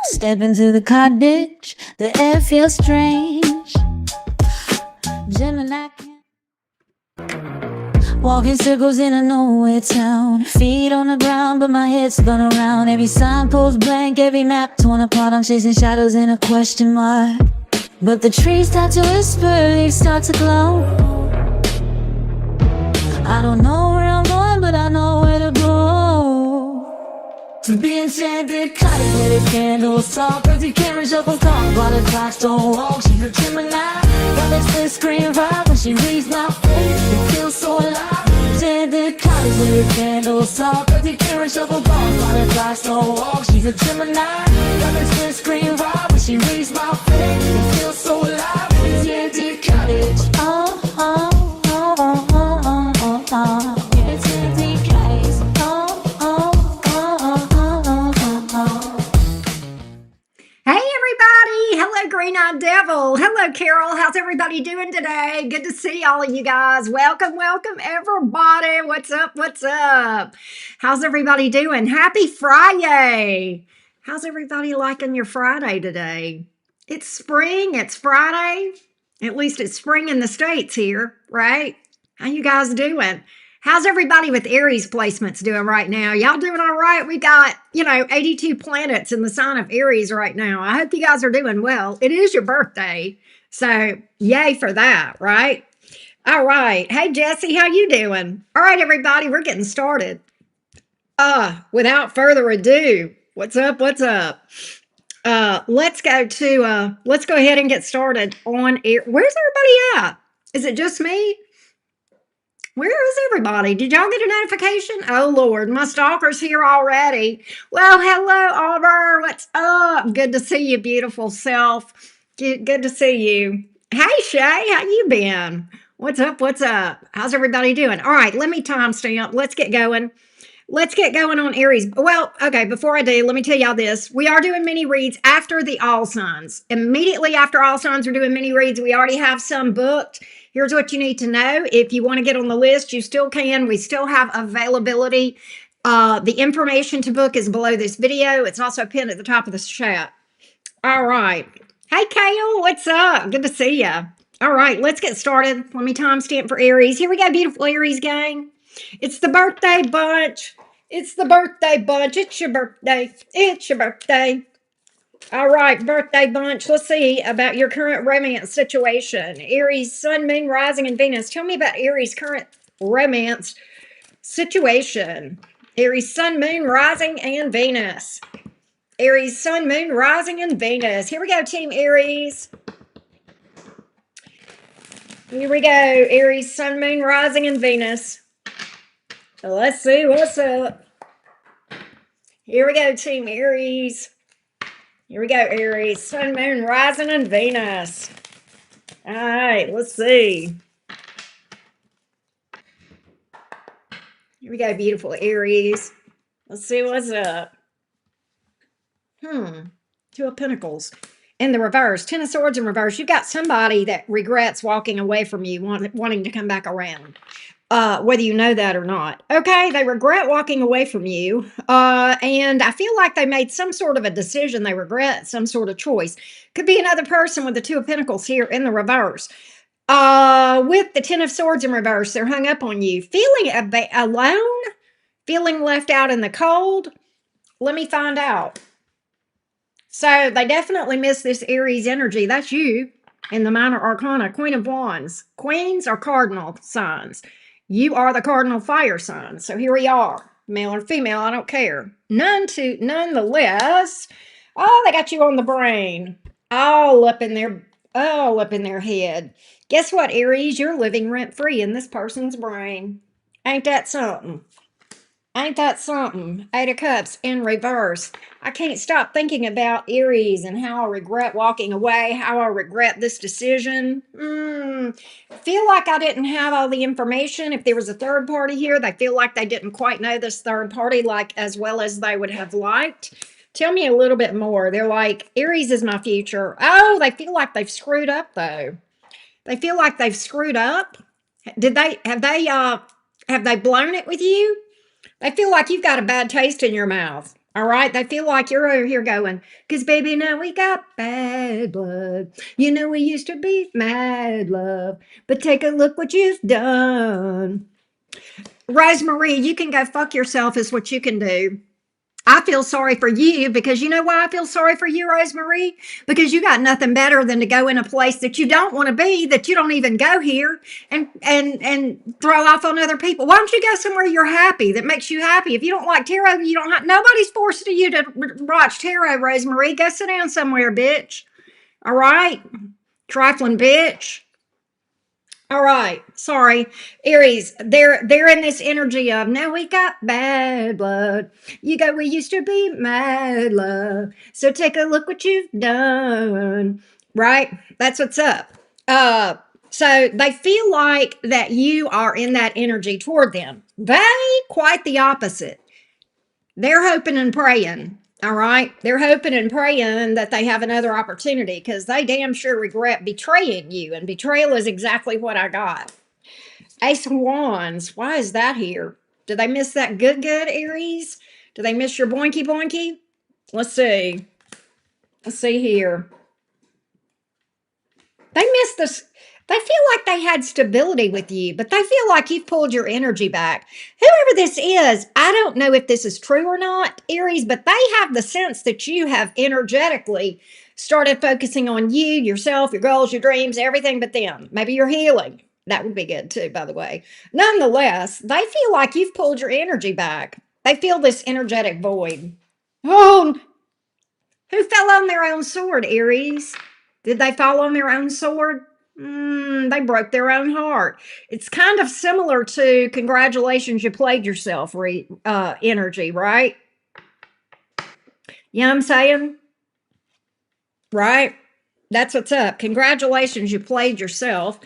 Step into the cottage, the air feels strange. Gemini walk in circles in a nowhere town. Feet on the ground, but my head's spun around. Every signpost blank, every map torn apart. I'm chasing shadows in a question mark. But the trees start to whisper, leaves start to glow. I don't know where I'm going, but I know where to go. To be enchanted, cottage with a candle, soft, pretty camera, shuffle cars while the clocks don't walk. She's a Gemini, got this split screen vibe when she reads my face. It feels so alive. Enchanted, cottage with a candle, soft, pretty camera, shuffle cars while the clocks don't walk. She's a Gemini, got this split screen vibe when she reads my face. It feels so alive. Enchanted cottage, oh, oh, oh, oh, oh, oh, oh. Enchanted cottage, oh, oh, oh, oh, oh, oh, oh. Hey everybody! Hello, Green-Eyed Devil. Hello, Carol. How's everybody doing today? Good to see all of you guys. Welcome, welcome, everybody. What's up? What's up? How's everybody doing? Happy Friday. How's everybody liking your Friday today? It's spring. It's Friday. At least it's spring in the States here, right? How you guys doing? How's everybody with Aries placements doing right now? Y'all doing all right? We got, 82 planets in the sign of Aries right now. I hope you guys are doing well. It is your birthday, so yay for that, right? All right. Hey, Jesse, how you doing? All right, everybody, we're getting started. Without further ado, what's up? What's up? Let's go ahead and get started on air. Where's everybody at? Is it just me? Where is everybody? Did y'all get a notification? Oh, Lord, my stalker's here already. Well, hello, Auburn. What's up? Good to see you, beautiful self. Good to see you. Hey, Shay, how you been? What's up? What's up? How's everybody doing? All right, let me timestamp. Let's get going. Let's get going on Aries. Well, okay, before I do, let me tell y'all this. We are doing mini reads after the all signs. Immediately after all signs, we're doing mini reads. We already have some booked. Here's what you need to know. If you want to get on the list, you still can. We still have availability. The information to book is below this video. It's also pinned at the top of the chat. All right. Hey, Kale, what's up? Good to see you. All right, let's get started. Let me timestamp for Aries. Here we go, beautiful Aries gang. It's the birthday bunch. It's the birthday bunch. It's your birthday. It's your birthday. All right, birthday bunch. Let's see about your current romance situation. Aries, Sun, Moon, Rising, and Venus. Tell me about Aries' current romance situation. Aries, Sun, Moon, Rising, and Venus. Aries, Sun, Moon, Rising, and Venus. Here we go, Team Aries. Here we go, Aries, Sun, Moon, Rising, and Venus. Let's see what's up. Here we go, Team Aries. Here we go, Aries, Sun, Moon, Rising, and Venus. All right, let's see. Here we go, beautiful Aries. Let's see what's up. Two of Pentacles. In the reverse, Ten of Swords in reverse. You've got somebody that regrets walking away from you, wanting to come back around. Whether you know that or not. Okay, they regret walking away from you. And I feel like they made some sort of a decision. They regret some sort of choice. Could be another person with the Two of Pentacles here in the reverse. With the Ten of Swords in reverse, they're hung up on you. Feeling alone? Feeling left out in the cold? Let me find out. So they definitely miss this Aries energy. That's you in the minor arcana. Queen of Wands. Queens are cardinal signs. You are the cardinal fire sign. So here we are. Male or female, I don't care. Nonetheless, they got you on the brain. All up in their head. Guess what, Aries? You're living rent-free in this person's brain. Ain't that something? Ain't that something? Eight of Cups in reverse. I can't stop thinking about Aries and how I regret walking away, how I regret this decision. Feel like I didn't have all the information. If there was a third party here, they feel like they didn't quite know this third party as well as they would have liked. Tell me a little bit more. They're like, Aries is my future. Oh, they feel like they've screwed up though. They feel like they've screwed up. Have they blown it with you? They feel like you've got a bad taste in your mouth. All right. They feel like you're over here going, because baby, now we got bad blood. You know, we used to be mad love, but take a look what you've done. Rosemary, you can go fuck yourself, is what you can do. I feel sorry for you because you know why I feel sorry for you, Rosemary? Because you got nothing better than to go in a place that you don't want to be, that you don't even go here, and throw off on other people. Why don't you go somewhere you're happy, that makes you happy? If you don't like tarot, you don't have, nobody's forcing you to watch tarot, Rosemary. Go sit down somewhere, bitch. All right? Trifling bitch. All right, sorry, Aries. They're in this energy of now we got bad blood. You go, we used to be mad love. So take a look what you've done. Right, that's what's up. Uh, so they feel like that you are in that energy toward them. They quite the opposite. They're hoping and praying. All right. They're hoping and praying that they have another opportunity because they damn sure regret betraying you. And betrayal is exactly what I got. Ace of Wands. Why is that here? Did they miss that good, Aries? Did they miss your boinky boinky? Let's see. Let's see here. They missed this. They feel like they had stability with you, but they feel like you've pulled your energy back. Whoever this is, I don't know if this is true or not, Aries, but they have the sense that you have energetically started focusing on you, yourself, your goals, your dreams, everything but them. Maybe you're healing. That would be good too, by the way. Nonetheless, they feel like you've pulled your energy back. They feel this energetic void. Oh, who fell on their own sword, Aries? Did they fall on their own sword? They broke their own heart. It's kind of similar to congratulations, you played yourself energy, right? You know what I'm saying? Right? That's what's up. Congratulations, you played yourself.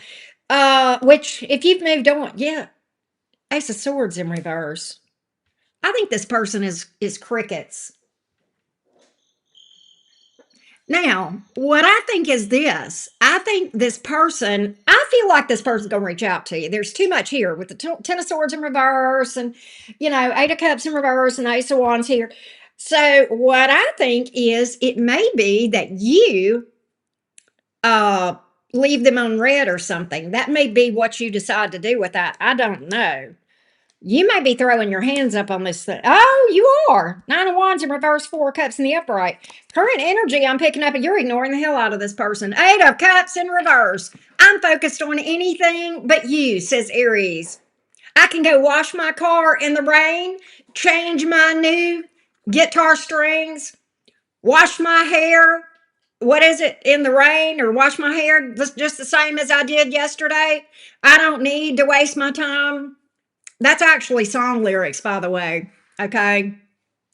Which, if you've moved on, yeah, Ace of Swords in reverse. I think this person is crickets. Now, what I think is this. I think this person, I feel like this person's going to reach out to you. There's too much here with the Ten of Swords in reverse and, Eight of Cups in reverse and Ace of Wands here. So what I think is it may be that you leave them on red or something. That may be what you decide to do with that. I don't know. You may be throwing your hands up on this thing. Oh, you are. Nine of Wands in reverse, Four of Cups in the upright. Current energy I'm picking up, and you're ignoring the hell out of this person. Eight of Cups in reverse. I'm focused on anything but you, says Aries. I can go wash my car in the rain, change my new guitar strings, wash my hair. What is it, in the rain, or wash my hair just the same as I did yesterday? I don't need to waste my time. That's actually song lyrics, by the way. Okay.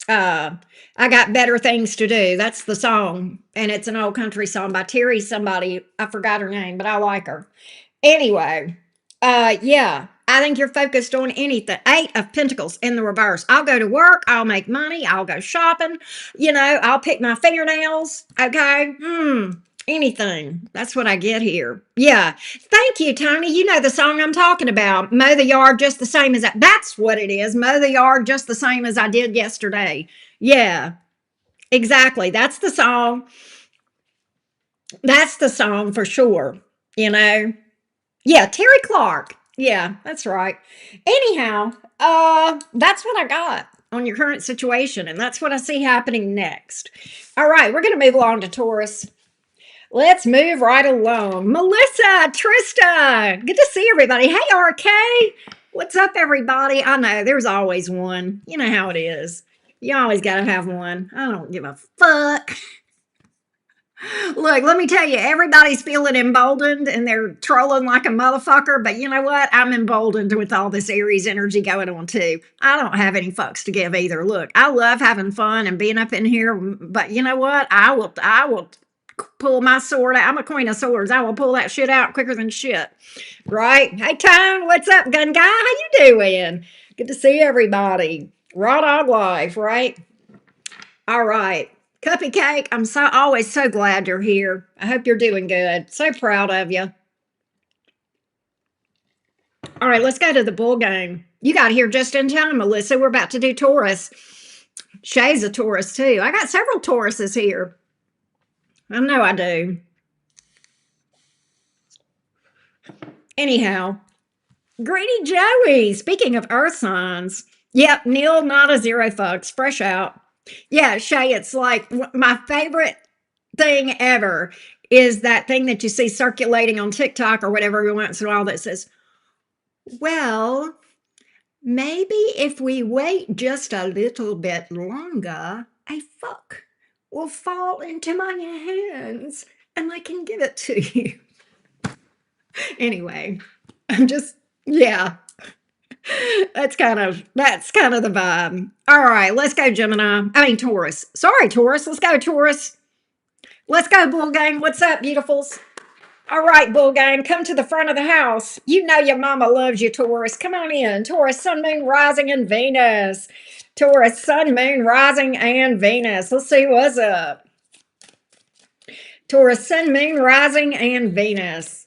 I got better things to do. That's the song. And it's an old country song by Terry somebody. I forgot her name, but I like her. Anyway, yeah. I think you're focused on anything. Eight of Pentacles in the reverse. I'll go to work. I'll make money. I'll go shopping. I'll pick my fingernails. Okay. Anything. That's what I get here. Yeah. Thank you, Tony. You know the song I'm talking about. Mow the yard just the same as that. That's what it is. Mow the yard just the same as I did yesterday. Yeah. Exactly. That's the song. That's the song for sure. Yeah, Terry Clark. Yeah, that's right. Anyhow, that's what I got on your current situation, and that's what I see happening next. All right, we're going to move along to Taurus. Let's move right along. Melissa, Trista, good to see everybody. Hey, RK. What's up, everybody? I know there's always one. You know how it is. You always got to have one. I don't give a fuck. Look, let me tell you, everybody's feeling emboldened and they're trolling like a motherfucker. But you know what? I'm emboldened with all this Aries energy going on too. I don't have any fucks to give either. Look, I love having fun and being up in here. But you know what? I will pull my sword out. I'm a queen of swords. I will pull that shit out quicker than shit. Right? Hey, Tone, what's up, gun guy? How you doing? Good to see everybody. Raw dog life, right? All right. Cuppy Cake, I'm always so glad you're here. I hope you're doing good. So proud of you. All right, let's go to the bull game. You got here just in time, Melissa. We're about to do Taurus. Shay's a Taurus too. I got several Tauruses here. I know I do. Anyhow, Greedy Joey. Speaking of earth signs. Yep, Neil, not a zero fucks. Fresh out. Yeah, Shay, it's like my favorite thing ever is that thing that you see circulating on TikTok or whatever every once in a while that says, well, maybe if we wait just a little bit longer, a fuck will fall into my hands and I can give it to you. Anyway, I'm just, yeah, that's kind of the vibe. All right, let's go, Gemini. I mean, Taurus. Sorry, Taurus. Let's go, Taurus. Let's go, Bull Gang. What's up, beautifuls? All right, Bull Gang, come to the front of the house. You know your mama loves you, Taurus. Come on in. Taurus, Sun, Moon, Rising, and Venus. Taurus, Sun, Moon, Rising, and Venus. Let's see what's up. Taurus, Sun, Moon, Rising, and Venus.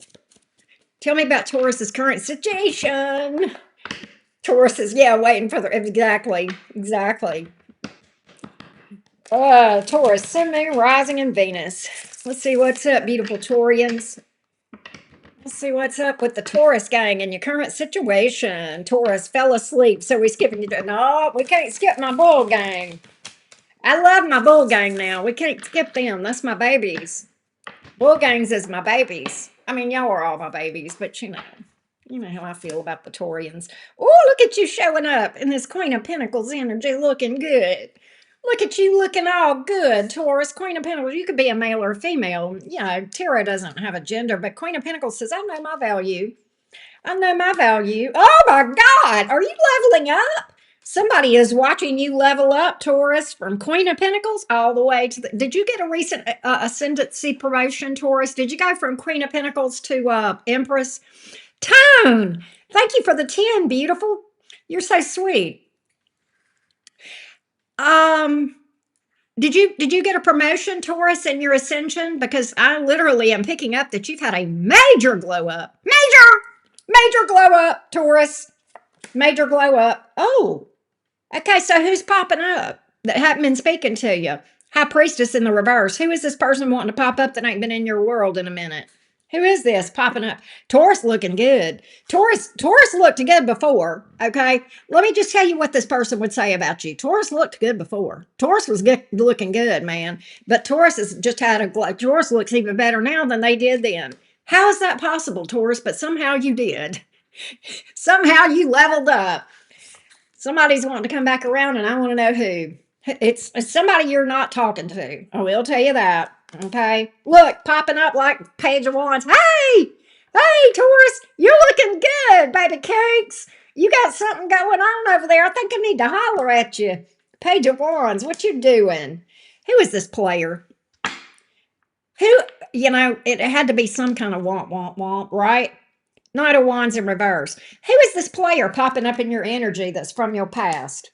Tell me about Taurus's current situation. Taurus is, yeah, waiting for the, exactly. Taurus, Sun, Moon, Rising, and Venus. Let's see what's up, beautiful Taurians. Let's see what's up with the Taurus gang in your current situation. Taurus fell asleep, so we're skipping you. No, we can't skip my bull gang. I love my bull gang now. We can't skip them. That's my babies. Bull gangs is my babies. I mean, y'all are all my babies, but you know how I feel about the Taurians. Oh, look at you showing up in this Queen of Pentacles energy, looking good. Look at you looking all good, Taurus. Queen of Pentacles. You could be a male or a female. You know, tarot doesn't have a gender, but Queen of Pentacles says, I know my value. I know my value. Oh my God. Are you leveling up? Somebody is watching you level up, Taurus, from Queen of Pentacles all the way to the. Did you get a recent ascendancy promotion, Taurus? Did you go from Queen of Pentacles to Empress? Tone, thank you for the 10, beautiful. You're so sweet. Did you get a promotion, Taurus, in your ascension? Because I literally am picking up that you've had a major glow up. Major glow up, Taurus. Major glow up. Oh, okay, so who's popping up that haven't been speaking to you? High Priestess in the reverse. Who is this person wanting to pop up that ain't been in your world in a minute? Who is this popping up? Taurus looking good. Taurus looked good before, okay? Let me just tell you what this person would say about you. Taurus looked good before. Taurus was looking good, man. But Taurus has just had a... Taurus looks even better now than they did then. How is that possible, Taurus? But somehow you did. Somehow you leveled up. Somebody's wanting to come back around, and I want to know who. It's somebody you're not talking to. I will tell you that. Okay. Look, popping up like Page of Wands. Hey, Taurus, you're looking good, baby cakes. You got something going on over there. I think I need to holler at you. Page of Wands, what you doing? Who is this player? Who, it had to be some kind of womp, right? Knight of Wands in reverse. Who is this player popping up in your energy that's from your past?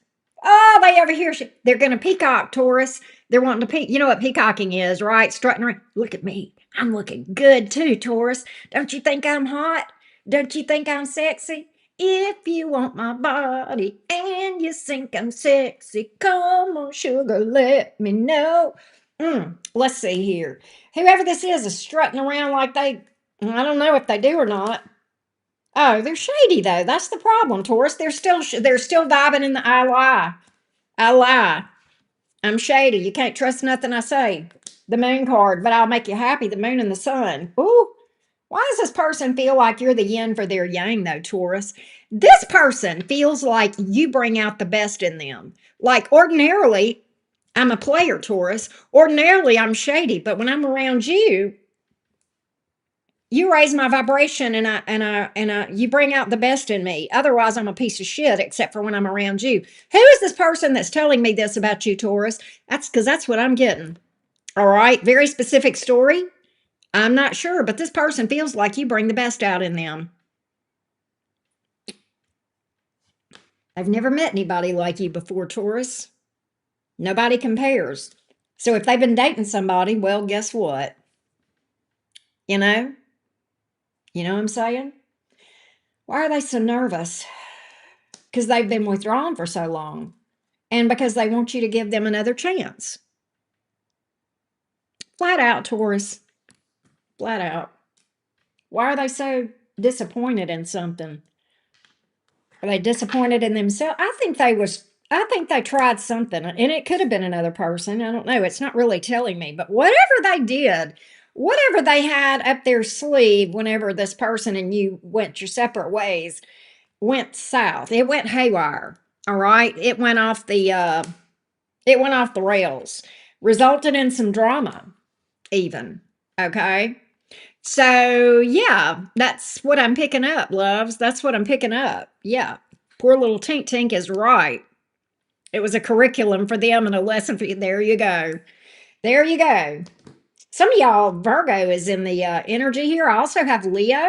Oh, they over here. They're going to peacock, Taurus. They're wanting to peak. You know what peacocking is, right? Strutting around. Look at me. I'm looking good too, Taurus. Don't you think I'm hot? Don't you think I'm sexy? If you want my body and you think I'm sexy, come on, sugar, let me know. Let's see here. Whoever this is strutting around like I don't know if they do or not. Oh, they're shady though. That's the problem, Taurus. They're still vibing in the I lie. I lie. I'm shady. You can't trust nothing I say. The moon card, but I'll make you happy. The moon and the sun. Ooh, why does this person feel like you're the yin for their yang though, Taurus? This person feels like you bring out the best in them. Like ordinarily, I'm a player, Taurus. Ordinarily, I'm shady, but when I'm around you, you raise my vibration and you bring out the best in me. Otherwise, I'm a piece of shit, except for when I'm around you. Who is this person that's telling me this about you, Taurus? That's because that's what I'm getting. All right. Very specific story. I'm not sure, but this person feels like you bring the best out in them. I've never met anybody like you before, Taurus. Nobody compares. So if they've been dating somebody, well, guess what? You know? You know what I'm saying? Why are they so nervous? Because they've been withdrawn for so long. and because they want you to give them another chance. Flat out, Taurus. Flat out. Why are they so disappointed in something? Are they disappointed in themselves? I think they tried something, and it could have been another person. I don't know. It's not really telling me, but whatever they did, whatever they had up their sleeve whenever this person and you went your separate ways, went south. It went haywire. All right. It went off the rails, resulted in some drama, even. Okay. So, yeah, that's what I'm picking up, loves. That's what I'm picking up. Yeah. Poor little Tink Tink is right. It was a curriculum for them and a lesson for you. There you go. There you go. Some of y'all, Virgo is in the energy here. I also have Leo,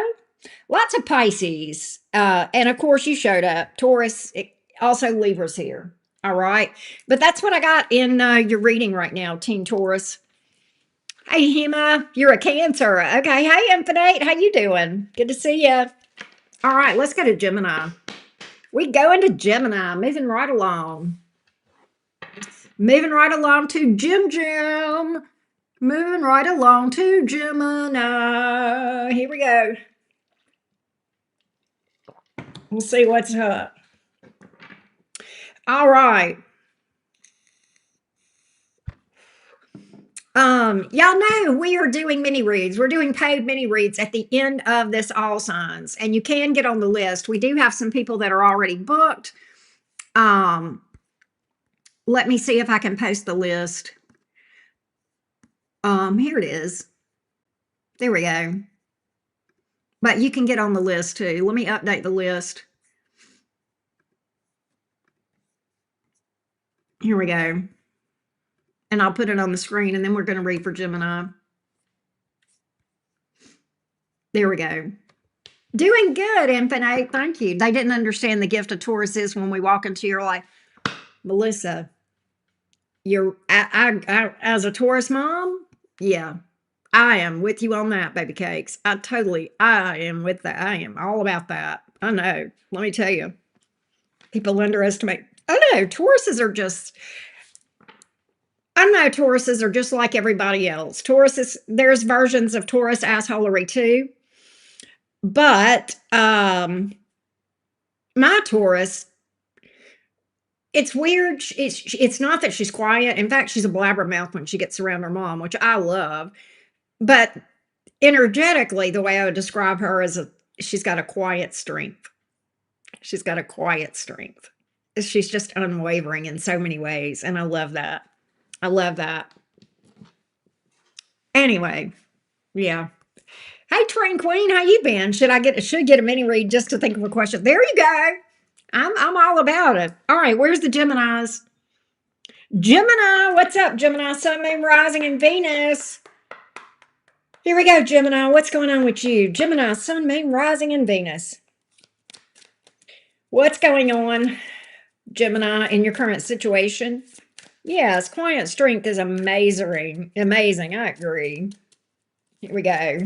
lots of Pisces. And of course, you showed up. Taurus, also Libra's here. All right. But that's what I got in your reading right now, Team Taurus. Hey, Hema, you're a Cancer. Okay. Hey, Infinite, how you doing? Good to see you. All right, let's go to Gemini. We go into Gemini, moving right along. Moving right along to Jim. Moving right along to Gemini. Here we go. We'll see what's up. All right. Y'all know we are doing mini reads. We're doing paid mini reads at the end of this all signs, and you can get on the list. We do have some people that are already booked. Let me see if I can post the list. Here it is. There we go. But you can get on the list too. Let me update the list. Here we go. And I'll put it on the screen, and then we're going to read for Gemini. There we go. Doing good, Infinite. Thank you. They didn't understand the gift of Taurus is when we walk into your life. Melissa, I as a Taurus mom, yeah, I am with you on that, baby cakes. I am with that. I am all about that. I know. Let me tell you, people underestimate. Oh no, Tauruses are just. I know Tauruses are just like everybody else. There's versions of Taurus assholery too. But my Taurus, it's weird. It's not that she's quiet. In fact, she's a blabbermouth when she gets around her mom, which I love. But energetically, the way I would describe her is she's got a quiet strength. She's got a quiet strength. She's just unwavering in so many ways, and I love that. I love that. Anyway, yeah. Hey, Train Queen, how you been? Should get a mini read just to think of a question? There you go. I'm all about it. All right, where's the Geminis? Gemini, what's up, Gemini? Sun, Moon, Rising, and Venus. Here we go, Gemini. What's going on with you? Gemini, Sun, Moon, Rising, and Venus. What's going on, Gemini, in your current situation? Yes, quiet strength is amazing. Amazing, I agree. Here we go.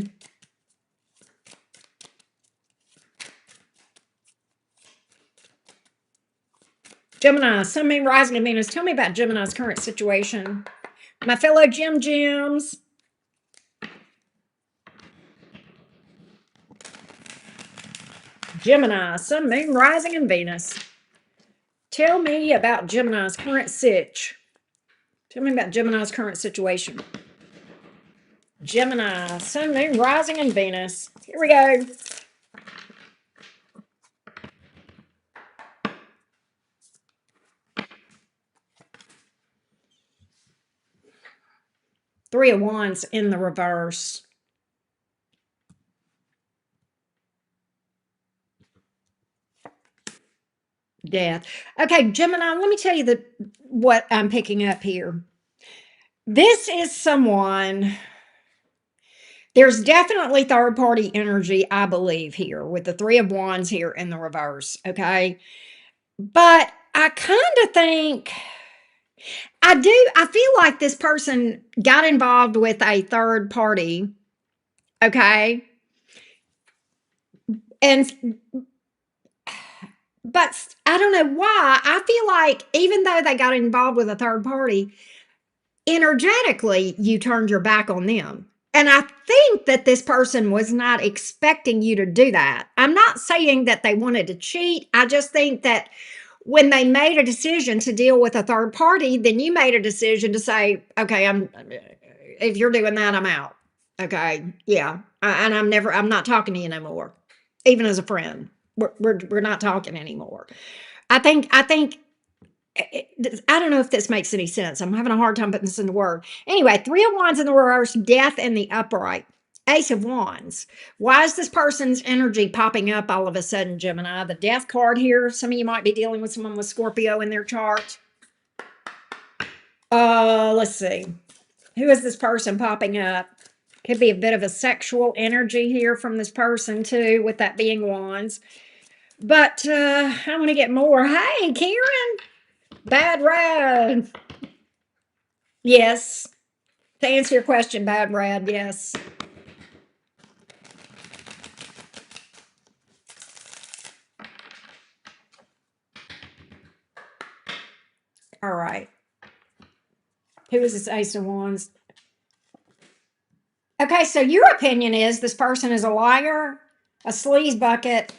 Gemini, Sun, Moon, Rising, and Venus. Tell me about Gemini's current situation. My fellow Gems. Gemini, Sun, Moon, Rising, and Venus. Tell me about Gemini's current sitch. Tell me about Gemini's current situation. Gemini, Sun, Moon, Rising, and Venus. Here we go. Three of Wands in the reverse. Death. Okay, Gemini, let me tell you what I'm picking up here. This is someone, there's definitely third party energy, I believe, here with the Three of Wands here in the reverse. Okay. But I kind of think, I feel like this person got involved with a third party. Okay. And But I don't know why. I feel like even though they got involved with a third party, energetically, you turned your back on them. And I think that this person was not expecting you to do that. I'm not saying that they wanted to cheat. I just think that when they made a decision to deal with a third party, then you made a decision to say, okay, if you're doing that, I'm out. Okay. Yeah. And I'm not talking to you no more, even as a friend. We're not talking anymore. I think I don't know if this makes any sense. I'm having a hard time putting this into word. Anyway, Three of Wands in the reverse, Death in the upright, Ace of Wands. Why is this person's energy popping up all of a sudden, Gemini? The Death card here. Some of you might be dealing with someone with Scorpio in their chart. Let's see. Who is this person popping up? Could be a bit of a sexual energy here from this person too, with that being Wands. But I want to get more. Hey, Karen. Bad rad. Yes. To answer your question, bad rad, yes. All right. Who is this Ace of Wands? Okay, so your opinion is this person is a liar, a sleaze bucket,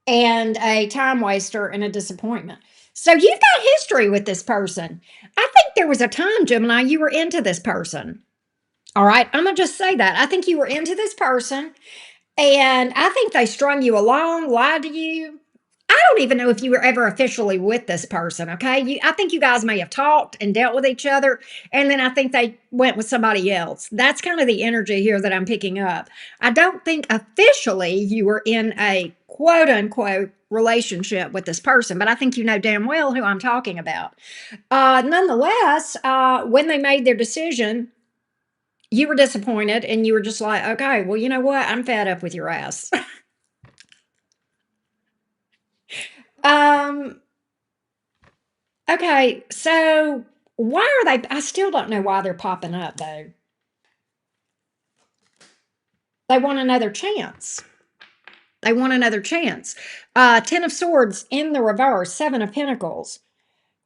and a time waster and a disappointment. So you've got history with this person. I think there was a time, Gemini, you were into this person. All right, I'm going to just say that. I think you were into this person, and I think they strung you along, lied to you. I don't even know if you were ever officially with this person, okay? I think you guys may have talked and dealt with each other, and then I think they went with somebody else. That's kind of the energy here that I'm picking up. I don't think officially you were in a quote unquote relationship with this person, but I think you know damn well who I'm talking about. Nonetheless, when they made their decision, you were disappointed and you were just like, okay, well, you know what? I'm fed up with your ass. um, Okay, so why are they? I still don't know why they're popping up though. They want another chance. They want another chance. Ten of Swords in the reverse, Seven of Pentacles.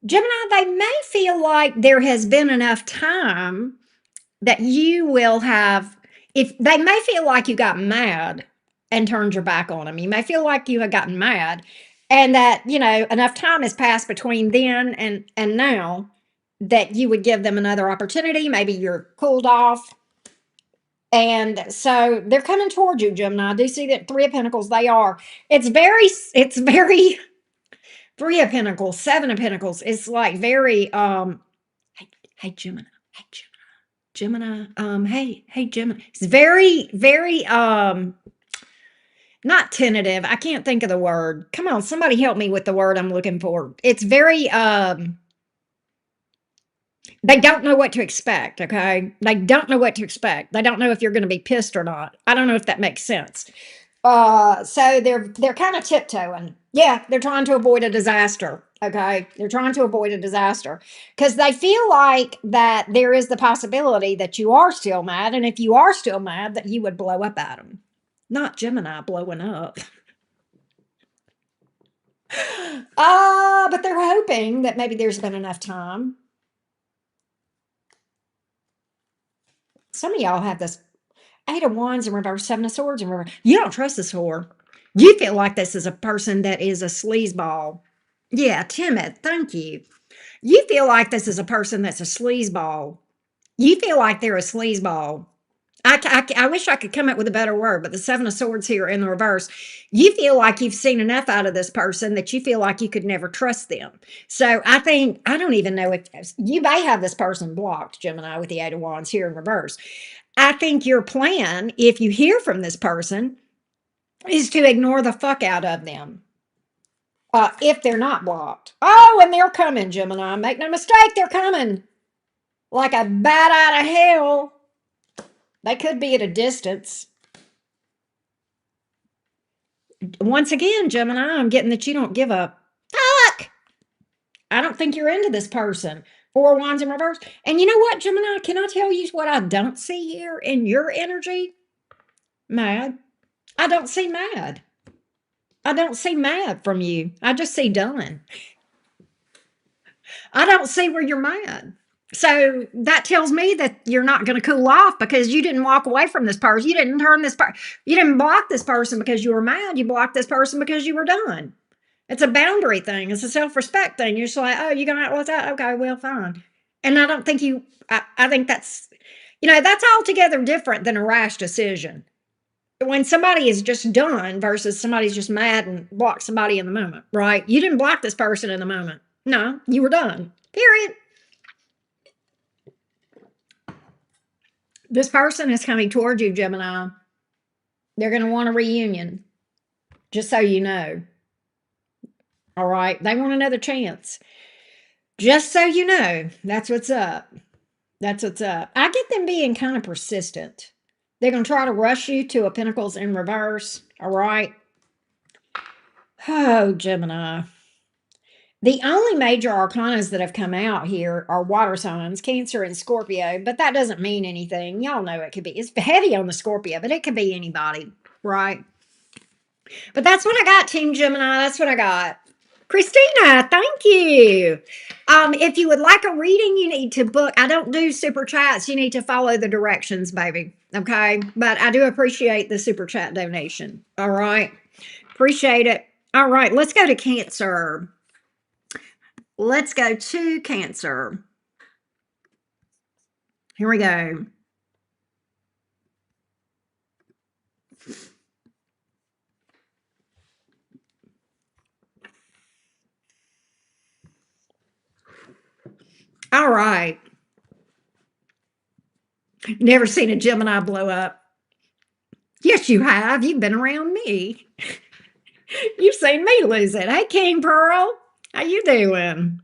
Gemini, they may feel like there has been enough time that you will have, if they may feel like you got mad and turned your back on them. You may feel like you have gotten mad and that, enough time has passed between then and now that you would give them another opportunity. Maybe you're cooled off. And so they're coming towards you, Gemini. I do see that Three of Pentacles, they are. It's very Three of Pentacles, Seven of Pentacles. It's like very, hey, Gemini. Hey, Gemini. Hey, Gemini. It's very, very, not tentative. I can't think of the word. Come on, somebody help me with the word I'm looking for. It's very, they don't know what to expect, okay? They don't know what to expect. They don't know if you're going to be pissed or not. I don't know if that makes sense. So they're kind of tiptoeing. Yeah, they're trying to avoid a disaster. Okay, they're trying to avoid a disaster because they feel like that there is the possibility that you are still mad, and if you are still mad, that you would blow up at them. Not Gemini blowing up. But they're hoping that maybe there's been enough time. Some of y'all have this Eight of Wands in reverse, Seven of Swords in reverse. You don't trust this whore. You feel like this is a person that is a sleazeball. Yeah, timid. Thank you. You feel like this is a person that's a sleazeball. You feel like they're a sleazeball. I wish I could come up with a better word, but the Seven of Swords here in the reverse, you feel like you've seen enough out of this person that you feel like you could never trust them. So I don't even know if you may have this person blocked, Gemini, with the Eight of Wands here in reverse. I think your plan, if you hear from this person, is to ignore the fuck out of them. If they're not blocked. Oh, and they're coming, Gemini. Make no mistake, they're coming. Like a bat out of hell. They could be at a distance. Once again, Gemini, I'm getting that you don't give a fuck. I don't think you're into this person. Four of Wands in reverse. And you know what, Gemini? Can I tell you what I don't see here in your energy? Mad. I don't see mad. I don't see mad from you. I just see done. I don't see where you're mad. So that tells me that you're not going to cool off because you didn't walk away from this person. You didn't turn this person. You didn't block this person because you were mad. You blocked this person because you were done. It's a boundary thing. It's a self-respect thing. You're just like, oh, you're going to, what's that? Okay, well, fine. And I don't think I think that's altogether different than a rash decision. When somebody is just done versus somebody's just mad and block somebody in the moment, right? You didn't block this person in the moment. No, you were done. Period. This person is coming toward you, Gemini. They're going to want a reunion, just so you know. All right. They want another chance. Just so you know, that's what's up. That's what's up. I get them being kind of persistent. They're going to try to rush you to a Pentacles in reverse. All right. Oh, Gemini. The only major arcanas that have come out here are water signs, Cancer and Scorpio, but that doesn't mean anything. Y'all know it could be. It's heavy on the Scorpio, but it could be anybody, right? But that's what I got, Team Gemini. That's what I got. Christina, thank you. If you would like a reading, you need to book. I don't do super chats. You need to follow the directions, baby. Okay. But I do appreciate the super chat donation. All right. Appreciate it. All right. Let's go to Cancer. Let's go to Cancer. Here we go. All right. Never seen a Gemini blow up. Yes, you have. You've been around me. You've seen me lose it. Hey, King Pearl. How you doing?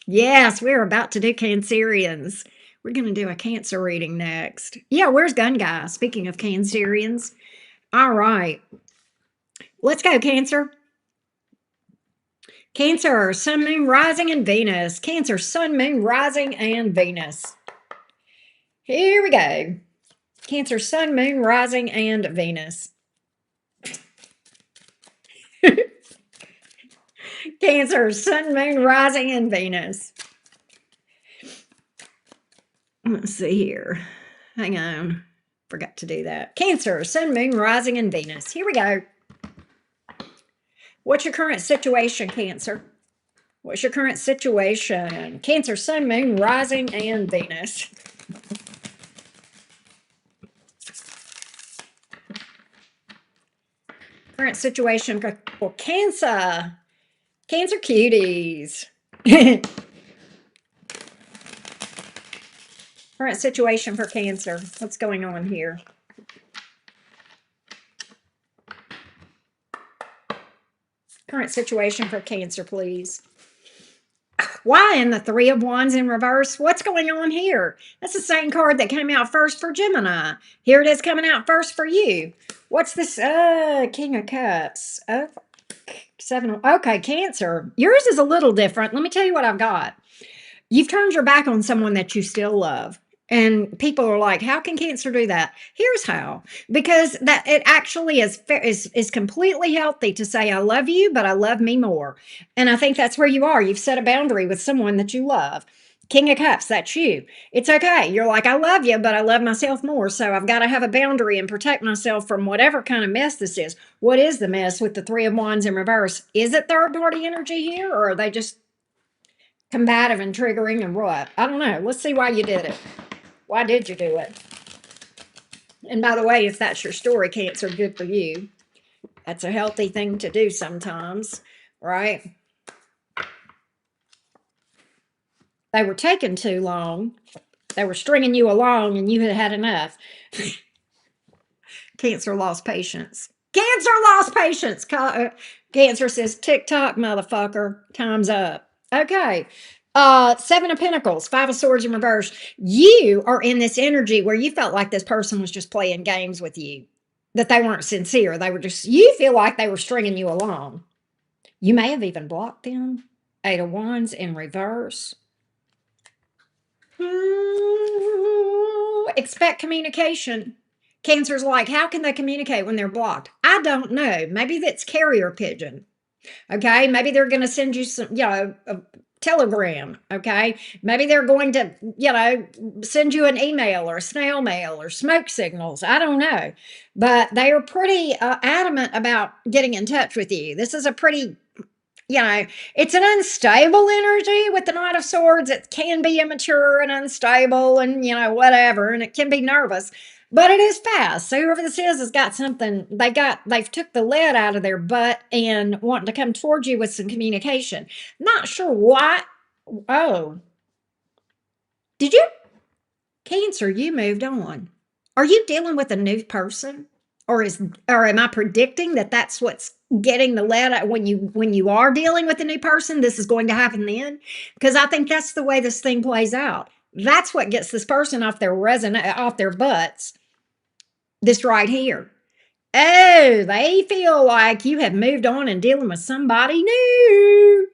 Yes, we're about to do Cancerians. We're going to do a Cancer reading next. Yeah, where's Gun Guy? Speaking of Cancerians. All right. Let's go, Cancer. Cancer, Sun, Moon, Rising, and Venus. Cancer, Sun, Moon, Rising, and Venus. Here we go. Cancer, Sun, Moon, Rising, and Venus. Cancer, Sun, Moon, Rising, and Venus. Let's see here. Hang on. Forgot to do that. Cancer, Sun, Moon, Rising, and Venus. Here we go. What's your current situation, Cancer? What's your current situation? Cancer, Sun, Moon, Rising, and Venus. Current situation for Cancer. Cancer cuties. Current situation for Cancer. What's going on here? Current situation for Cancer, please. Why in the Three of Wands in reverse? What's going on here? That's the same card that came out first for Gemini. Here it is coming out first for you. What's this? King of Cups. Oh, seven. Okay, Cancer. Yours is a little different. Let me tell you what I've got. You've turned your back on someone that you still love. And people are like, how can Cancer do that? Here's how. Because that it actually is completely healthy to say, I love you, but I love me more. And I think that's where you are. You've set a boundary with someone that you love. King of Cups, that's you. It's okay. You're like, I love you, but I love myself more. So I've got to have a boundary and protect myself from whatever kind of mess this is. What is the mess with the Three of Wands in reverse? Is it third-party energy here, or are they just combative and triggering and what? I don't know. Let's see why you did it. Why did you do it? And by the way, if that's your story, Cancer, good for you. That's a healthy thing to do sometimes, right? They were taking too long. They were stringing you along and you had had enough. Cancer lost patience. Cancer lost patience. Cancer says, tick-tock, motherfucker. Time's up. Okay. Seven of Pentacles, Five of Swords in reverse. You are in this energy where you felt like this person was just playing games with you, that they weren't sincere. They were just, you feel like they were stringing you along. You may have even blocked them. Eight of Wands in reverse. Expect communication. Cancer's like, how can they communicate when they're blocked? I don't know. Maybe that's carrier pigeon. Okay. Maybe they're going to send you some, a telegram. Okay. Maybe they're going to, send you an email or a snail mail or smoke signals. I don't know. But they are pretty adamant about getting in touch with you. This is a pretty, it's an unstable energy with the Knight of Swords. It can be immature and unstable and, whatever. And it can be nervous. But it is fast. So whoever this is has got something. They've took the lead out of their butt and wanting to come towards you with some communication. Not sure why. Oh, did you? Cancer, you moved on. Are you dealing with a new person? Or am I predicting that that's what's getting the lead out when you are dealing with a new person, this is going to happen then? Because I think that's the way this thing plays out. That's what gets this person off their butts. This right here. Oh, they feel like you have moved on and dealing with somebody new.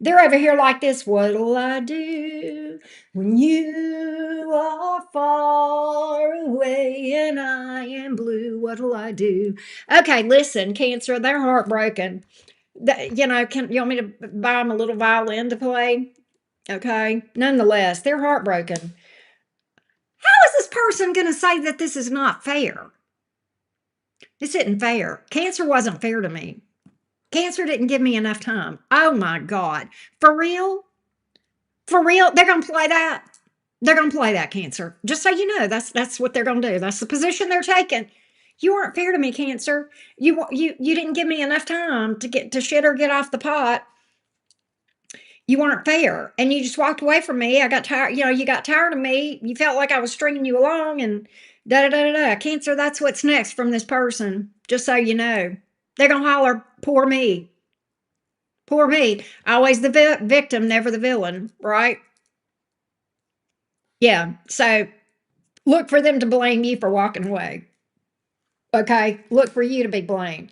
They're over here like this. What'll I do when you are far away and I am blue? What'll I do? Okay, listen, Cancer, they're heartbroken. You want me to buy them a little violin to play? Okay, nonetheless, they're heartbroken. How is this person going to say that this is not fair? This isn't fair. Cancer wasn't fair to me. Cancer didn't give me enough time. Oh my God. For real? For real? They're going to play that? They're going to play that, Cancer. Just so you know, that's what they're going to do. That's the position they're taking. You weren't fair to me, Cancer. You didn't give me enough time to get to shit or get off the pot. You weren't fair, and you just walked away from me. I got tired. You got tired of me. You felt like I was stringing you along, and da da da da da. Cancer, that's what's next from this person. Just so you know, they're gonna holler, "Poor me, poor me." Always the victim, never the villain, right? Yeah. So look for them to blame you for walking away. Okay. Look for you to be blamed.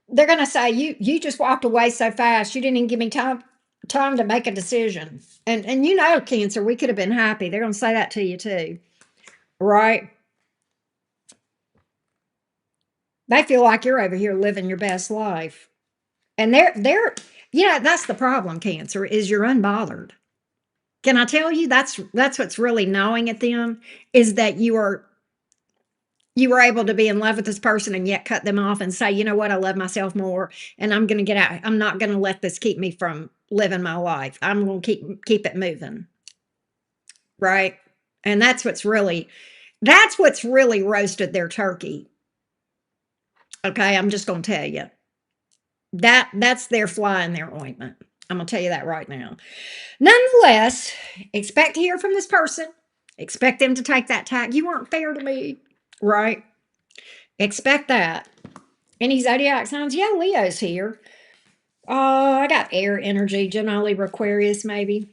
They're gonna say you just walked away so fast. You didn't even give me time to make a decision. And Cancer, we could have been happy. They're gonna say that to you too, right? They feel like you're over here living your best life, and they're that's the problem. Cancer is you're unbothered. Can I tell you that's what's really gnawing at them is that you were able to be in love with this person and yet cut them off and say, you know what, I love myself more and I'm going to get out. I'm not going to let this keep me from living my life. I'm going to keep it moving. Right? And that's what's really roasted their turkey. Okay, I'm just going to tell you. That's their fly in their ointment. I'm going to tell you that right now. Nonetheless, expect to hear from this person. Expect them to take that tack. You weren't fair to me, right? Expect that. Any zodiac signs? Yeah, Leo's here. I got air energy, Gemini, Libra, Aquarius, maybe.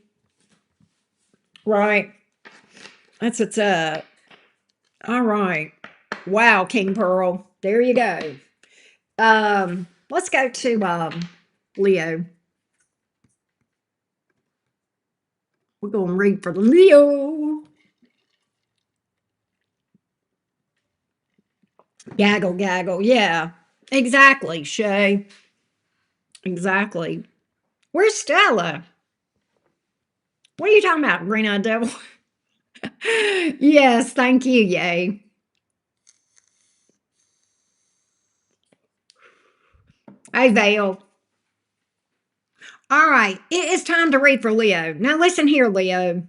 Right. That's what's up. All right. Wow, King Pearl. There you go. Let's go to Leo. We're going to read for Leo. Gaggle, gaggle. Yeah, exactly, Shay. Exactly. Where's Stella? What are you talking about, Green Eyed Devil? Yes, thank you, yay. Hey, Vale. All right, it is time to read for Leo. Now, listen here, Leo.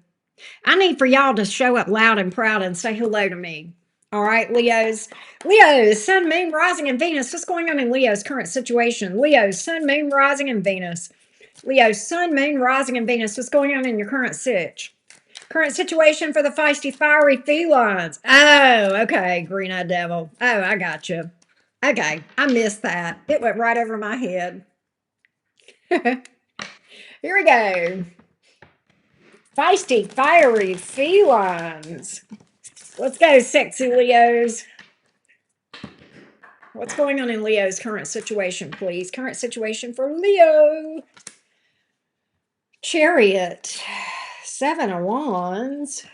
I need for y'all to show up loud and proud and say hello to me. All right, Leos. Leo's Sun, Moon, Rising, and Venus. What's going on in Leo's current situation? Leo's Sun, Moon, Rising, and Venus. Leo's Sun, Moon, Rising, and Venus. What's going on in your current sitch? Current situation for the feisty, fiery felines. Oh, okay, Green-eyed Devil. Oh, I got you. Okay, I missed that. It went right over my head. Here we go. Feisty, fiery felines. Let's go, sexy Leos. What's going on in Leo's current situation, please? Current situation for Leo. Chariot. 7 of Wands.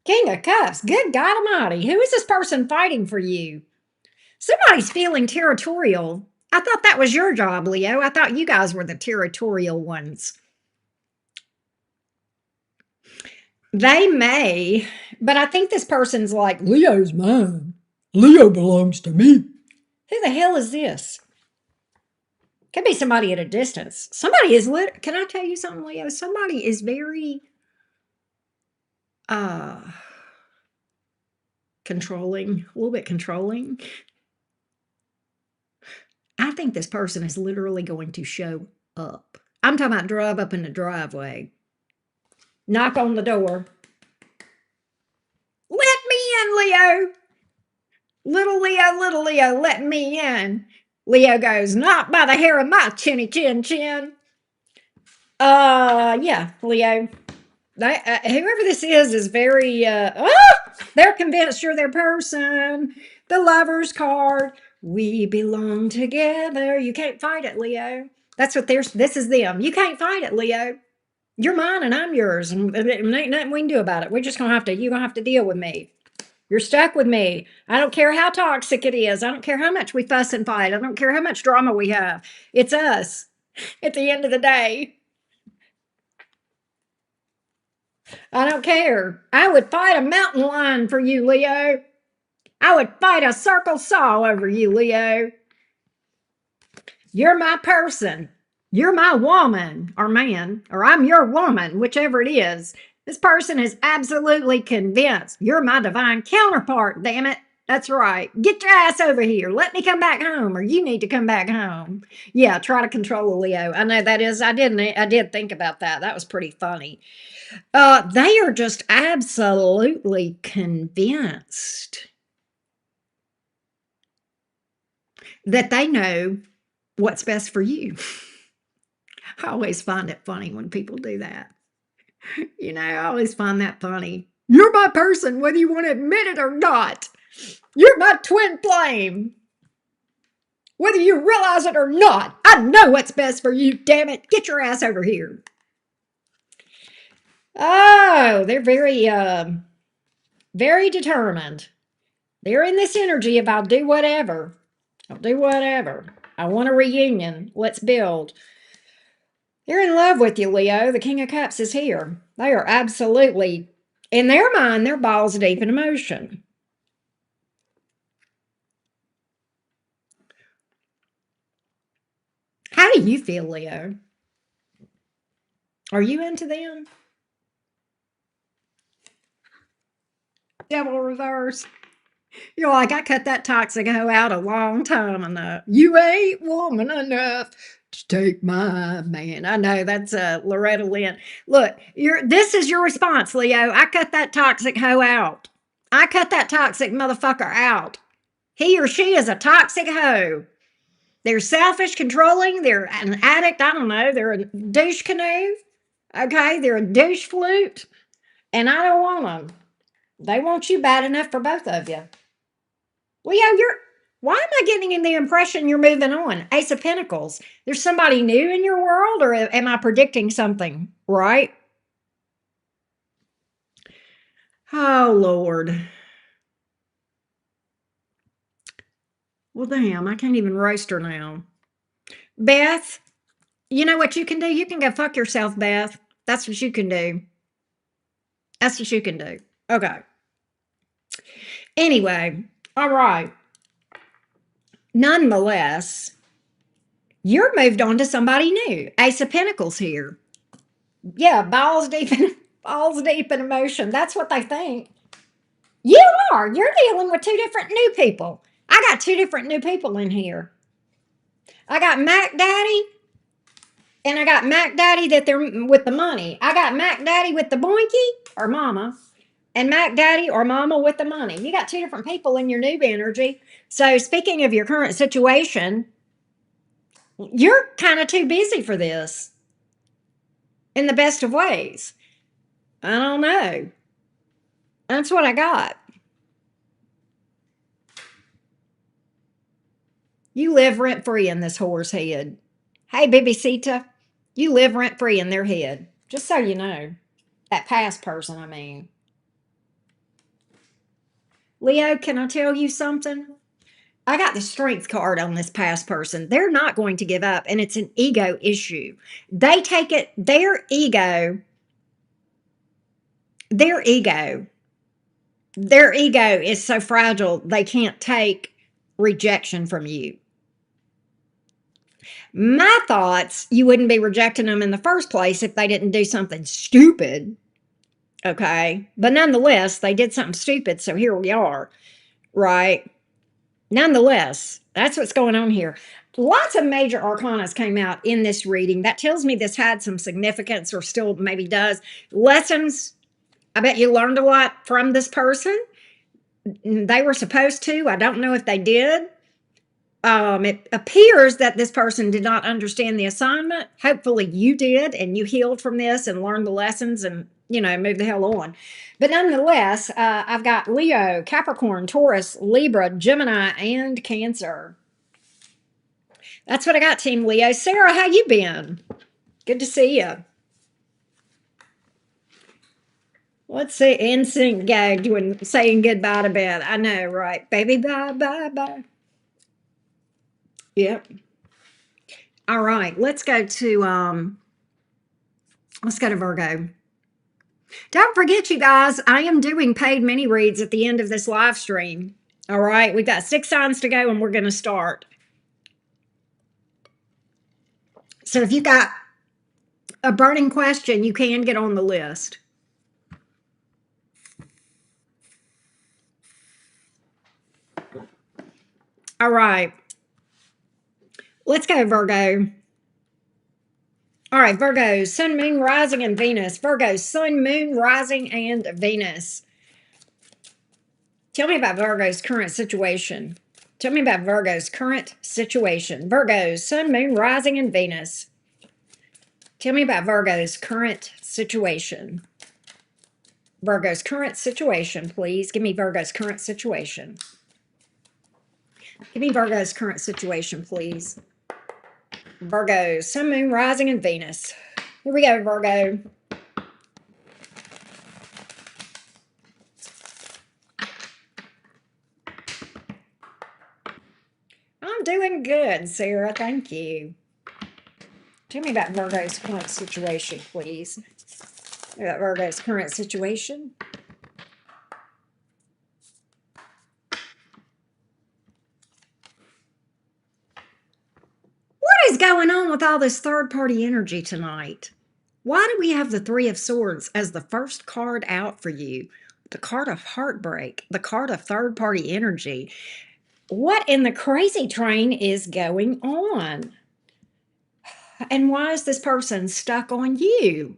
King of Cups. Good God Almighty. Who is this person fighting for you? Somebody's feeling territorial. I thought that was your job, Leo. I thought you guys were the territorial ones. They may, but I think this person's like, Leo's mine. Leo belongs to me. Who the hell is this? Could be somebody at a distance. Somebody is can I tell you something, Leo? Somebody is very controlling, a little bit controlling. I think this person is literally going to show up. I'm talking about drive up in the driveway. Knock on the door. Let me in, Leo. Little Leo, let me in. Leo goes, not by the hair of my chinny chin chin. Yeah, Leo. Whoever this is very, they're convinced you're their person. The Lover's card. We belong together. You can't fight it, Leo. That's what this is them. You can't fight it, Leo. You're mine and I'm yours. And ain't nothing we can do about it. We're just you're going to have to deal with me. You're stuck with me. I don't care how toxic it is. I don't care how much we fuss and fight. I don't care how much drama we have. It's us at the end of the day. I don't care. I would fight a mountain lion for you, Leo. I would fight a circle saw over you, Leo. You're my person. You're my woman or man, or I'm your woman, whichever it is. This person is absolutely convinced you're my divine counterpart, damn it. That's right. Get your ass over here. Let me come back home, or you need to come back home. Yeah, try to control a Leo. I know that is, I did think about that. That was pretty funny. They are just absolutely convinced that they know what's best for you. I always find it funny when people do that. I always find that funny. You're my person, whether you want to admit it or not. You're my twin flame. Whether you realize it or not, I know what's best for you, damn it. Get your ass over here. Oh, they're very determined. They're in this energy of I'll do whatever. I'll do whatever. I want a reunion. Let's build. They're in love with you, Leo. The King of Cups is here. They are absolutely, in their mind, they're balls deep in emotion. How do you feel, Leo? Are you into them? Devil reverse. You're like, I cut that toxic hoe out a long time enough. You ain't woman enough to take my man. I know that's Loretta Lynn. Look, this is your response, Leo. I cut that toxic hoe out. I cut that toxic motherfucker out. He or she is a toxic hoe. They're selfish, controlling. They're an addict. I don't know. They're a douche canoe. Okay, they're a douche flute. And I don't want them. They want you bad enough for both of you. Leo, why am I getting in the impression you're moving on? Ace of Pentacles. There's somebody new in your world, or am I predicting something, right? Oh, Lord. Well, damn, I can't even roast her now. Beth, you know what you can do? You can go fuck yourself, Beth. That's what you can do. That's what you can do. Okay. Anyway, all right. Nonetheless, you're moved on to somebody new. Ace of Pentacles here. Yeah, balls deep in emotion. That's what they think. You are. You're dealing with two different new people. I got two different new people in here. I got Mac Daddy, and I got Mac Daddy that they're with the money. I got Mac Daddy with the boinky or mama, and Mac Daddy or mama with the money. You got two different people in your new energy. So speaking of your current situation, you're kind of too busy for this in the best of ways. I don't know. That's what I got. You live rent-free in this whore's head. Hey, Bibisita, you live rent-free in their head. Just so you know. That past person, I mean. Leo, can I tell you something? I got the strength card on this past person. They're not going to give up, and it's an ego issue. They take it, their ego, their ego is so fragile, they can't take rejection from you. My thoughts, you wouldn't be rejecting them in the first place if they didn't do something stupid. Okay. But nonetheless, they did something stupid. So here we are. Right. Nonetheless, that's what's going on here. Lots of major arcanas came out in this reading. That tells me this had some significance, or still maybe does. Lessons. I bet you learned a lot from this person. They were supposed to. I don't know if they did. It appears that this person did not understand the assignment. Hopefully you did, and you healed from this and learned the lessons and, move the hell on. But nonetheless, I've got Leo, Capricorn, Taurus, Libra, Gemini, and Cancer. That's what I got, Team Leo. Sarah, how you been? Good to see you. Let's see, NSYNC gagged when saying goodbye to Beth. I know, right? Baby, bye, bye, bye. Yep. All right, let's go to Virgo. Don't forget, you guys, I am doing paid mini reads at the end of this live stream. All right, we've got 6 signs to go, and we're going to start. So if you've got a burning question, you can get on the list. All right. Let's go, Virgo. All right, Virgo, Sun, Moon, Rising, and Venus. Virgo, Sun, Moon, Rising, and Venus. Tell me about Virgo's current situation. Tell me about Virgo's current situation. Virgo, Sun, Moon, Rising, and Venus. Tell me about Virgo's current situation. Virgo's current situation, please. Give me Virgo's current situation. Give me Virgo's current situation, please. Virgo, Sun, Moon, Rising, and Venus. Here we go, Virgo. I'm doing good, Sarah. Thank you. Tell me about Virgo's current situation, please. About Virgo's current situation. What is going on with all this third-party energy tonight? Why do we have the Three of Swords as the first card out for you? The card of heartbreak, the card of third-party energy. What in the crazy train is going on? And why is this person stuck on you?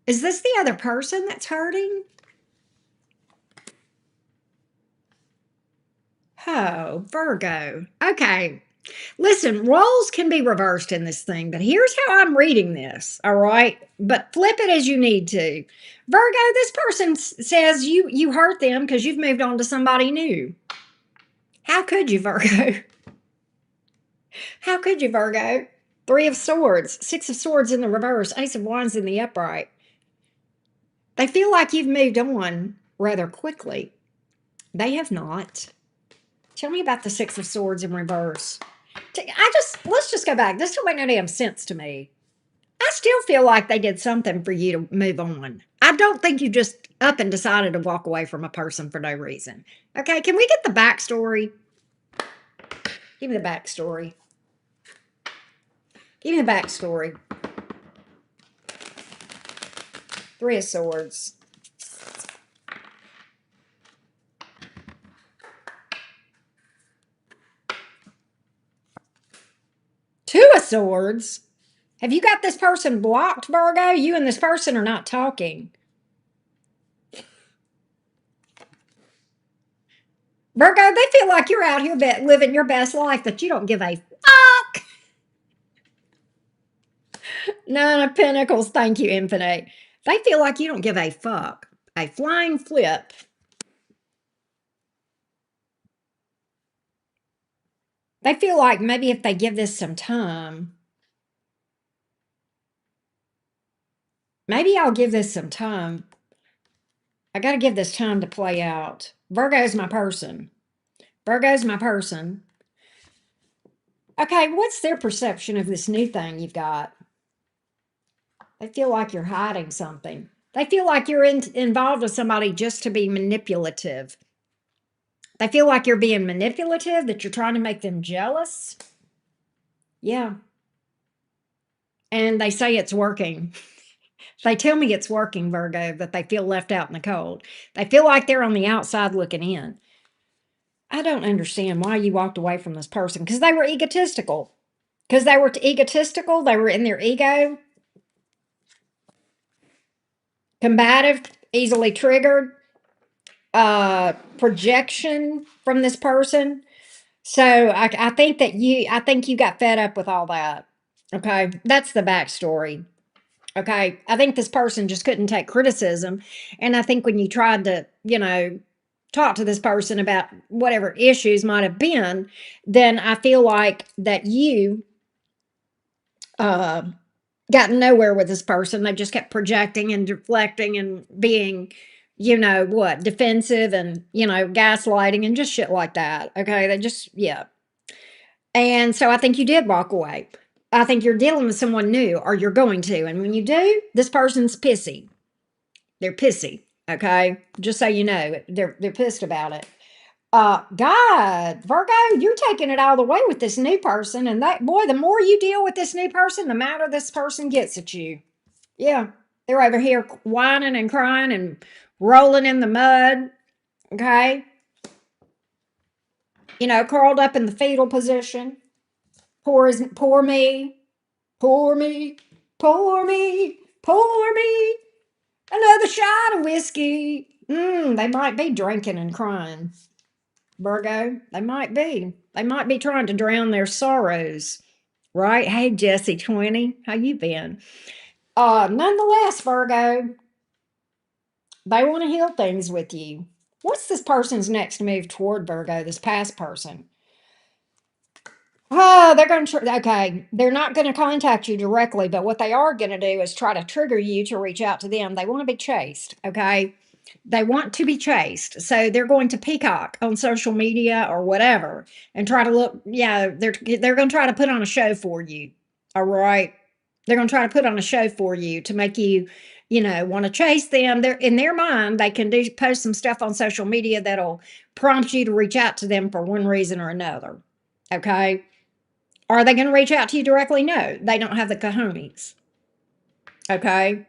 Is this the other person that's hurting? Oh, Virgo. Okay. Listen, roles can be reversed in this thing, but here's how I'm reading this, all right? But flip it as you need to. Virgo, this person says you hurt them because you've moved on to somebody new. How could you, Virgo? How could you, Virgo? Three of Swords, Six of Swords in the reverse, Ace of Wands in the upright. They feel like you've moved on rather quickly. They have not. Tell me about the Six of Swords in reverse. Let's just go back. This don't make no damn sense to me. I still feel like they did something for you to move on. I don't think you just up and decided to walk away from a person for no reason. Okay, can we get the backstory? Give me the backstory. Give me the backstory. Three of Swords. Two of Swords. Have you got this person blocked, Virgo? You and this person are not talking. Virgo, they feel like you're out here living your best life, that you don't give a fuck. Nine of Pentacles. Thank you, Infinite. They feel like you don't give a fuck. A flying flip. They feel like maybe if they give this some time, maybe I'll give this some time. I got to give this time to play out. Virgo's my person. Virgo's my person. Okay, what's their perception of this new thing you've got? They feel like you're hiding something. They feel like you're involved with somebody just to be manipulative. They feel like you're being manipulative, that you're trying to make them jealous. Yeah. And they say it's working. They tell me it's working, Virgo, that they feel left out in the cold. They feel like they're on the outside looking in. I don't understand why you walked away from this person, because they were egotistical. Because they were egotistical, they were in their ego, combative, easily triggered, projection from this person. So I think that I think you got fed up with all that. Okay, that's the backstory. Okay, I think this person just couldn't take criticism, and I think when you tried to, talk to this person about whatever issues might have been, then I feel like that you uh, got nowhere with this person. They just kept projecting and deflecting and being, defensive and, gaslighting and just shit like that. Okay. They just, yeah. And so I think you did walk away. I think you're dealing with someone new, or you're going to. And when you do, this person's pissy. They're pissy. Okay. Just so you know, they're pissed about it. God, Virgo, you're taking it all the way with this new person. And that, boy, the more you deal with this new person, the madder this person gets at you. Yeah. They're over here whining and crying and rolling in the mud. Okay. Curled up in the fetal position. Poor me, poor me, poor me, poor me. Another shot of whiskey. They might be drinking and crying. Virgo, they might be. They might be trying to drown their sorrows. Right? Hey, Jessie 20, how you been? Nonetheless, Virgo, they want to heal things with you. What's this person's next move toward Virgo, this past person? Oh, they're going to, okay, they're not going to contact you directly, but what they are going to do is try to trigger you to reach out to them. They want to be chased, okay? They want to be chased. So they're going to peacock on social media or whatever and try to look, they're going to try to put on a show for you, all right? They're going to try to put on a show for you to make you, want to chase them. They're in their mind, they can post some stuff on social media that'll prompt you to reach out to them for one reason or another, okay? Are they going to reach out to you directly? No, they don't have the cojones. Okay.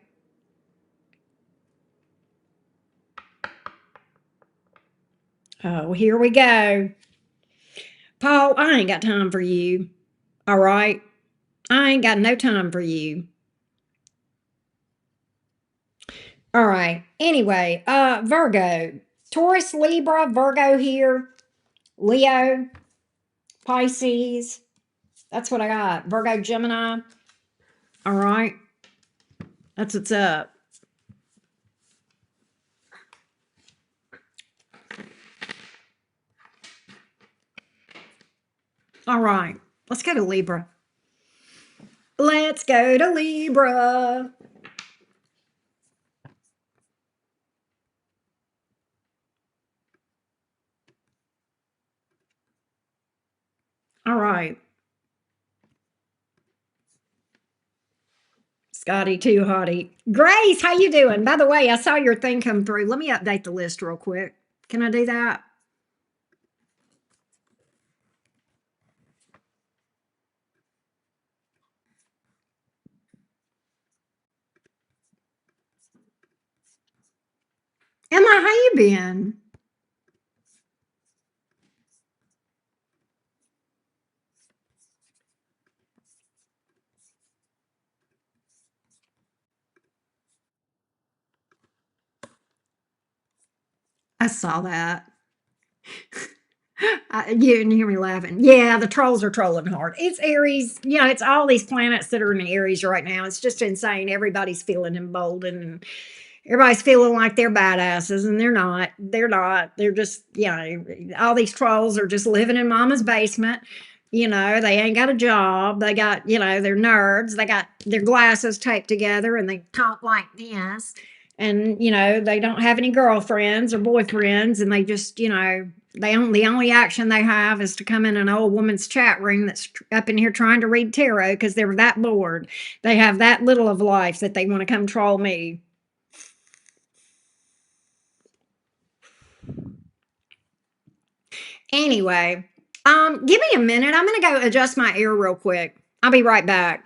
Oh, here we go. Paul, I ain't got time for you. All right. I ain't got no time for you. All right. Anyway, Virgo, Taurus, Libra, Virgo here, Leo, Pisces. That's what I got. Virgo, Gemini. All right. That's what's up. All right. Let's go to Libra. Let's go to Libra. All right. Scotty too hottie. Grace, how you doing? By the way, I saw your thing come through. Let me update the list real quick. Can I do that? Emma, how you been? I saw that. You didn't hear me laughing. Yeah, the trolls are trolling hard. It's Aries. It's all these planets that are in Aries right now. It's just insane. Everybody's feeling emboldened. And everybody's feeling like they're badasses, and they're not. They're not. They're just, all these trolls are just living in mama's basement. They ain't got a job. They got, they're nerds. They got their glasses taped together and they talk like this. and they don't have any girlfriends or boyfriends, and they just the only action they have is to come in an old woman's chat room that's up in here trying to read tarot because they're that bored. They have that little of life that they want to come troll me. Anyway, give me a minute. I'm gonna go adjust my ear real quick. I'll be right back.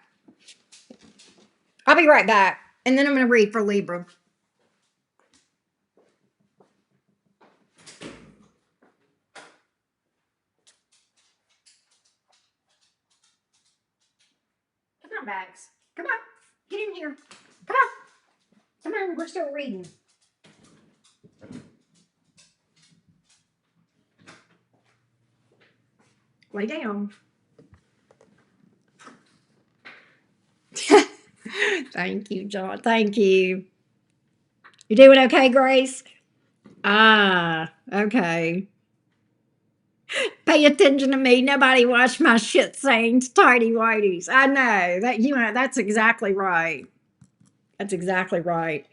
And then I'm gonna read for Libra. Come on, Bags. Come on. Get in here. Come on. Come on, we're still reading. Lay down. Thank you, John. Thank you. You doing okay, Grace? Ah, okay. Pay attention to me. Nobody watched my shit sayings, tidy whities. I know that that's exactly right. That's exactly right.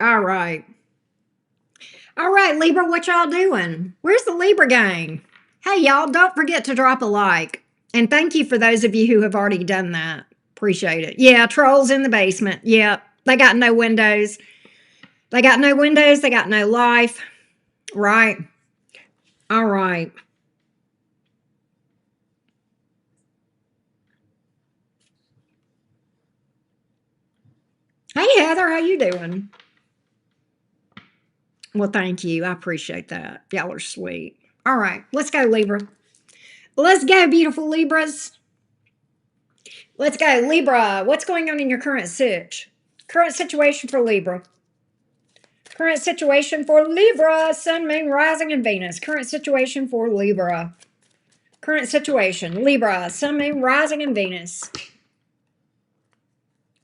All right. All right, Libra, what y'all doing? Where's the Libra gang? Hey, y'all, don't forget to drop a like. And thank you for those of you who have already done that. Appreciate it. Yeah, trolls in the basement. Yeah, they got no windows. They got no windows. They got no life. Right. All right. Hey, Heather, how you doing? Well, thank you. I appreciate that. Y'all are sweet. All right, let's go, Libra. Let's go, beautiful Libras. Let's go, Libra. What's going on in your current situation for Libra? Current situation for Libra, Sun, Moon, Rising, and Venus. Current situation for Libra. Current situation, Libra, Sun, Moon, Rising, and Venus.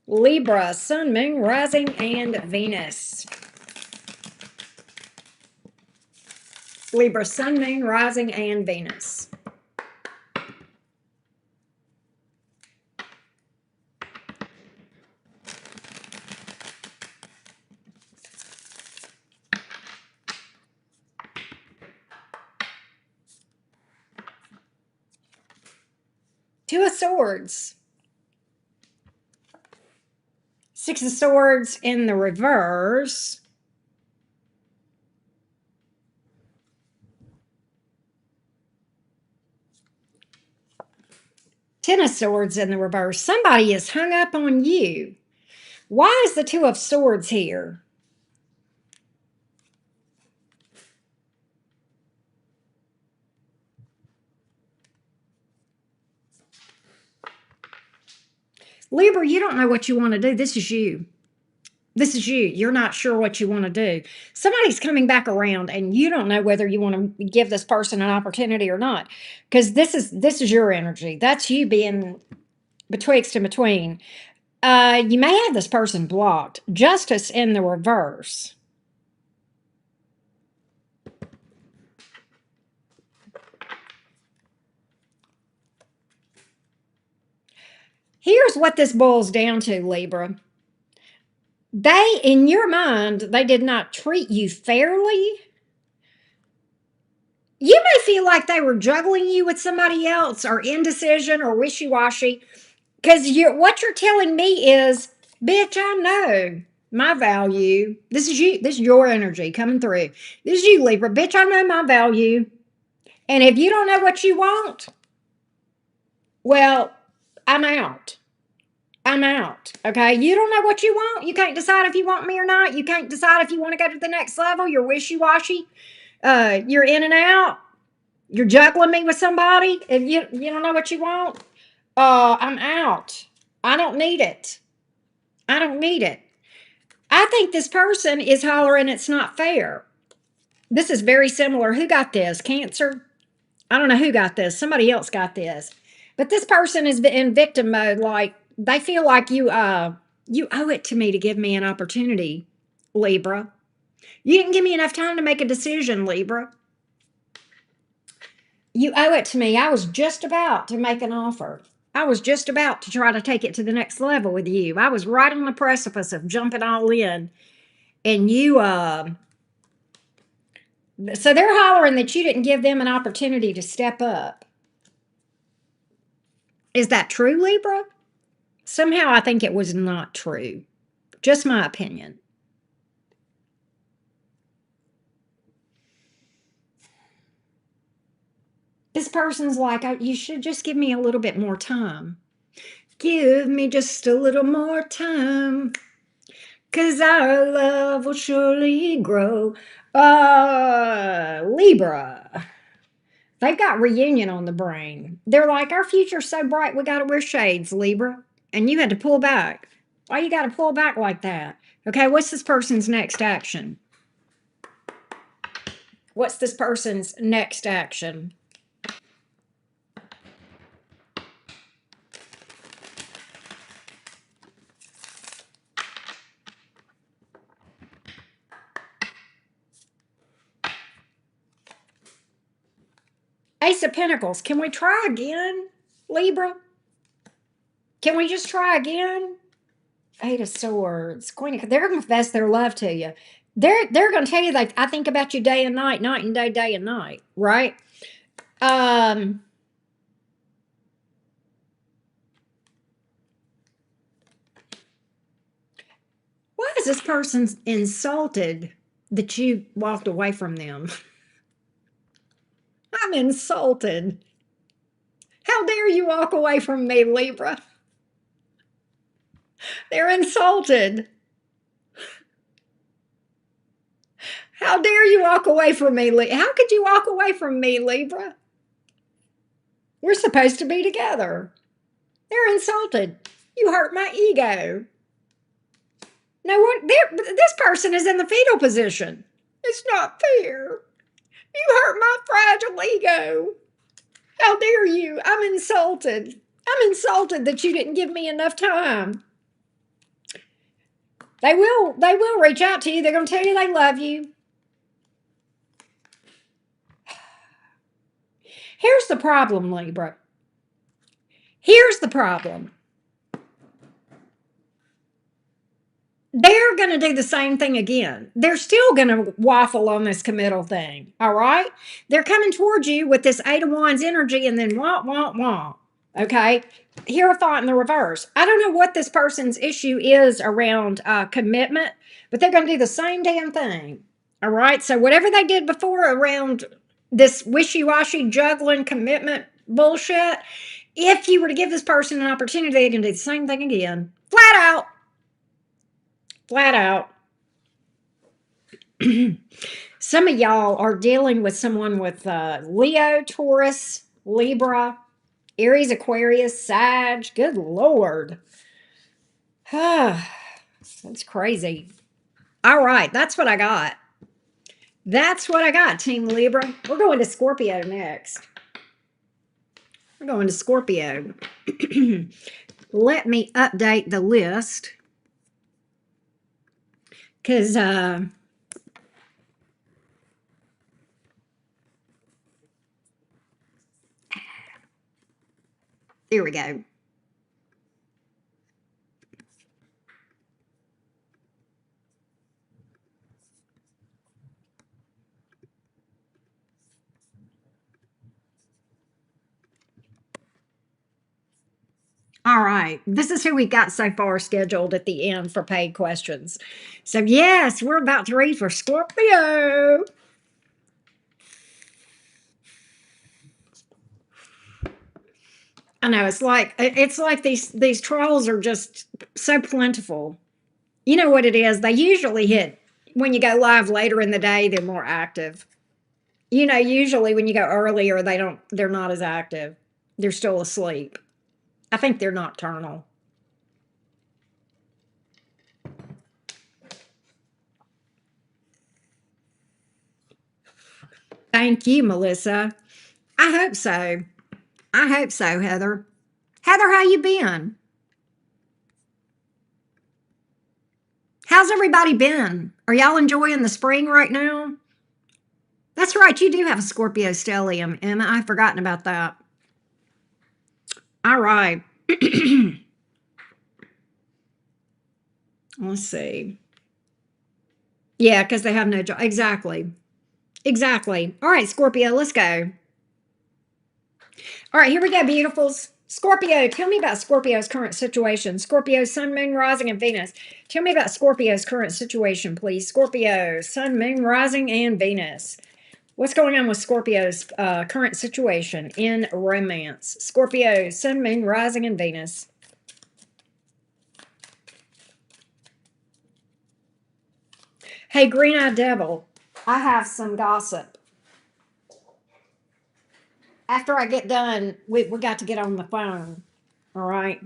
Libra, Sun, Moon, Rising, and Venus. Libra, Sun, Moon, Rising, and Venus. Two of Swords. Six of Swords in the reverse. Ten of Swords in the reverse. Somebody is hung up on you. Why is the Two of Swords here? Libra, you don't know what you want to do. This is you. This is you. You're not sure what you want to do. Somebody's coming back around and you don't know whether you want to give this person an opportunity or not. Because this is your energy. That's you being betwixt and between. You may have this person blocked. Justice in the reverse. Here's what this boils down to, Libra. They, in your mind, they did not treat you fairly. You may feel like they were juggling you with somebody else or indecision or wishy-washy. Because what you're telling me is, bitch, I know my value. This is you. This is your energy coming through. This is you, Libra. Bitch, I know my value. And if you don't know what you want, well, I'm out. I'm out. Okay. You don't know what you want. You can't decide if you want me or not. You can't decide if you want to go to the next level. You're wishy-washy. You're in and out. You're juggling me with somebody. If you don't know what you want, I'm out. I don't need it. I don't need it. I think this person is hollering it's not fair. This is very similar. Who got this? Cancer? I don't know who got this. Somebody else got this. But this person is in victim mode. Like they feel like you owe it to me to give me an opportunity, Libra. You didn't give me enough time to make a decision, Libra. You owe it to me. I was just about to make an offer. I was just about to try to take it to the next level with you. I was right on the precipice of jumping all in. And you, so they're hollering that you didn't give them an opportunity to step up. Is that true, Libra? Somehow I think it was not true. Just my opinion. This person's like, you should just give me a little bit more time. Give me just a little more time, 'cause our love will surely grow. Libra. They've got reunion on the brain. They're like, our future's so bright, we got to wear shades, Libra. And you had to pull back. Why you got to pull back like that? Okay, what's this person's next action? What's this person's next action? Ace of Pentacles. Can we try again, Libra? Can we just try again? Eight of Swords. Queen of, they're going to confess their love to you. They're going to tell you, like, I think about you day and night, night and day, day and night, right? Why is this person insulted that you walked away from them? I'm insulted. How dare you walk away from me, Libra? They're insulted. How dare you walk away from me, Libra? How could you walk away from me, Libra? We're supposed to be together. They're insulted. You hurt my ego. No, what? This person is in the fetal position. It's not fair. You hurt my fragile ego. How dare you? I'm insulted. I'm insulted that you didn't give me enough time. They will reach out to you. They're going to tell you they love you. Here's the problem, Libra. Here's the problem. They're going to do the same thing again. They're still going to waffle on this committal thing. All right? They're coming towards you with this Eight of Wands energy and then wah, wah, wah. Okay? Hierophant in the reverse. I don't know what this person's issue is around commitment, but they're going to do the same damn thing. All right? So whatever they did before around this wishy-washy juggling commitment bullshit, if you were to give this person an opportunity, they can do the same thing again. Flat out. Flat out. Some of y'all are dealing with someone with Leo, Taurus, Libra, Aries, Aquarius, Sag. Good Lord. That's crazy. All right, that's what I got. That's what I got, Team Libra. We're going to Scorpio next. We're going to Scorpio. Let me update the list. Because there we go. All right. This is who we got so far scheduled at the end for paid questions. So, yes, we're about to read for Scorpio. I know it's like these trolls are just so plentiful. You know what it is? They usually hit when you go live later in the day, they're more active. You know, usually when you go earlier, they're not as active. They're still asleep. I think they're nocturnal. Thank you, Melissa. I hope so. I hope so, Heather. Heather, how you been? How's everybody been? Are y'all enjoying the spring right now? That's right. You do have a Scorpio stellium, Emma. I've forgotten about that. All right. Let's see. Yeah, because they have no job. Exactly. Exactly. All right, Scorpio, let's go. All right, here we go, beautifuls. Scorpio, tell me about Scorpio's current situation. Scorpio, Sun, Moon, Rising, and Venus. Tell me about Scorpio's current situation, please. Scorpio, Sun, Moon, Rising, and Venus. What's going on with Scorpio's current situation in romance? Scorpio, Sun, Moon, Rising, and Venus. Hey, Green Eyed Devil, I have some gossip. After I get done, we got to get on the phone. All right.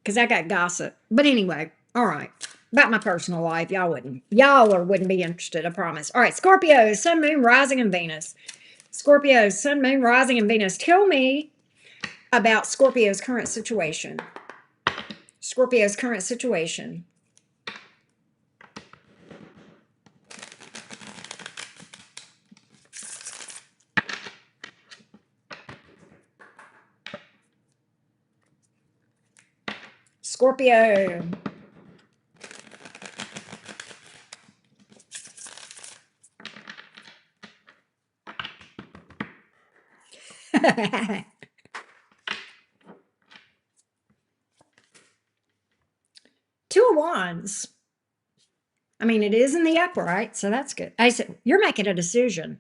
Because I got gossip. But anyway, all right. About my personal life, y'all wouldn't be interested, I promise. All right, Scorpio, Sun, Moon, Rising, and Venus. Scorpio, Sun, Moon, Rising, and Venus. Tell me about Scorpio's current situation. Scorpio's current situation. Scorpio. Two of Wands. I mean, it is in the upright, so that's good. Ace, you're making a decision.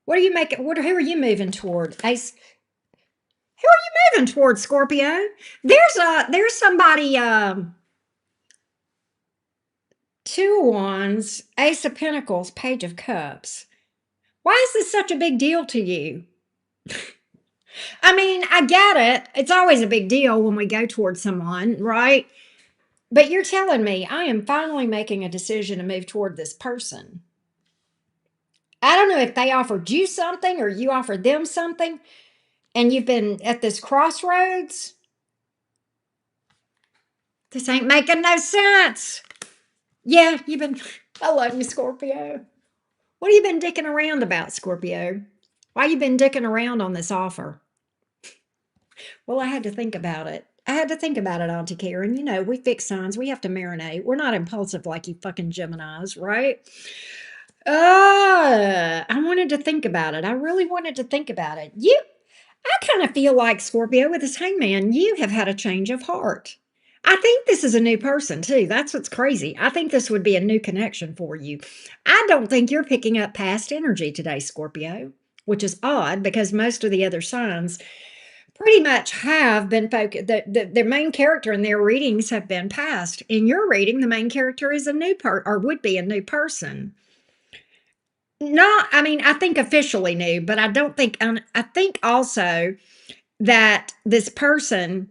What are you making? Who are you moving toward? Ace, who are you moving toward, Scorpio? There's somebody. Two of Wands, Ace of Pentacles, Page of Cups. Why is this such a big deal to you? I mean, I get it. It's always a big deal when we go towards someone, right? But you're telling me I am finally making a decision to move toward this person. I don't know if they offered you something or you offered them something, and you've been at this crossroads. This ain't making no sense. Yeah, you've been. I love you, Scorpio. What have you been dicking around about, Scorpio? Why you been dicking around on this offer? Well, I had to think about it. I had to think about it, Auntie Karen. You know, we fix signs. We have to marinate. We're not impulsive like you fucking Geminis, right? I wanted to think about it. I really wanted to think about it. I kind of feel like Scorpio with this hangman, you have had a change of heart. I think this is a new person too. That's what's crazy. I think this would be a new connection for you. I don't think you're picking up past energy today, Scorpio, which is odd because most of the other signs pretty much have been focused. The main character in their readings have been past. In your reading, the main character is a new or would be a new person. Not, I mean, I think officially new, but I don't think, I think also that this person,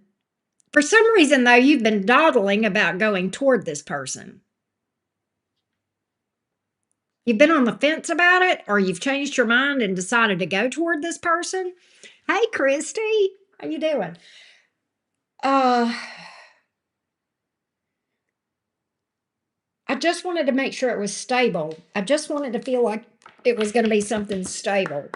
for some reason though, you've been dawdling about going toward this person. You've been on the fence about it, or you've changed your mind and decided to go toward this person. Hey, Christy, how you doing? I just wanted to make sure it was stable. I just wanted to feel like it was going to be something stable.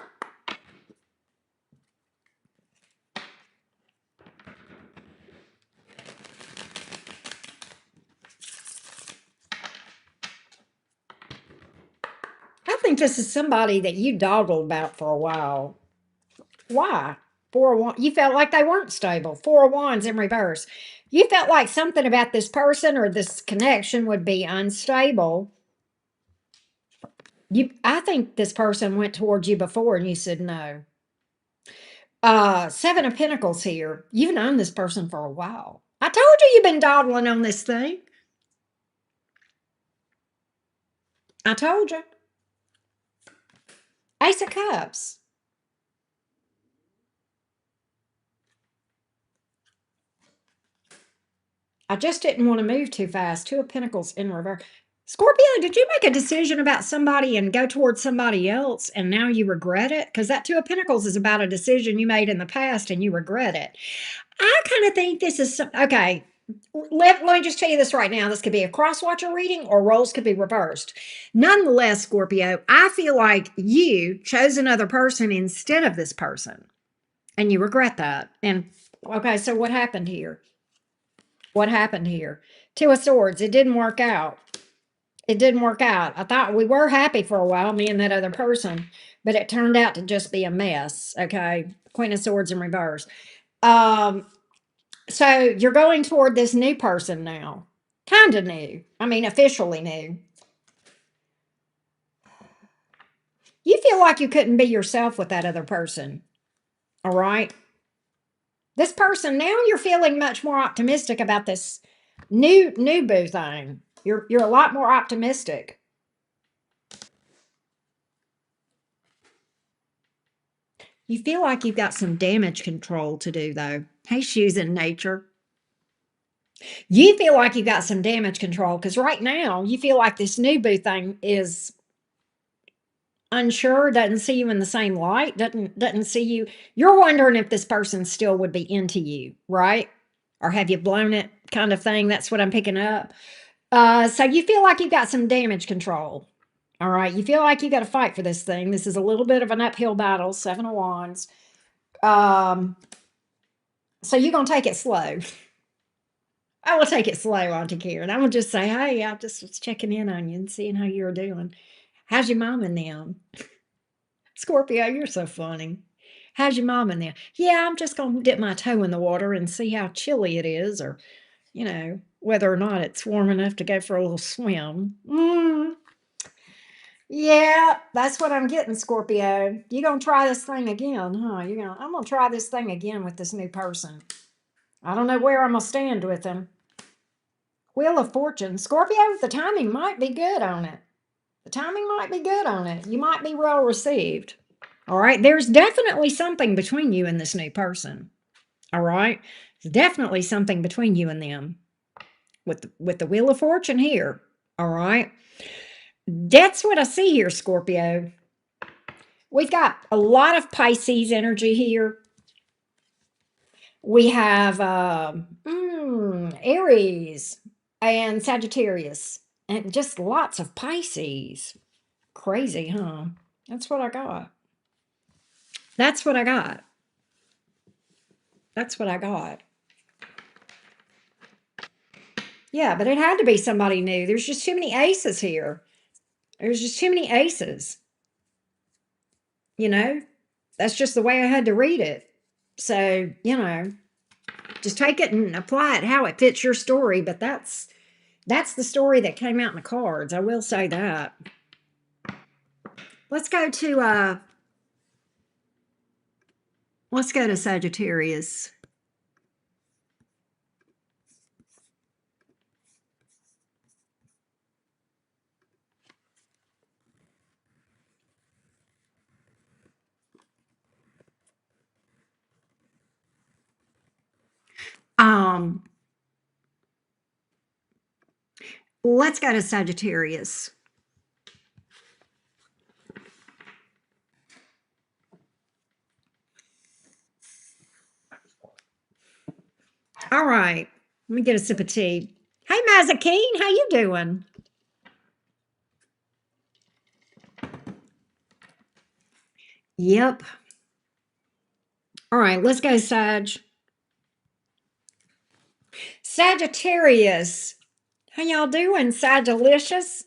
I think this is somebody that you dawdled about for a while. Why? Four of Wands. You felt like they weren't stable. Four of Wands in reverse. You felt like something about this person or this connection would be unstable. I think this person went towards you before and you said no. Seven of Pentacles here. You've known this person for a while. I told you you've been dawdling on this thing. I told you. Ace of Cups. I just didn't want to move too fast. Two of Pentacles in reverse. Scorpio, did you make a decision about somebody and go towards somebody else and now you regret it? Because that Two of Pentacles is about a decision you made in the past and you regret it. I kind of think this is okay. let me just tell you this right now. This could be a cross-watcher reading or roles could be reversed. Nonetheless, Scorpio, I feel like you chose another person instead of this person and you regret that. And okay, so what happened here? What happened here? Two of Swords. It didn't work out. It didn't work out. I thought we were happy for a while, me and that other person, but it turned out to just be a mess. Okay. Queen of Swords in reverse. Um, so you're going toward this new person now. Kind of new. I mean, officially new. You feel like you couldn't be yourself with that other person. All right. This person, now you're feeling much more optimistic about this new boo thing. You're a lot more optimistic. You feel like you've got some damage control to do though. Hey, shoes in nature. You feel like you got some damage control because right now you feel like this new boo thing is unsure, doesn't see you in the same light, doesn't see you. You're wondering if this person still would be into you, right? Or have you blown it kind of thing. That's what I'm picking up. So you feel like you've got some damage control. All right. You feel like you got to fight for this thing. This is a little bit of an uphill battle, 7 of Wands. So you're going to take it slow. I will take it slow, Auntie Karen. I'm going to just say, hey, I just was checking in on you and seeing how you're doing. How's your mom and them? Scorpio, you're so funny. How's your mom and them? Yeah, I'm just going to dip my toe in the water and see how chilly it is or, whether or not it's warm enough to go for a little swim. Yeah, that's what I'm getting, Scorpio. You gonna try this thing again, huh? I'm gonna try this thing again with this new person. I don't know where I'm gonna stand with him. Wheel of Fortune. Scorpio, the timing might be good on it. The timing might be good on it. You might be well received. All right. There's definitely something between you and this new person. All right. There's definitely something between you and them. With the Wheel of Fortune here. All right. That's what I see here, Scorpio. We've got a lot of Pisces energy here. We have Aries and Sagittarius and just lots of Pisces. Crazy, huh? That's what I got. That's what I got. That's what I got. Yeah, but it had to be somebody new. There's just too many aces here. There's just too many aces. That's just the way I had to read it. So, just take it and apply it how it fits your story. But that's the story that came out in the cards. I will say that. Let's go to Sagittarius. Let's go to Sagittarius. All right. Let me get a sip of tea. Hey, Mazakeen, how you doing? Yep. All right, let's go, Sag. Sagittarius. How y'all doing, Sagilicious?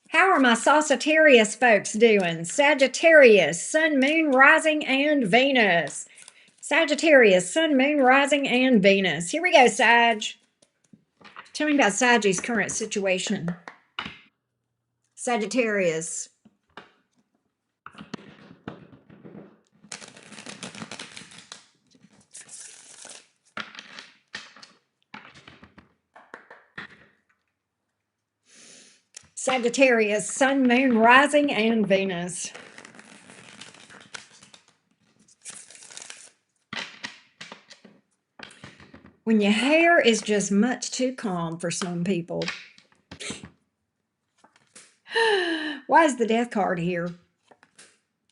How are my Sagittarius folks doing? Sagittarius, Sun, Moon, Rising, and Venus. Sagittarius, Sun, Moon, Rising, and Venus. Here we go, Sag. Tell me about Sag's current situation. Sagittarius. Sagittarius, Sun, Moon, Rising, and Venus. When your hair is just much too calm for some people. Why is the Death card here?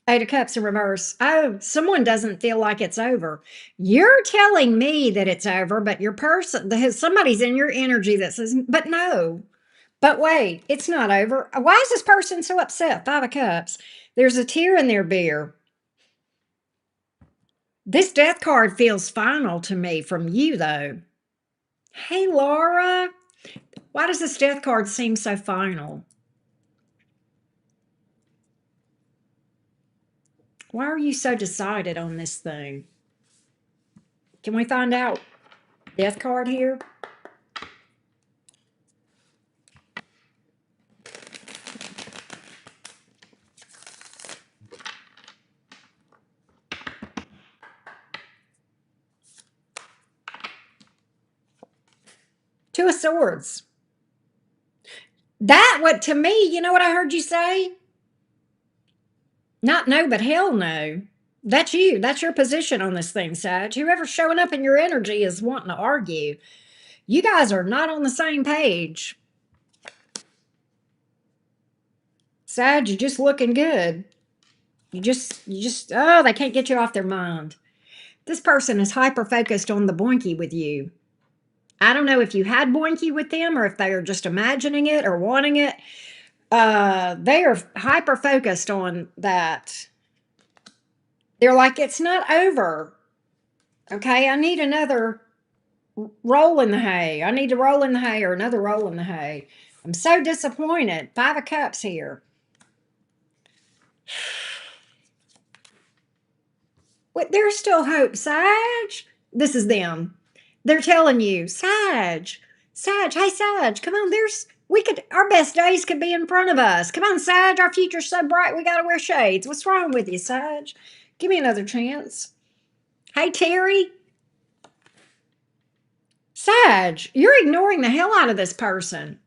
Eight of Cups in reverse. Oh, someone doesn't feel like it's over. You're telling me that it's over, but your person, somebody's in your energy that says, but no. But wait, it's not over. Why is this person so upset? Five of Cups. There's a tear in their beer. This death card feels final to me from you, though. Hey, Laura. Why does this death card seem so final? Why are you so decided on this thing? Can we find out? Death card here. Two of Swords. That, what to me, you know what I heard you say? Not no, but hell no. That's you. That's your position on this thing, Sag. Whoever's showing up in your energy is wanting to argue. You guys are not on the same page. Sag, you're just looking good. Oh, they can't get you off their mind. This person is hyper focused on the boinky with you. I don't know if you had boinky with them or if they are just imagining it or wanting it. They are hyper focused on that. They're like, it's not over. Okay, I need another roll in the hay. I need to roll in the hay or another roll in the hay. I'm so disappointed. Five of Cups here. But there's still hope, Sag. This is them. They're telling you, Sag, hey, Sag, come on, our best days could be in front of us. Come on, Sag, our future's so bright, we got to wear shades. What's wrong with you, Sag? Give me another chance. Hey, Terry. Sag, you're ignoring the hell out of this person.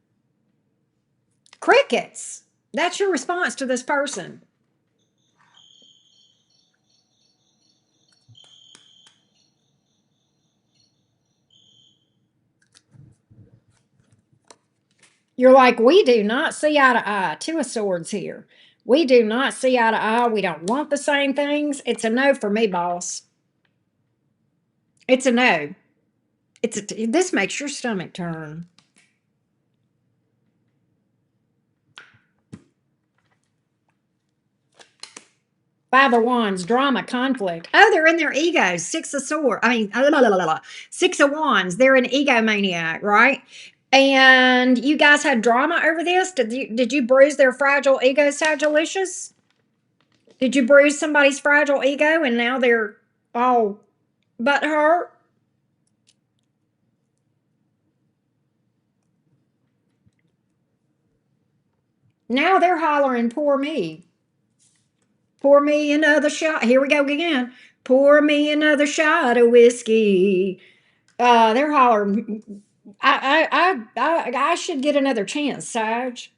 Crickets. That's your response to this person. You're like, we do not see eye to eye. Two of Swords here. We do not see eye to eye. We don't want the same things. It's a no for me, boss. It's a no. This makes your stomach turn. Five of Wands, drama, conflict. Oh, they're in their egos. Six of Swords. Six of Wands. They're an egomaniac, right? And you guys had drama over this. Did you bruise their fragile ego, Sagilicious? Did you bruise somebody's fragile ego and now they're all butthurt? Now they're hollering, poor me. Pour me another shot. Here we go again. Pour me another shot of whiskey. They're hollering. I should get another chance, Sage.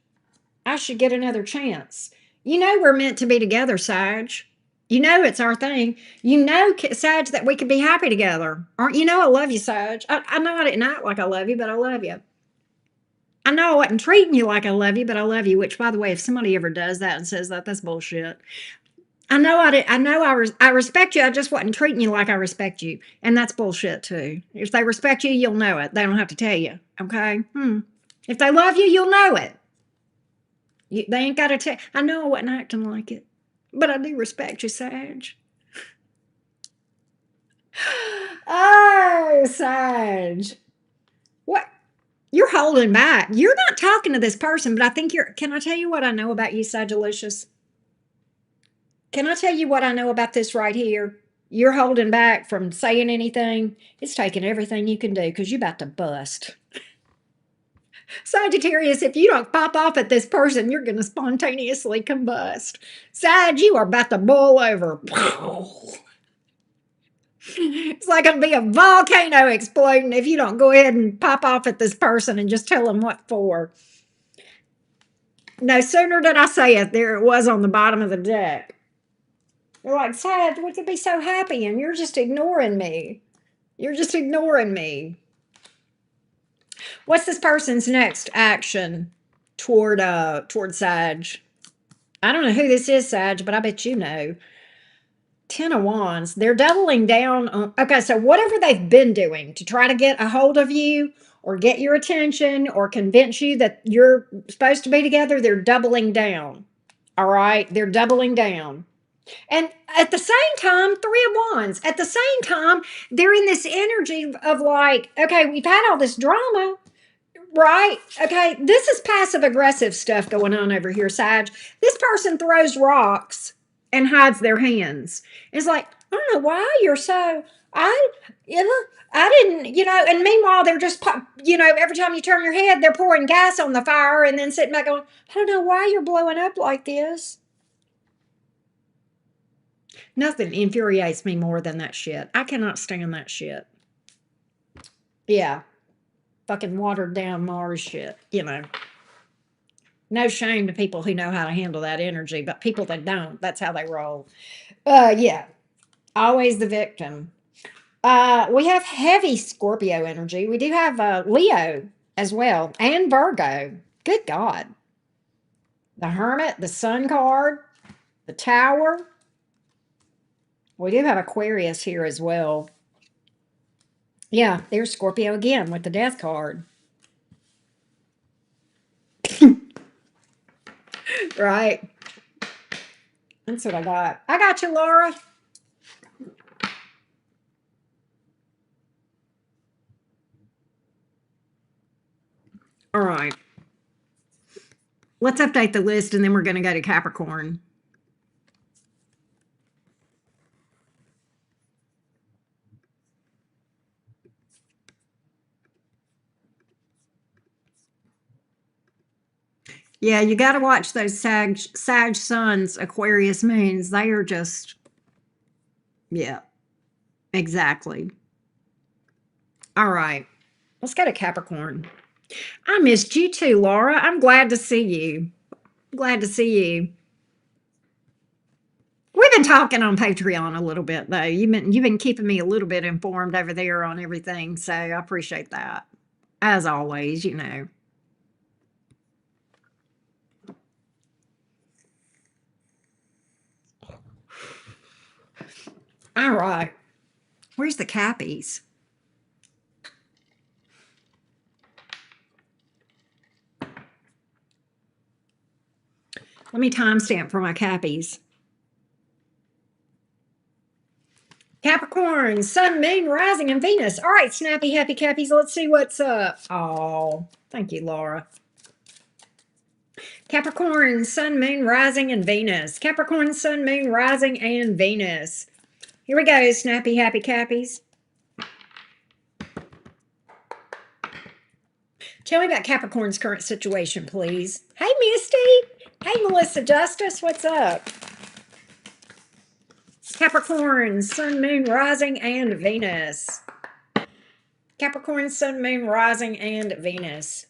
I should get another chance. You know we're meant to be together, Sage. You know it's our thing. You know, Sage, that we could be happy together. Aren't you know I love you, Sage? I know I didn't act like I love you, but I love you. I know I wasn't treating you like I love you, but I love you. Which, by the way, if somebody ever does that and says that, that's bullshit. I know I did. I know I respect you. I just wasn't treating you like I respect you, and that's bullshit too. If they respect you, you'll know it. They don't have to tell you. Okay. If they love you, you'll know it. They ain't got to tell. I know I wasn't acting like it, but I do respect you, Sage. Oh, Sage. What? You're holding back. You're not talking to this person, but I think you're. Can I tell you what I know about you, Sagittarius? Can I tell you what I know about this right here? You're holding back from saying anything. It's taking everything you can do because you're about to bust. Sagittarius, if you don't pop off at this person, you're going to spontaneously combust. Sag, you are about to boil over. It's like going to be a volcano exploding if you don't go ahead and pop off at this person and just tell them what for. No sooner did I say it, there it was on the bottom of the deck. They're like, Sag, we could be so happy, and you're just ignoring me. You're just ignoring me. What's this person's next action toward Sag? I don't know who this is, Sag, but I bet you know. Ten of Wands. They're doubling down on. Okay, so whatever they've been doing to try to get a hold of you or get your attention or convince you that you're supposed to be together, they're doubling down. All right, they're doubling down. And at the same time, Three of Wands, at the same time, they're in this energy of like, okay, we've had all this drama, right? Okay, this is passive aggressive stuff going on over here, Sag. This person throws rocks and hides their hands. It's like, I don't know why you're so, I, you know, I didn't, and meanwhile, they're just, every time you turn your head, they're pouring gas on the fire and then sitting back going, I don't know why you're blowing up like this. Nothing infuriates me more than that shit. I cannot stand that shit. Yeah. Fucking watered down Mars shit. No shame to people who know how to handle that energy, but people that don't, that's how they roll. Yeah. Always the victim. We have heavy Scorpio energy. We do have Leo as well and Virgo. Good God. The Hermit, the Sun card, the Tower. We do have Aquarius here as well. Yeah, there's Scorpio again with the Death card. Right. That's what I got. I got you, Laura. All right. Let's update the list and then we're going to go to Capricorn. Yeah, you got to watch those Sag Suns, Aquarius moons. They are just, yeah, exactly. All right. Let's go to Capricorn. I missed you too, Laura. I'm glad to see you. Glad to see you. We've been talking on Patreon a little bit though. You've been keeping me a little bit informed over there on everything, so I appreciate that. As always. All right. Where's the cappies? Let me timestamp for my cappies. Capricorn, Sun, Moon, Rising, and Venus. All right, snappy, happy cappies. Let's see what's up. Oh, thank you, Laura. Capricorn, Sun, Moon, Rising, and Venus. Capricorn, Sun, Moon, Rising, and Venus. Here we go, snappy, happy cappies. Tell me about Capricorn's current situation, please. Hey, Misty. Hey, Melissa Justice. What's up? Capricorn, Sun, Moon, Rising, and Venus. Capricorn, Sun, Moon, Rising, and Venus.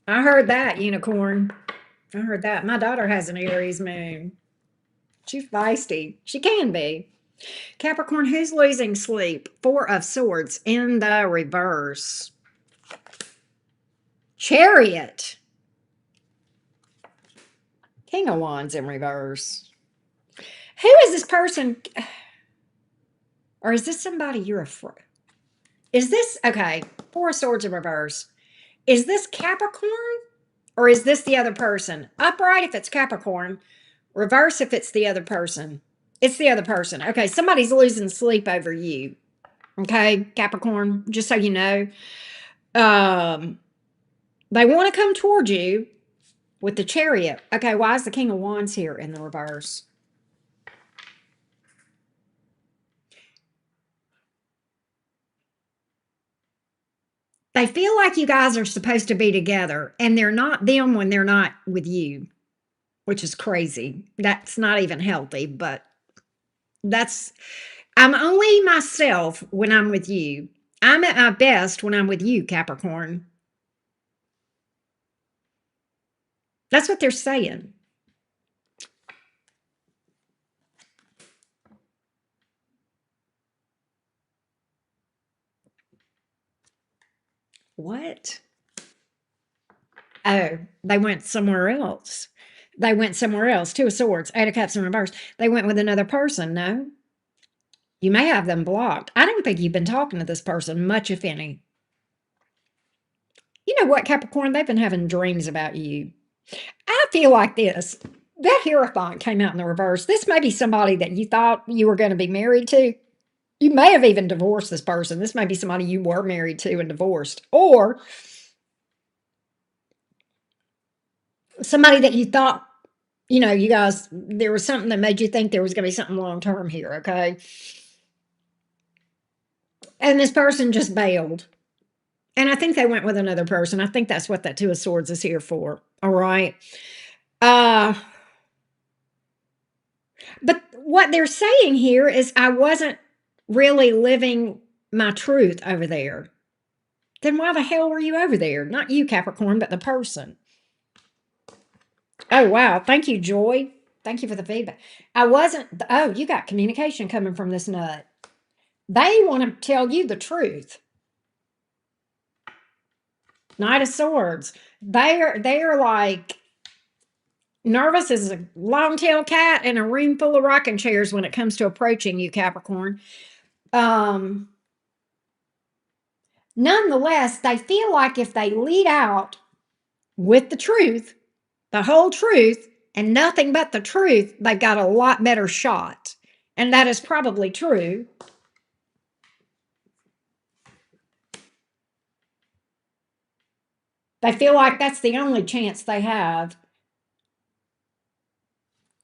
I heard that, unicorn. I heard that. My daughter has an Aries moon. She's feisty. She can be. Capricorn, who's losing sleep? Four of Swords in the reverse. Chariot. King of Wands in reverse. Who is this person? Or is this somebody you're afraid? Is this, okay, Four of Swords in reverse. Is this Capricorn or is this the other person? Upright if it's Capricorn, reverse if it's the other person. It's the other person. Okay, somebody's losing sleep over you. Okay, Capricorn, just so you know. They want to come toward you with the Chariot. Okay, why is the King of Wands here in the reverse? They feel like you guys are supposed to be together, and they're not them when they're not with you, which is crazy. That's not even healthy, but that's, I'm only myself when I'm with you. I'm at my best when I'm with you, Capricorn. That's what they're saying. What? Oh, they went somewhere else. They went somewhere else. Two of Swords, Eight of Cups in reverse. They went with another person. No, you may have them blocked. I don't think you've been talking to this person much, if any. You know what, Capricorn? They've been having dreams about you. I feel like this. That Hierophant came out in the reverse. This may be somebody that you thought you were going to be married to. You may have even divorced this person. This may be somebody you were married to and divorced. Or somebody that you thought, you guys, there was something that made you think there was going to be something long term here, okay? And this person just bailed. And I think they went with another person. I think that's what that Two of Swords is here for. All right. Uh, but what they're saying here is I wasn't really living my truth over there. Then why the hell were you over there? Not you, Capricorn, but the person. Oh, wow. Thank you, Joy. Thank you for the feedback. I wasn't, oh, you got communication coming from this nut. They want to tell you the truth. Knight of Swords. They're like nervous as a long-tailed cat in a room full of rocking chairs when it comes to approaching you, Capricorn. Nonetheless, they feel like if they lead out with the truth, the whole truth, and nothing but the truth, they've got a lot better shot. And that is probably true. They feel like that's the only chance they have.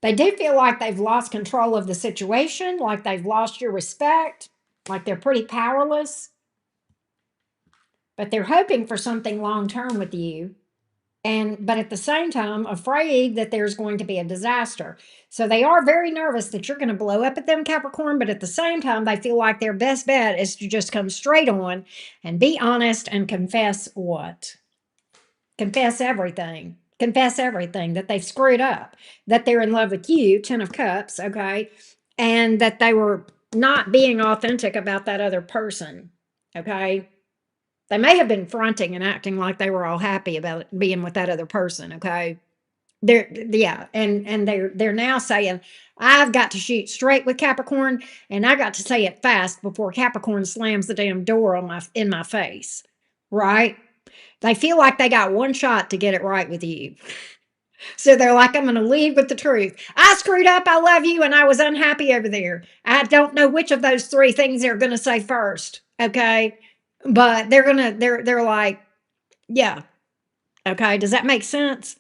They do feel like they've lost control of the situation, like they've lost your respect, like they're pretty powerless. But they're hoping for something long term with you. But at the same time, afraid that there's going to be a disaster. So they are very nervous that you're going to blow up at them, Capricorn, but at the same time, they feel like their best bet is to just come straight on and be honest and confess what? Confess everything. Confess everything, that they've screwed up, that they're in love with you, Ten of Cups, okay, and that they were not being authentic about that other person, okay? They may have been fronting and acting like they were all happy about being with that other person, okay? They're now saying, I've got to shoot straight with Capricorn, and I got to say it fast before Capricorn slams the damn door in my face, right? They feel like they got one shot to get it right with you. So they're like, I'm going to lead with the truth. I screwed up. I love you. And I was unhappy over there. I don't know which of those three things they're going to say first. Okay. But they're like, yeah. Okay. Does that make sense?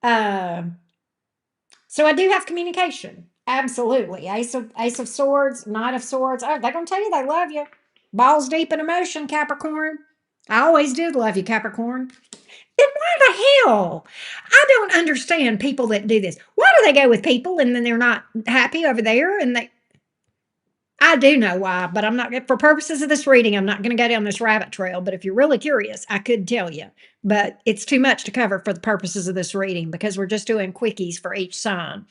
So I do have communication. Absolutely. Ace of Swords, Knight of Swords. Oh, they're going to tell you they love you. Balls deep in emotion, Capricorn. I always did love you, Capricorn. Then why the hell? I don't understand people that do this. Why do they go with people and then they're not happy over there? I do know why, but I'm not, for purposes of this reading, I'm not going to go down this rabbit trail. But if you're really curious, I could tell you. But it's too much to cover for the purposes of this reading because we're just doing quickies for each sign.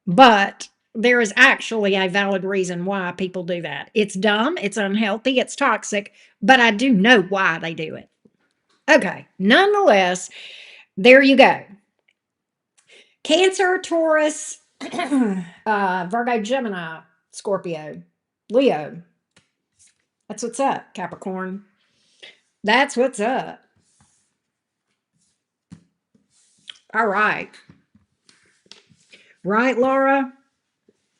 But there is actually a valid reason why people do that. It's dumb, it's unhealthy, it's toxic, but I do know why they do it. Okay, nonetheless, there you go. Cancer, Taurus, Virgo, Gemini, Scorpio, Leo. That's what's up, Capricorn. That's what's up. All right. Right, Laura?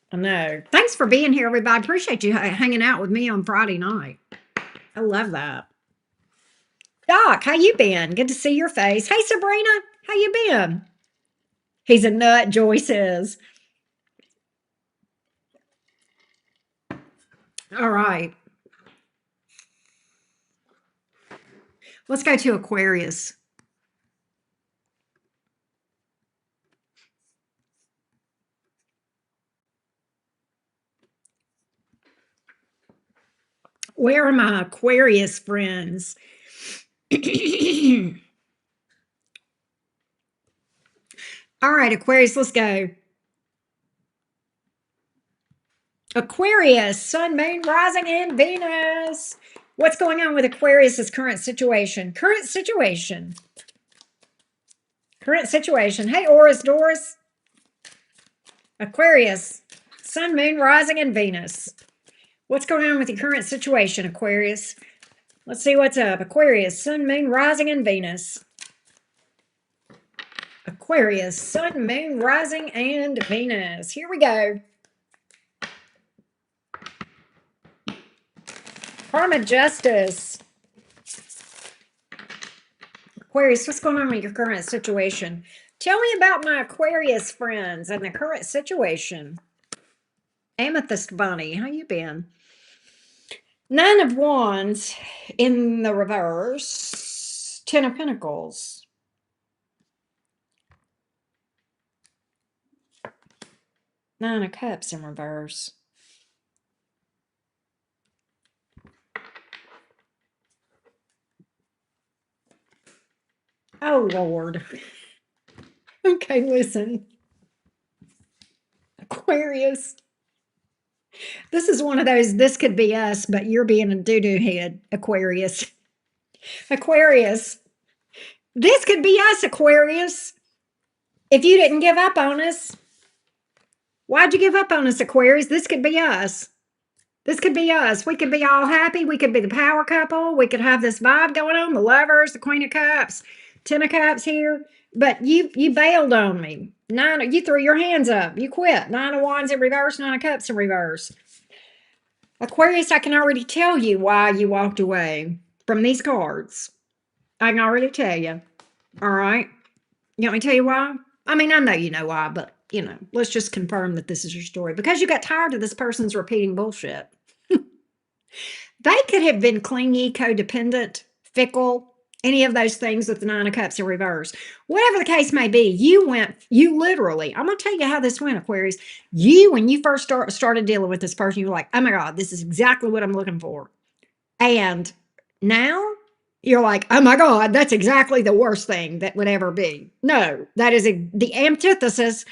I know. Thanks for being here, everybody. Appreciate you hanging out with me on Friday night. I love that. Doc, how you been? Good to see your face. Hey, Sabrina, how you been? He's a nut, Joy says. All right. Let's go to Aquarius. Where are my Aquarius friends? All right, Aquarius, let's go. Aquarius, Sun, Moon, Rising, and Venus. What's going on with Aquarius's current situation? Current situation. Current situation. Hey, Oris Doris. Aquarius. Sun, Moon, Rising, and Venus. What's going on with your current situation, Aquarius? Let's see what's up. Aquarius, Sun, Moon, Rising, and Venus. Aquarius, Sun, Moon, Rising, and Venus. Here we go. Karma Justice. Aquarius, what's going on with your current situation? Tell me about my Aquarius friends and the current situation. Amethyst Bunny, how you been? Nine of Wands in the reverse. Ten of Pentacles. Nine of Cups in reverse. Oh, Lord. Okay, listen. Aquarius. This is one of those, this could be us, but you're being a doo-doo head, Aquarius. Aquarius. This could be us, Aquarius. If you didn't give up on us. Why'd you give up on us, Aquarius? This could be us. This could be us. We could be all happy. We could be the power couple. We could have this vibe going on. The lovers, the Queen of Cups, Ten of Cups here. But you bailed on me. Nine, you threw your hands up. You quit. Nine of Wands in reverse, Nine of Cups in reverse. Aquarius, I can already tell you why you walked away from these cards. I can already tell you. All right? You want me to tell you why? I mean, I know you know why, but, let's just confirm that this is your story. Because you got tired of this person's repeating bullshit. They could have been clingy, codependent, fickle, any of those things with the Nine of Cups in reverse. Whatever the case may be, you literally, I'm going to tell you how this went, Aquarius. When you first started dealing with this person, you were like, oh my God, this is exactly what I'm looking for. And now you're like, oh my God, that's exactly the worst thing that would ever be. No, that is the antithesis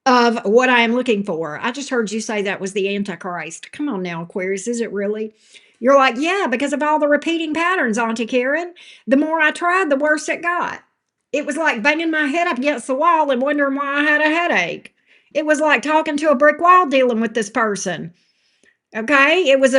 of what I am looking for. I just heard you say that was the Antichrist. Come on now, Aquarius, is it really? You're like, yeah, because of all the repeating patterns, Auntie Karen. The more I tried, the worse it got. It was like banging my head up against the wall and wondering why I had a headache. It was like talking to a brick wall dealing with this person. Okay? It was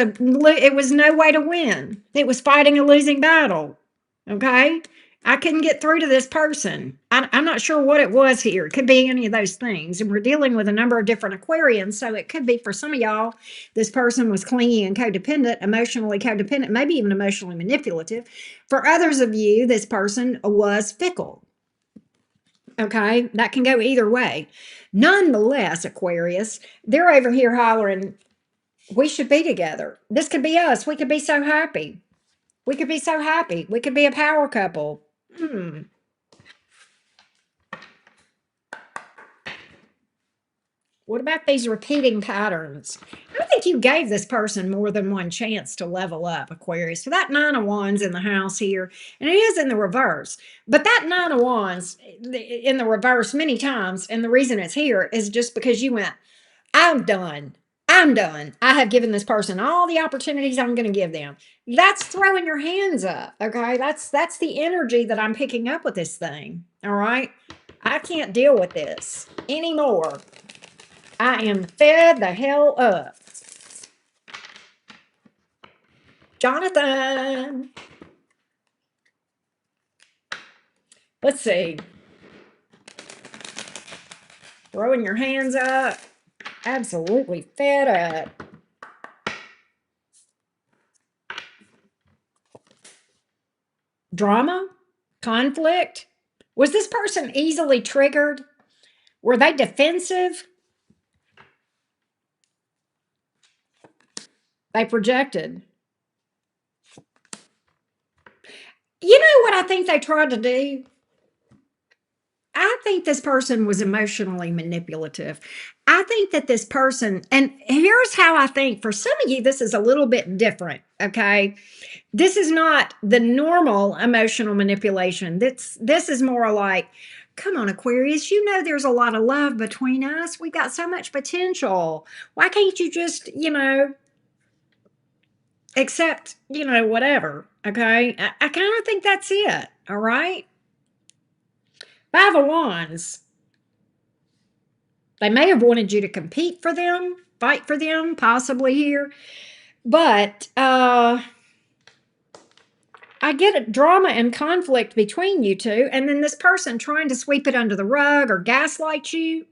no way to win. It was fighting a losing battle. Okay? I couldn't get through to this person. I'm not sure what it was here. It could be any of those things. And we're dealing with a number of different Aquarians. So it could be for some of y'all, this person was clingy and codependent, emotionally codependent, maybe even emotionally manipulative. For others of you, this person was fickle. Okay? That can go either way. Nonetheless, Aquarius, they're over here hollering, we should be together. This could be us. We could be so happy. We could be so happy. We could be a power couple. What about these repeating patterns? I think you gave this person more than one chance to level up, Aquarius. So that Nine of Wands in the house here, and it is in the reverse. But that Nine of Wands in the reverse many times, and the reason it's here is just because you went, I'm done. I'm done. I have given this person all the opportunities I'm going to give them. That's throwing your hands up, okay? That's the energy that I'm picking up with this thing, all right? I can't deal with this anymore. I am fed the hell up. Jonathan. Let's see. Throwing your hands up. Absolutely fed up. Drama? Conflict? Was this person easily triggered? Were they defensive? They projected. You know what I think they tried to do? I think this person was emotionally manipulative. I think that this person, and here's how I think for some of you, this is a little bit different, okay? This is not the normal emotional manipulation. This is more like, come on, Aquarius, you know there's a lot of love between us. We've got so much potential. Why can't you just, except, whatever. Okay. I kind of think that's it. All right. Five of Wands. They may have wanted you to compete for them, fight for them, possibly here. But I get a drama and conflict between you two, and then this person trying to sweep it under the rug or gaslight you.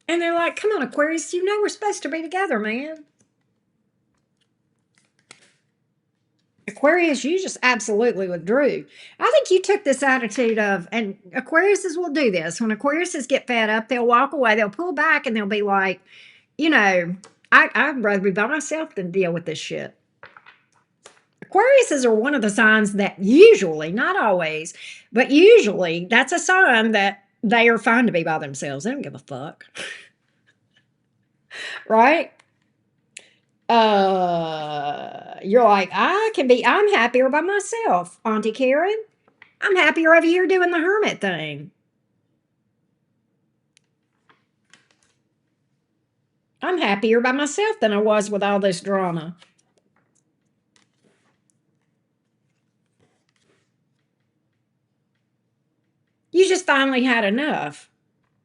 And they're like, come on, Aquarius, you know we're supposed to be together, man. Aquarius, you just absolutely withdrew. I think you took this attitude of, and Aquariuses will do this. When Aquariuses get fed up, they'll walk away, they'll pull back, and they'll be like, I'd rather be by myself than deal with this shit. Aquariuses are one of the signs that usually, not always, but usually that's a sign that they are fine to be by themselves. They don't give a fuck. Right? You're like, I'm happier by myself, Auntie Karen. I'm happier over here doing the hermit thing. I'm happier by myself than I was with all this drama. You just finally had enough.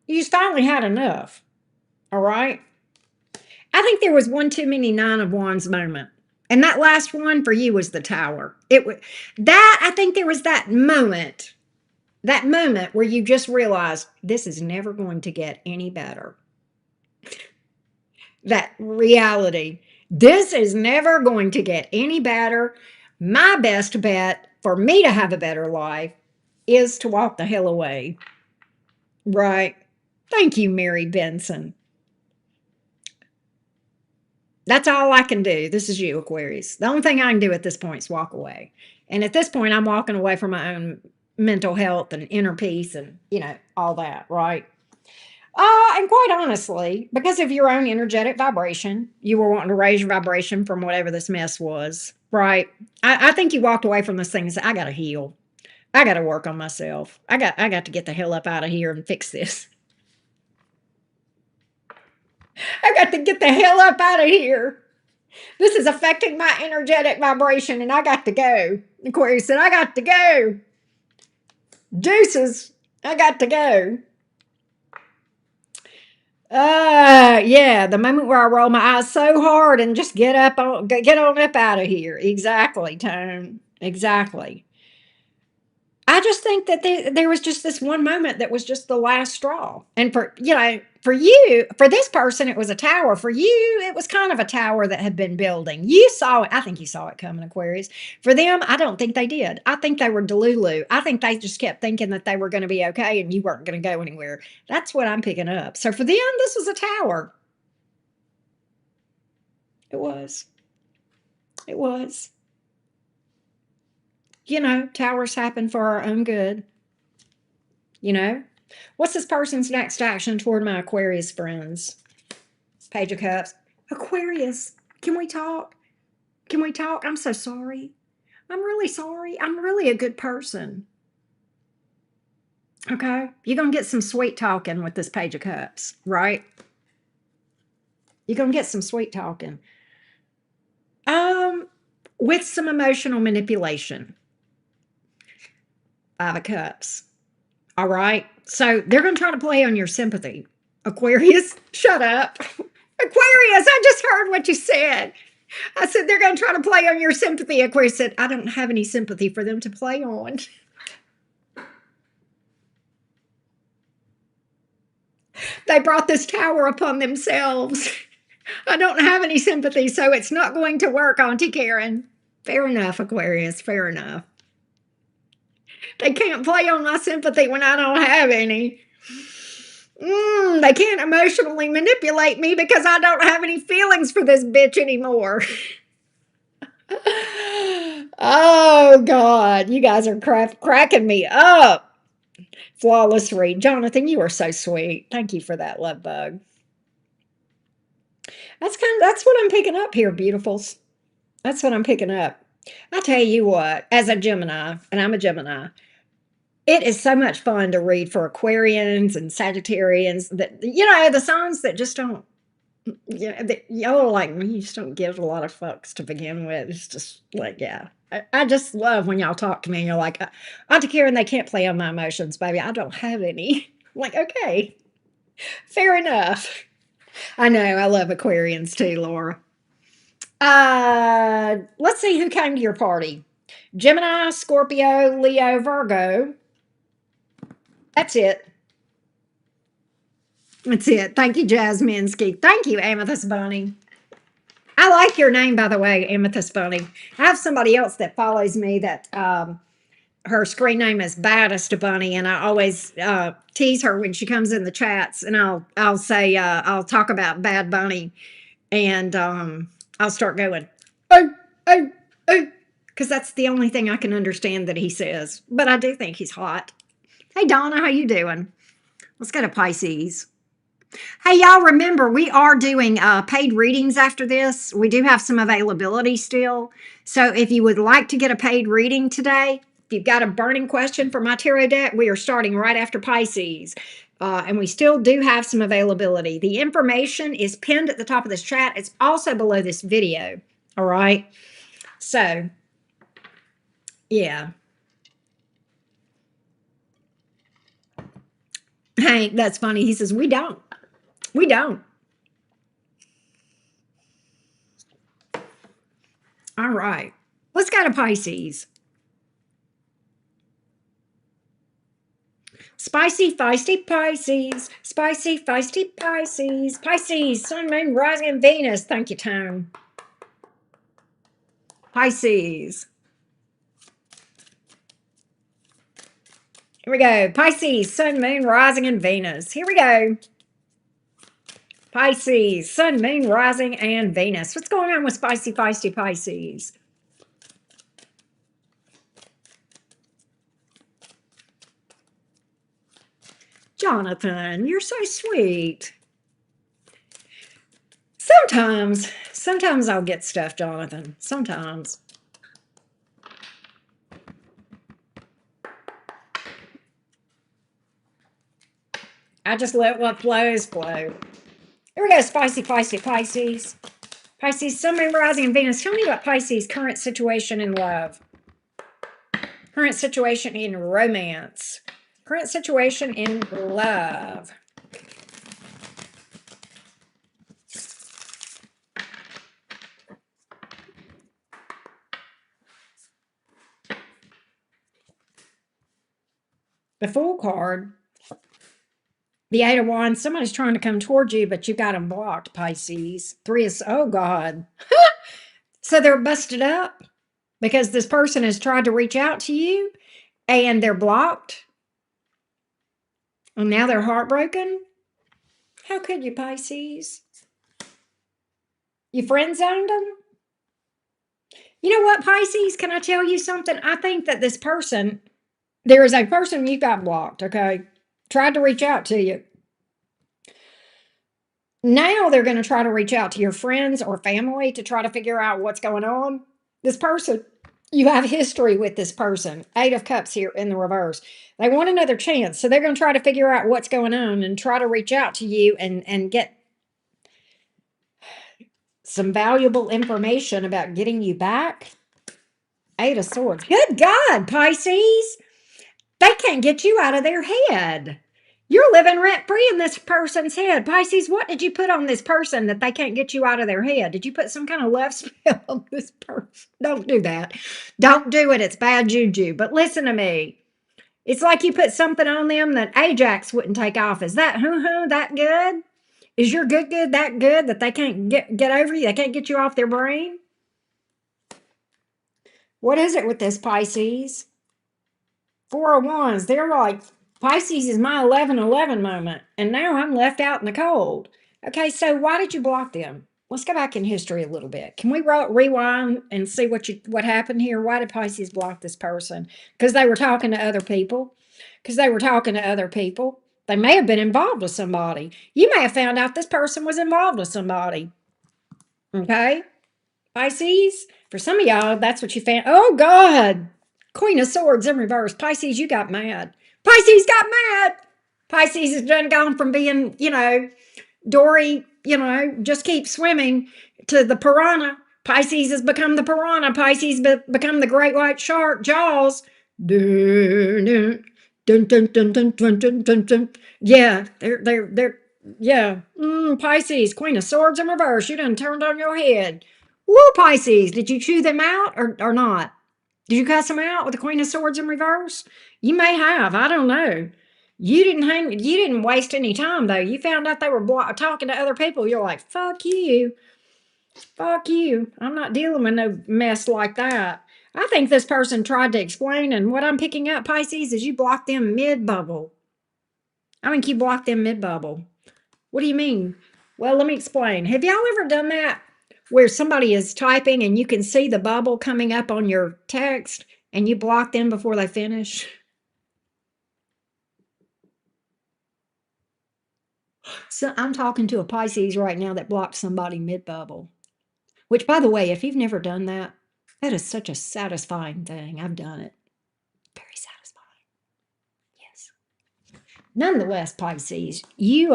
You just finally had enough. All right? I think there was one too many Nine of Wands moment. And that last one for you was the Tower. It was that I think there was that moment where you just realized this is never going to get any better. That reality. This is never going to get any better. My best bet for me to have a better life is to walk the hell away. Right. Thank you, Mary Benson. That's all I can do. This is you, Aquarius. The only thing I can do at this point is walk away. And at this point, I'm walking away from my own mental health and inner peace and, all that, right? And quite honestly, because of your own energetic vibration, you were wanting to raise your vibration from whatever this mess was, right? I think you walked away from this thing and said, I got to heal. I got to work on myself. I got to get the hell up out of here and fix this. I got to get the hell up out of here. This is affecting my energetic vibration and I got to go. Aquarius said, I got to go. Deuces, I got to go. Yeah, the moment where I roll my eyes so hard and just get on up out of here. Exactly, Tone. Exactly. I just think that there was just this one moment that was just the last straw. And for you, for this person, it was a tower. For you, it was kind of a tower that had been building. You saw it. I think you saw it coming, Aquarius. For them, I don't think they did. I think they were delulu. I think they just kept thinking that they were going to be okay and you weren't going to go anywhere. That's what I'm picking up. So for them, this was a tower. It was. It was. Towers happen for our own good. What's this person's next action toward my Aquarius friends? Page of Cups. Aquarius, can we talk? Can we talk? I'm so sorry. I'm really sorry. I'm really a good person. Okay? You're going to get some sweet talking with this Page of Cups, right? You're going to get some sweet talking. With some emotional manipulation. Five of Cups. All right. So they're going to try to play on your sympathy. Aquarius, shut up. Aquarius, I just heard what you said. I said they're going to try to play on your sympathy. Aquarius said, I don't have any sympathy for them to play on. They brought this tower upon themselves. I don't have any sympathy, so it's not going to work, Auntie Karen. Fair enough, Aquarius. Fair enough. They can't play on my sympathy when I don't have any. They can't emotionally manipulate me because I don't have any feelings for this bitch anymore. Oh, God. You guys are cracking me up. Flawless read. Jonathan, you are so sweet. Thank you for that, love bug. That's what I'm picking up here, beautifuls. That's what I'm picking up. I tell you what, as a Gemini, and I'm a Gemini, it is so much fun to read for Aquarians and Sagittarians that, the signs that just don't Yeah, y'all are like me. You just don't give a lot of fucks to begin with. It's just like, yeah. I just love when y'all talk to me and you're like, Auntie Karen, they can't play on my emotions, baby. I don't have any. I'm like, okay, fair enough. I know. I love Aquarians too, Laura. Let's see who came to your party. Gemini, Scorpio, Leo, Virgo. That's it. That's it. Thank you, Jasminsky. Thank you, Amethyst Bunny. I like your name, by the way, Amethyst Bunny. I have somebody else that follows me that her screen name is Baddest Bunny, and I always tease her when she comes in the chats, and I'll say I'll talk about Bad Bunny, and I'll start going oh oh oh because that's the only thing I can understand that he says. But I do think he's hot. Hey Donna, how you doing? Let's go to Pisces. Hey, y'all, remember, we are doing paid readings after this. We do have some availability still. So if you would like to get a paid reading today, if you've got a burning question for my tarot deck, we are starting right after Pisces. And we still do have some availability. The information is pinned at the top of this chat. It's also below this video. All right. So, yeah. Hey, that's funny. He says, we don't. We don't. All right. Let's go to Pisces. Spicy, feisty Pisces. Spicy, feisty Pisces. Pisces, Sun, Moon, Rising, and Venus. Thank you, Tone. Pisces. Here we go. Pisces, Sun, Moon, Rising, and Venus. Here we go. Pisces, Sun, Moon, Rising, and Venus. What's going on with Spicy, feisty Pisces? Jonathan, you're so sweet. Sometimes I'll get stuff, Jonathan. Sometimes. I just let what flows flow. Here we go, Spicy, feisty Pisces. Pisces, Sun, Moon, Rising, and Venus. Tell me about Pisces' current situation in love. Current situation in romance. Current situation in love. The Fool card. The Eight of Wands. Somebody's trying to come towards you, but you've got them blocked, Pisces. Oh, God. So they're busted up because this person has tried to reach out to you and they're blocked. And now they're heartbroken. How could you, Pisces? You friend zoned them? You know what, Pisces? Can I tell you something? I think that this person, there is a person you got blocked, okay? Tried to reach out to you. Now they're going to try to reach out to your friends or family to try to figure out what's going on. This person, you have history with this person. Eight of Cups here in the reverse. They want another chance. So they're going to try to figure out what's going on and try to reach out to you and get some valuable information about getting you back. Eight of Swords. Good God, Pisces. They can't get you out of their head. You're living rent-free in this person's head. Pisces, what did you put on this person that they can't get you out of their head? Did you put some kind of love spell on this person? Don't do that. Don't do it. It's bad juju. But listen to me. It's like you put something on them that Ajax wouldn't take off. Is that that good? Is your good that good that they can't get over you? They can't get you off their brain? What is it with this, Pisces? Four of Wands. They're like, Pisces is my 11-11 moment, and now I'm left out in the cold. Okay, so why did you block them? Let's go back in history a little bit. Can we rewind and see what happened here? Why did Pisces block this person? Because they were talking to other people. They may have been involved with somebody. You may have found out this person was involved with somebody. Okay? Pisces, for some of y'all, that's what you found. Oh, God. Queen of Swords in reverse. Pisces, you got mad. Pisces got mad. Pisces has done gone from being, Dory, just keep swimming to the piranha. Pisces has become the piranha. Pisces become the great white shark. Jaws. Dun, dun, dun, dun, dun, dun, dun, dun, dun, dun. Yeah, they're yeah. Pisces, Queen of Swords in reverse. You done turned on your head. Woo, Pisces. Did you chew them out or not? Did you cuss them out with the Queen of Swords in reverse? You may have. I don't know. You didn't waste any time though. You found out they were talking to other people. You're like, fuck you. Fuck you. I'm not dealing with no mess like that. I think this person tried to explain, and what I'm picking up, Pisces, is you block them mid bubble. I think you block them mid bubble. What do you mean? Well, let me explain. Have y'all ever done that where somebody is typing and you can see the bubble coming up on your text and you block them before they finish? So I'm talking to a Pisces right now that blocked somebody mid bubble. Which, by the way, if you've never done that, that is such a satisfying thing. I've done it. Very satisfying. Yes. Nonetheless, Pisces, you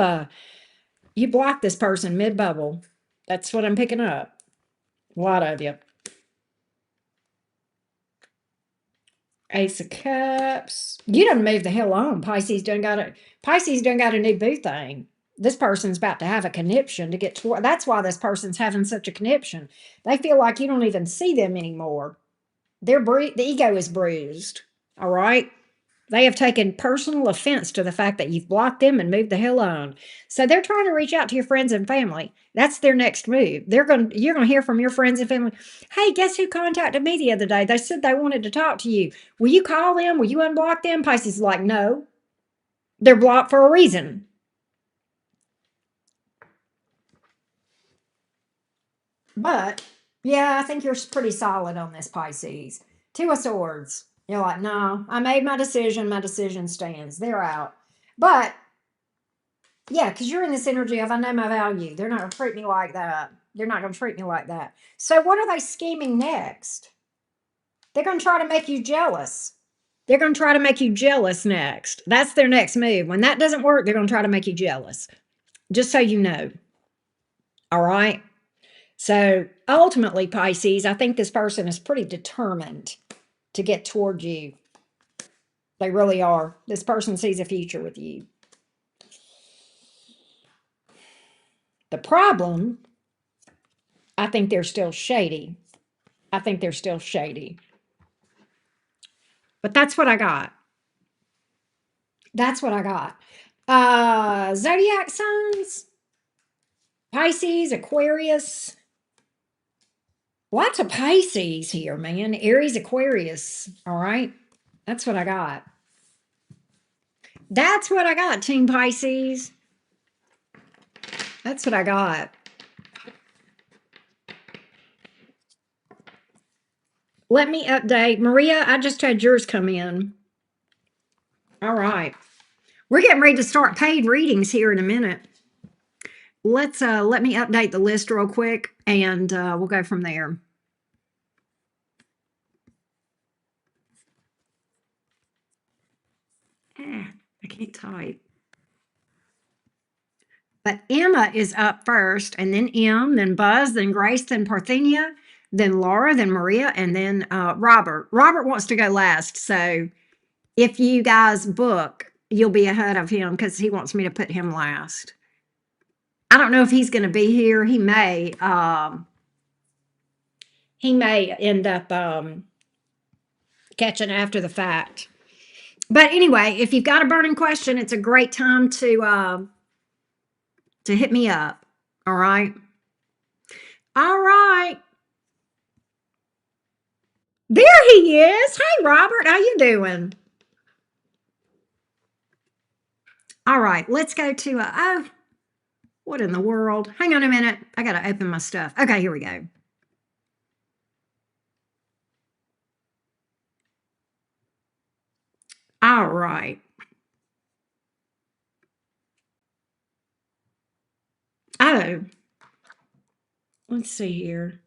block this person mid bubble. That's what I'm picking up. A lot of you. Ace of Cups. You done move the hell on. Pisces done got a new boo thing. This person's about to have a conniption to get toward. That's why this person's having such a conniption. They feel like you don't even see them anymore. The ego is bruised. All right. They have taken personal offense to the fact that you've blocked them and moved the hell on. So they're trying to reach out to your friends and family. That's their next move. You're gonna hear from your friends and family. Hey, guess who contacted me the other day? They said they wanted to talk to you. Will you call them? Will you unblock them? Pisces is like, no. They're blocked for a reason. But yeah, I think you're pretty solid on this, Pisces. Two of Swords. You're like, no, I made my decision. My decision stands. They're out. But yeah, because you're in this energy of I know my value. They're not going to treat me like that. They're not going to treat me like that. So what are they scheming next? They're going to try to make you jealous. They're going to try to make you jealous next. That's their next move. When that doesn't work, they're going to try to make you jealous. Just so you know. All right. So ultimately, Pisces, I think this person is pretty determined to get toward you. They really are. This person sees a future with you. The problem, I think they're still shady. I think they're still shady. But that's what I got. That's what I got. Zodiac signs, Pisces, Aquarius. Lots of Pisces here, man. Aries, Aquarius. All right. That's what I got. That's what I got, Team Pisces. That's what I got. Let me update. Maria, I just had yours come in. All right. We're getting ready to start paid readings here in a minute. Let me update the list real quick and we'll go from there. I can't type. But Emma is up first, and then then Buzz, then Grace, then Parthenia, then Laura, then Maria, and then Robert. Robert wants to go last, so if you guys book, you'll be ahead of him because he wants me to put him last. I don't know if he's going to be here. He may end up catching after the fact. But anyway, if you've got a burning question, it's a great time to hit me up. All right. All right. There he is. Hey, Robert, how you doing? All right, let's go to oh, what in the world? Hang on a minute. I got to open my stuff. Okay, here we go. All right. Oh, let's see here.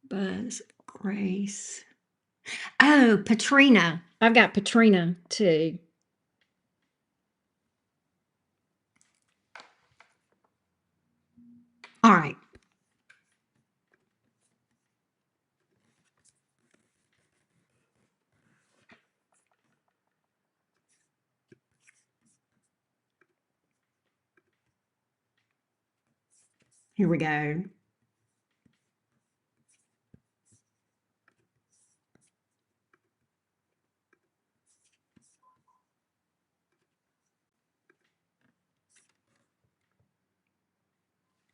Buzz, Grace. Oh, Patrina. I've got Patrina too. All right. Here we go.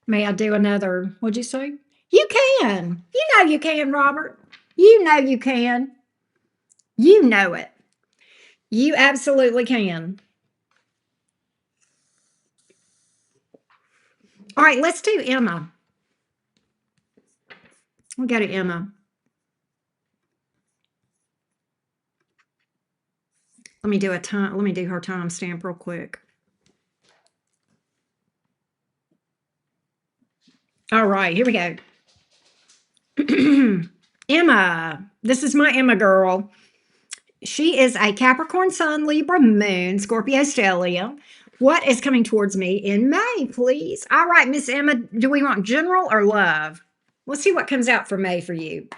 May I do another? What'd you say? You can. You know you can, Robert. You know you can. You know it. You absolutely can. All right, let's do Emma. We'll go to Emma. Let me do her timestamp real quick. All right, here we go. Emma. This is my Emma girl. She is a Capricorn Sun, Libra Moon, Scorpio Stellium. What is coming towards me in May, please? All right, Miss Emma, do we want general or love? Let's see what comes out for May for you.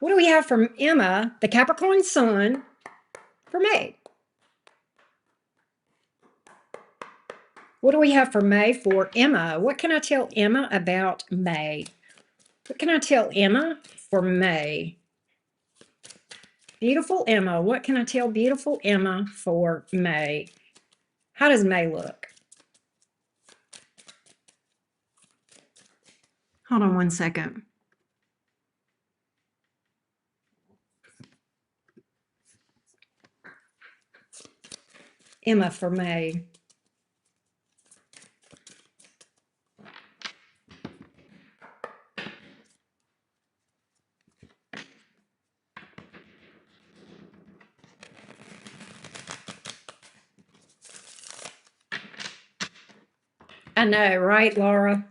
What do we have from Emma, the Capricorn Sun, for May? What do we have for May for Emma? What can I tell Emma about May? What can I tell Emma for May? Beautiful Emma. What can I tell beautiful Emma for May? How does May look? Hold on one second. Emma for May. I know, right, Laura?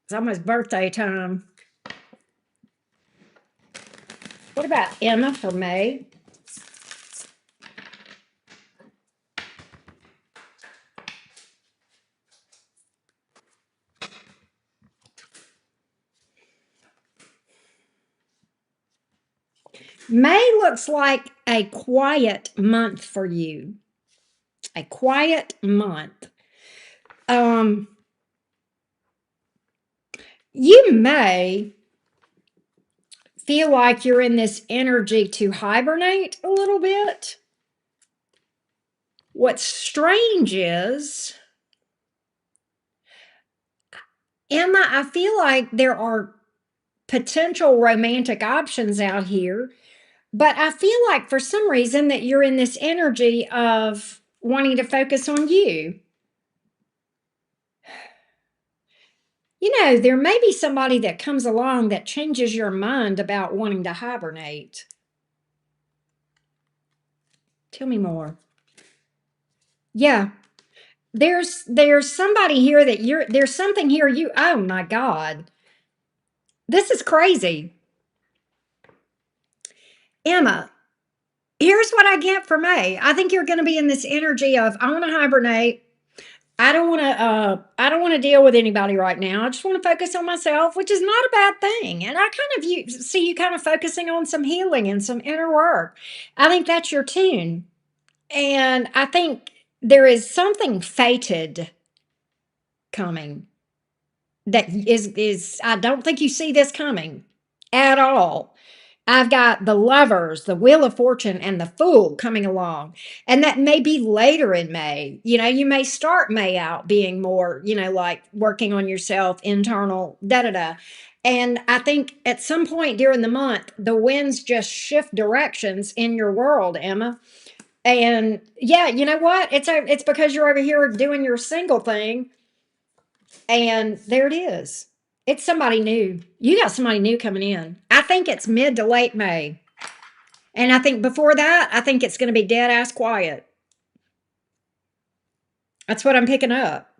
It's almost birthday time. What about Emma for May? May looks like a quiet month for you. A quiet month. You may feel like you're in this energy to hibernate a little bit. What's strange is, Emma, I feel like there are potential romantic options out here, but I feel like for some reason that you're in this energy of wanting to focus on you. You know, there may be somebody that comes along that changes your mind about wanting to hibernate. Tell me more. Yeah. There's somebody here that there's something here oh my God. This is crazy. Emma, here's what I get for May. I think you're going to be in this energy of I want to hibernate. I don't want to deal with anybody right now. I just want to focus on myself, which is not a bad thing. And I kind of see you kind of focusing on some healing and some inner work. I think that's your tune. And I think there is something fated coming that is I don't think you see this coming at all. I've got the Lovers, the Wheel of Fortune, and the Fool coming along. And that may be later in May. You know, you may start May out being more, like working on yourself, internal, da da da. And I think at some point during the month, the winds just shift directions in your world, Emma. And yeah, you know what? It's because you're over here doing your single thing. And there it is. It's somebody new. You got somebody new coming in. I think it's mid to late May. And I think before that, I think it's going to be dead ass quiet. That's what I'm picking up.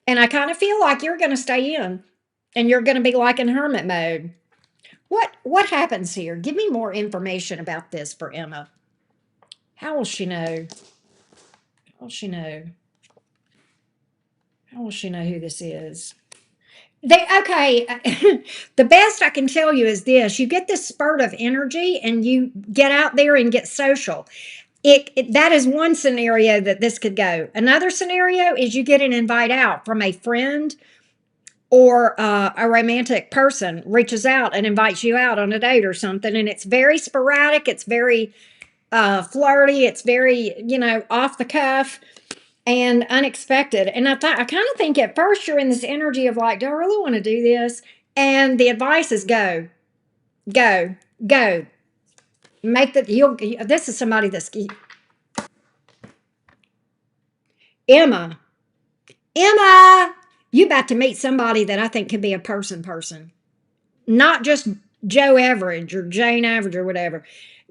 And I kind of feel like you're going to stay in and you're going to be like in hermit mode. What happens here? Give me more information about this for Emma. How will she know? How will she know? How will she know who this is? Okay, the best I can tell you is this: you get this spurt of energy, and you get out there and get social. That is one scenario that this could go. Another scenario is you get an invite out from a friend, or a romantic person reaches out and invites you out on a date or something, and it's very sporadic. It's very flirty. It's very, off the cuff and unexpected. And I kind of think at first you're in this energy of like, do I really want to do this? And the advice is go, go, go. Make that you'll. This is somebody that's Emma. Emma, you about to meet somebody that I think could be a person, not just Joe Average or Jane Average or whatever.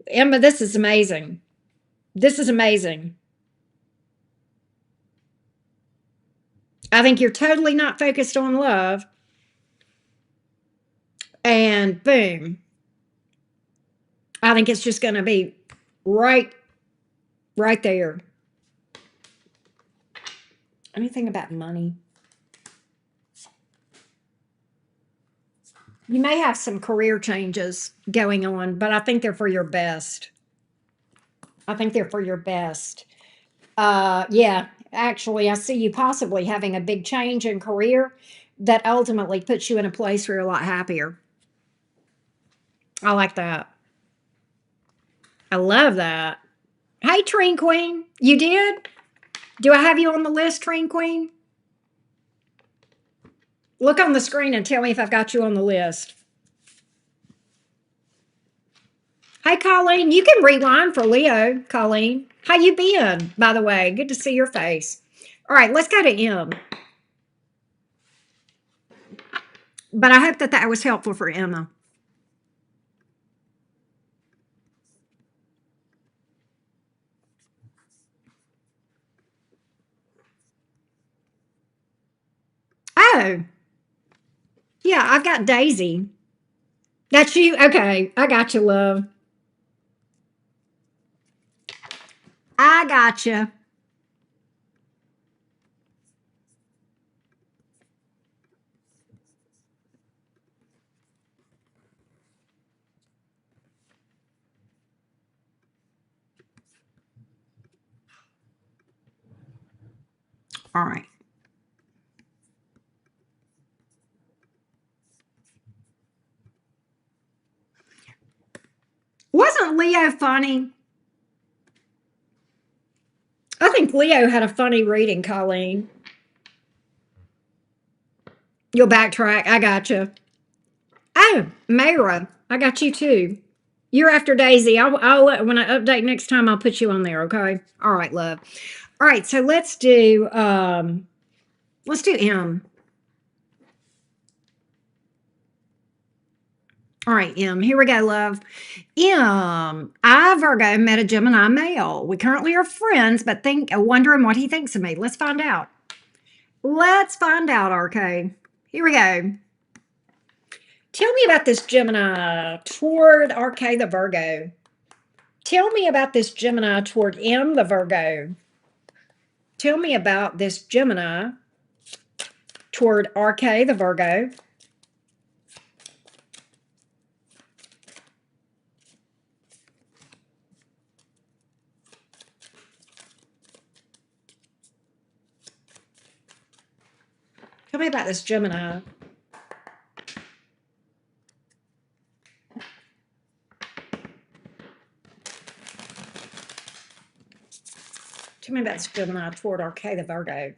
Emma, this is amazing. This is amazing. I think you're totally not focused on love, and boom, I think it's just going to be right, right there. Anything about money? You may have some career changes going on, but I think they're for your best. I think they're for your best. Yeah, actually, I see you possibly having a big change in career that ultimately puts you in a place where you're a lot happier. I like that. I love that. Hey, Train Queen, you did? Do I have you on the list, Train Queen? Look on the screen and tell me if I've got you on the list. Hey, Colleen, you can rewind for Leo. Colleen, how you been? By the way, good to see your face. All right, let's go to M. But I hope that that was helpful for Emma. Oh, yeah, I've got Daisy. That's you? Okay, I got you, love. I got you. All right. Wasn't Leo funny? I think Leo had a funny reading, Colleen. You'll backtrack. I got you. Oh, Mayra, I got you too. You're after Daisy. I'll when I update next time, I'll put you on there. Okay. All right, love. All right. So let's do M. All right, M. Here we go, love. I, Virgo, met a Gemini male. We currently are friends, but wondering what he thinks of me. Let's find out. Let's find out, RK. Here we go. Tell me about this Gemini toward RK the Virgo. Tell me about this Gemini toward M the Virgo. Tell me about this Gemini toward RK the Virgo. Tell me about this Gemini. Tell me about this Gemini toward RK the Virgo.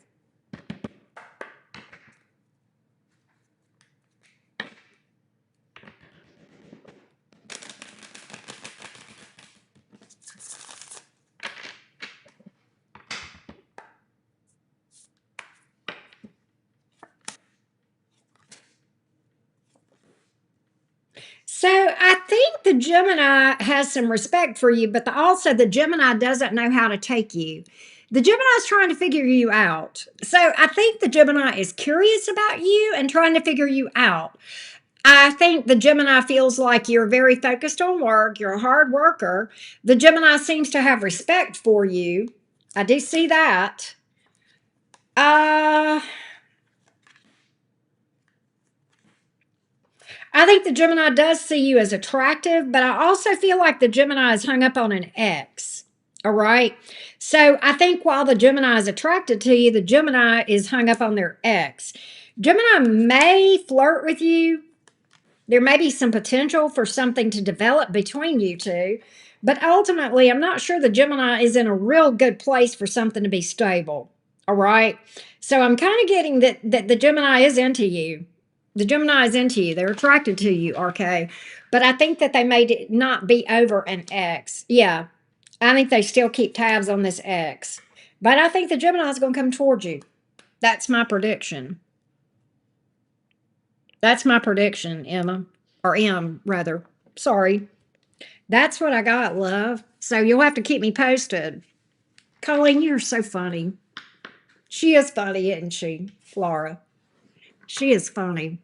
So I think the Gemini has some respect for you, but also the Gemini doesn't know how to take you. The Gemini is trying to figure you out. So I think the Gemini is curious about you and trying to figure you out. I think the Gemini feels like you're very focused on work. You're a hard worker. The Gemini seems to have respect for you. I do see that. Uh, I think the Gemini does see you as attractive, but I also feel like the Gemini is hung up on an ex. All right. So I think while the Gemini is attracted to you, the Gemini is hung up on their ex. Gemini may flirt with you. There may be some potential for something to develop between you two, but ultimately, I'm not sure the Gemini is in a real good place for something to be stable. All right. So I'm kind of getting that the Gemini is into you. The Gemini is into you. They're attracted to you, RK. But I think that they may not be over an ex. Yeah. I think they still keep tabs on this ex. But I think the Gemini is going to come towards you. That's my prediction. That's my prediction, Emma. Or M, rather. Sorry. That's what I got, love. So you'll have to keep me posted. Colleen, you're so funny. She is funny, isn't she, Flora? She is funny.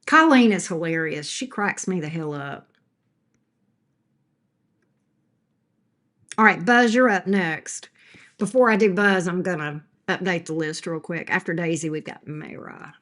Colleen is hilarious. She cracks me the hell up. All right, Buzz, you're up next. Before I do Buzz, I'm going to update the list real quick. After Daisy, we've got Mayra.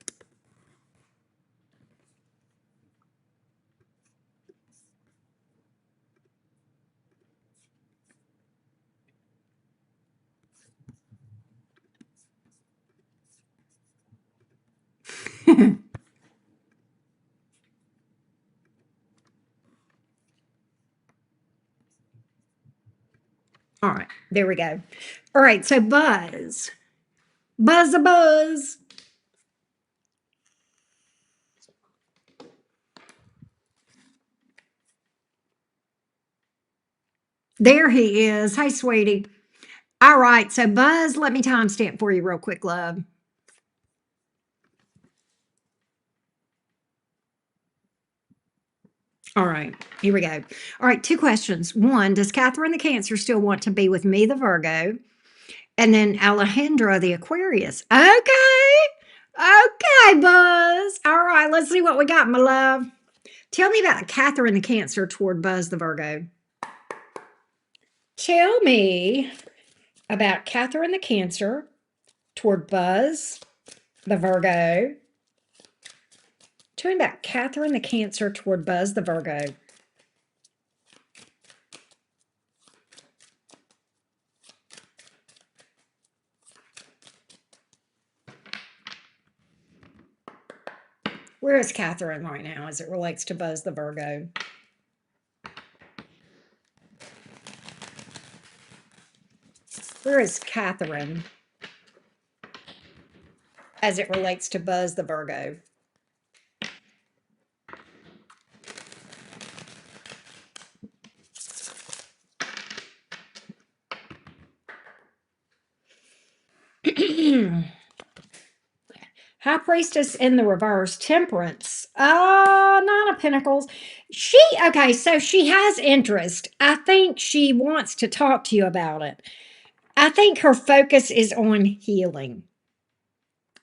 All right, there we go. All right, so Buzz. Buzz a buzz. There he is. Hey, sweetie. All right, so Buzz, let me timestamp for you real quick, love. All right, here we go. All right, two questions. One, does Catherine the Cancer still want to be with me, the Virgo? And then Alejandra, the Aquarius. Okay. Okay, Buzz. All right, let's see what we got, my love. Tell me about Catherine the Cancer toward Buzz the Virgo. Tell me about Catherine the Cancer toward Buzz the Virgo. Tell me about Catherine the Cancer toward Buzz the Virgo. Where is Catherine right now as it relates to Buzz the Virgo? Where is Catherine as it relates to Buzz the Virgo? High Priestess in the reverse, Temperance. Nine of Pentacles. Okay, so she has interest. I think she wants to talk to you about it. I think her focus is on healing.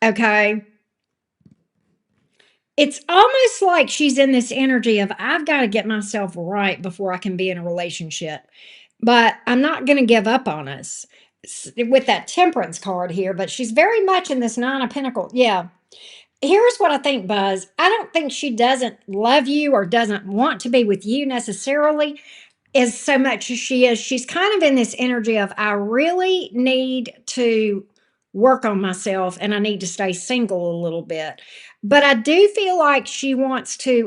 Okay. It's almost like she's in this energy of, I've got to get myself right before I can be in a relationship. But I'm not going to give up on us with that Temperance card here. But she's very much in this Nine of Pentacles. Yeah. Here's what I think, Buzz. I don't think she doesn't love you or doesn't want to be with you necessarily as so much as she is. She's kind of in this energy of, I really need to work on myself and I need to stay single a little bit. But I do feel like she wants to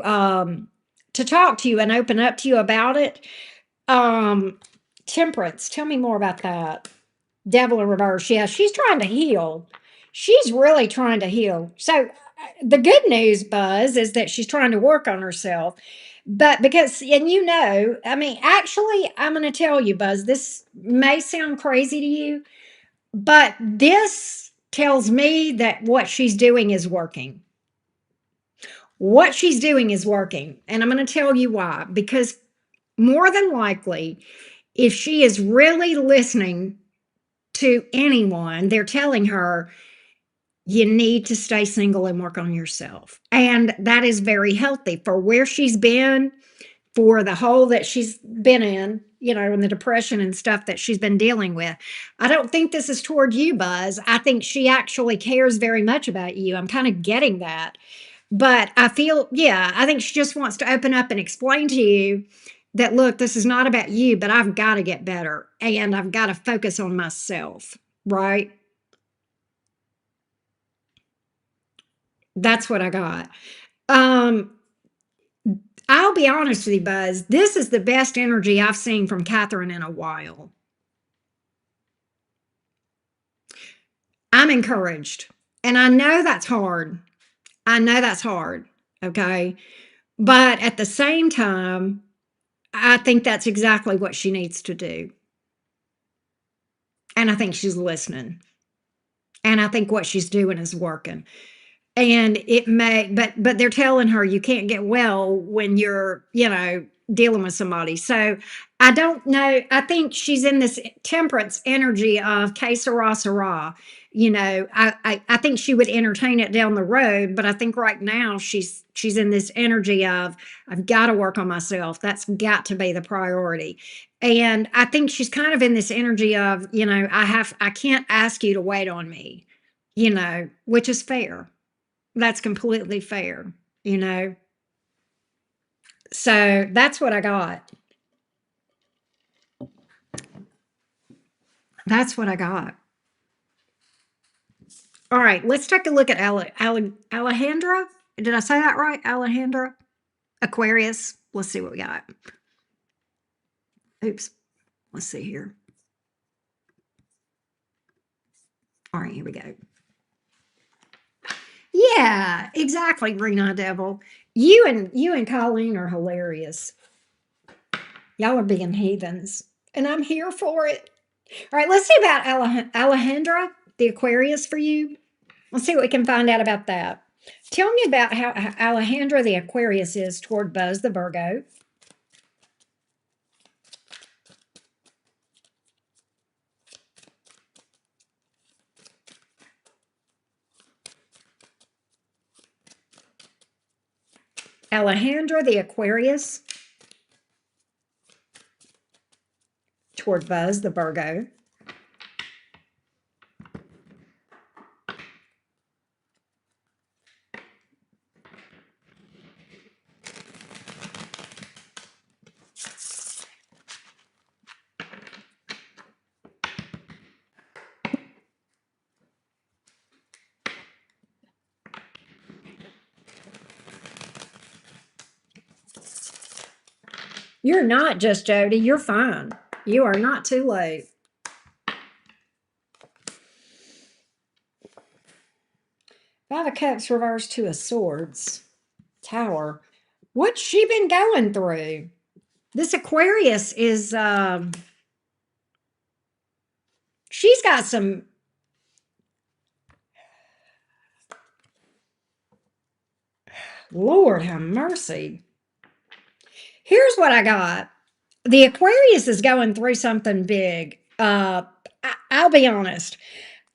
talk to you and open up to you about it. Temperance, tell me more about that. Devil in reverse. Yeah, she's trying to heal. She's really trying to heal. So the good news, Buzz, is that she's trying to work on herself. But because, and I mean, actually, I'm going to tell you, Buzz, this may sound crazy to you, but this tells me that what she's doing is working. What she's doing is working. And I'm going to tell you why. Because more than likely, if she is really listening to anyone, they're telling her, you need to stay single and work on yourself. And that is very healthy for where she's been for the hole that she's been in, and the depression and stuff that she's been dealing with. I don't think this is toward you, Buzz. I think she actually cares very much about you. I'm kind of getting that. But I feel, yeah, I think she just wants to open up and explain to you that, look, this is not about you, but I've got to get better and I've got to focus on myself, right? That's what I got. Um, I'll be honest with you, Buzz. This is the best energy I've seen from Catherine in a while. I'm encouraged. And I know that's hard. I know that's hard. Okay. But at the same time, I think that's exactly what she needs to do. And I think she's listening. And I think what she's doing is working. And it may, but they're telling her you can't get well when you're, dealing with somebody. So I don't know. I think she's in this temperance energy of que sera, sera. I think she would entertain it down the road, but I think right now she's in this energy of I've got to work on myself. That's got to be the priority. And I think she's kind of in this energy of, I can't ask you to wait on me, which is fair. That's completely fair, you know? So that's what I got. That's what I got. All right, let's take a look at Alejandra. Did I say that right? Alejandra? Aquarius. Let's see what we got. Oops. Let's see here. All right, here we go. Yeah, exactly, Green Eye Devil. You and Colleen are hilarious. Y'all are being heathens, and I'm here for it. All right, let's see about Alejandra, the Aquarius for you. Let's see what we can find out about that. Tell me about how Alejandra, the Aquarius, is toward Buzz, the Virgo. Alejandra, the Aquarius, toward Buzz, the Virgo. You're not just Jody. You're fine. You are not too late. Five of Cups reversed to a Swords. Tower. What's she been going through? This Aquarius is, she's got some, Lord have mercy. Here's what I got. The Aquarius is going through something big. I'll be honest.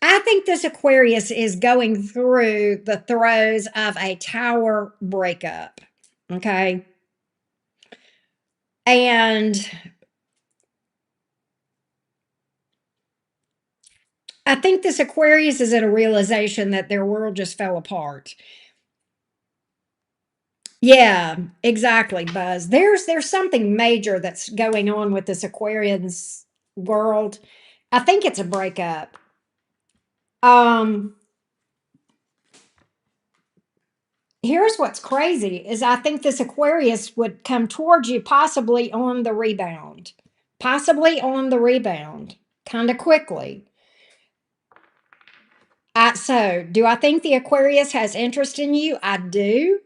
I think this Aquarius is going through the throes of a tower breakup. Okay. And I think this Aquarius is at a realization that their world just fell apart. Yeah, exactly, Buzz. There's something major that's going on with this Aquarian's world. I think it's a breakup. Um, Here's what's crazy is I think this Aquarius would come towards you possibly on the rebound. Possibly on the rebound kind of quickly. So, do I think the Aquarius has interest in you? I do.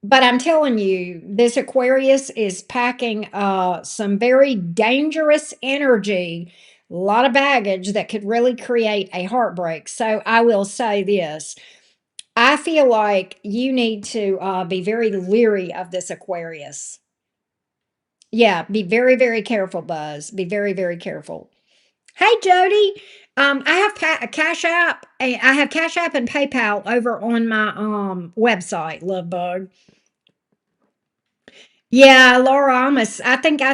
But I'm telling you, this Aquarius is packing some very dangerous energy, a lot of baggage that could really create a heartbreak. So I will say this. I feel like you need to be very leery of this Aquarius. Yeah, be very, very careful, Buzz. Be very, very careful. Hey, Jody. I have Cash App. I have Cash App and PayPal over on my website, Lovebug. Yeah, Laura Almas. I think I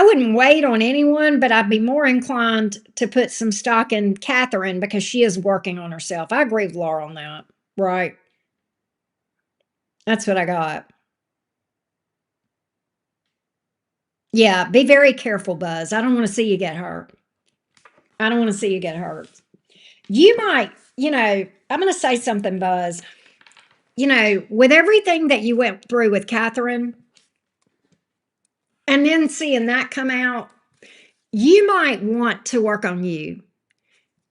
wouldn't wait on anyone, but I'd be more inclined to put some stock in Catherine because she is working on herself. I agree with Laura on that. Right. That's what I got. Yeah, be very careful, Buzz. I don't want to see you get hurt. I don't want to see you get hurt. You might, I'm going to say something, Buzz. With everything that you went through with Catherine and then seeing that come out, you might want to work on you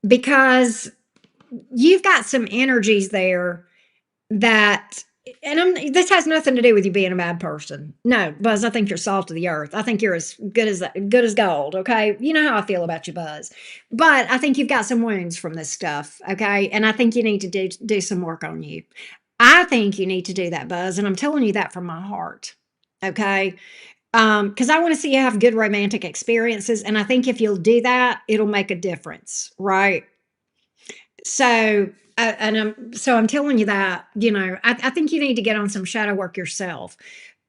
because you've got some energies there that and this has nothing to do with you being a bad person. No, Buzz, I think you're salt of the earth. I think you're as good as gold, okay? You know how I feel about you, Buzz. But I think you've got some wounds from this stuff, okay? And I think you need to do some work on you. I think you need to do that, Buzz, and I'm telling you that from my heart. Okay? Because I want to see you have good romantic experiences, and I think if you'll do that, it'll make a difference, right? So, I'm telling you that, I think you need to get on some shadow work yourself.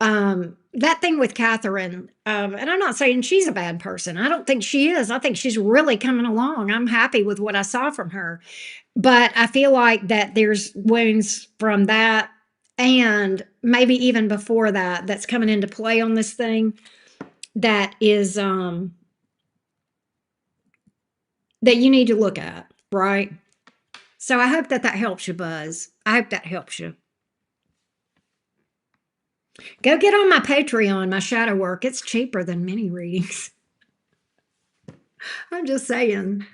That thing with Catherine, and I'm not saying she's a bad person. I don't think she is. I think she's really coming along. I'm happy with what I saw from her. But I feel like that there's wounds from that and maybe even before that that's coming into play on this thing that is that you need to look at, right? So I hope that that helps you, Buzz. I hope that helps you. Go get on my Patreon, my shadow work. It's cheaper than mini readings. I'm just saying.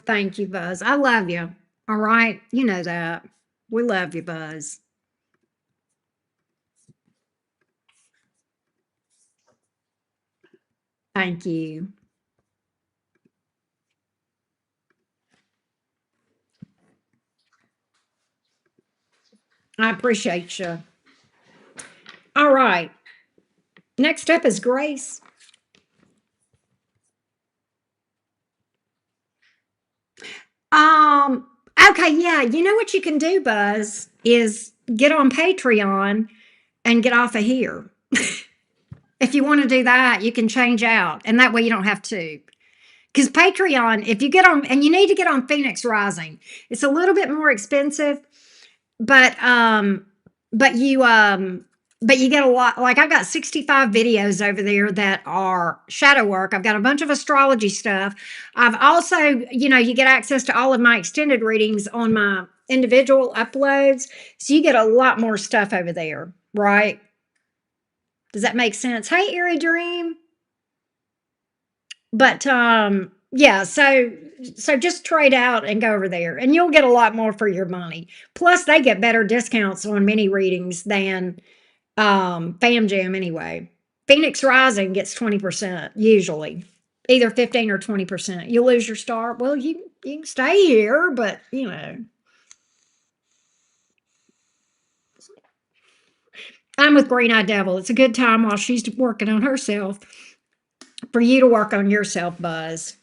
Thank you, Buzz. I love you. All right. You know that. We love you, Buzz. Thank you. I appreciate you. All right. Next up is Grace. Um, okay, yeah. You know what you can do, Buzz, is get on Patreon and get off of here. If you want to do that, you can change out, and that way you don't have to. Because Patreon, if you get on, and you need to get on Phoenix Rising, it's a little bit more expensive, but but you but you get a lot. Like I got 65 videos over there that are shadow work. I've got a bunch of astrology stuff. I've also, you get access to all of my extended readings on my individual uploads, so you get a lot more stuff over there, right? Does that make sense? Hey, Eerie Dream. But yeah, so just trade out and go over there and you'll get a lot more for your money. Plus they get better discounts on mini readings than Fam Jam anyway. Phoenix Rising gets 20% usually. Either 15 or 20%. You lose your star. Well, you can stay here, but I'm with Green Eye Devil. It's a good time while she's working on herself for you to work on yourself, Buzz.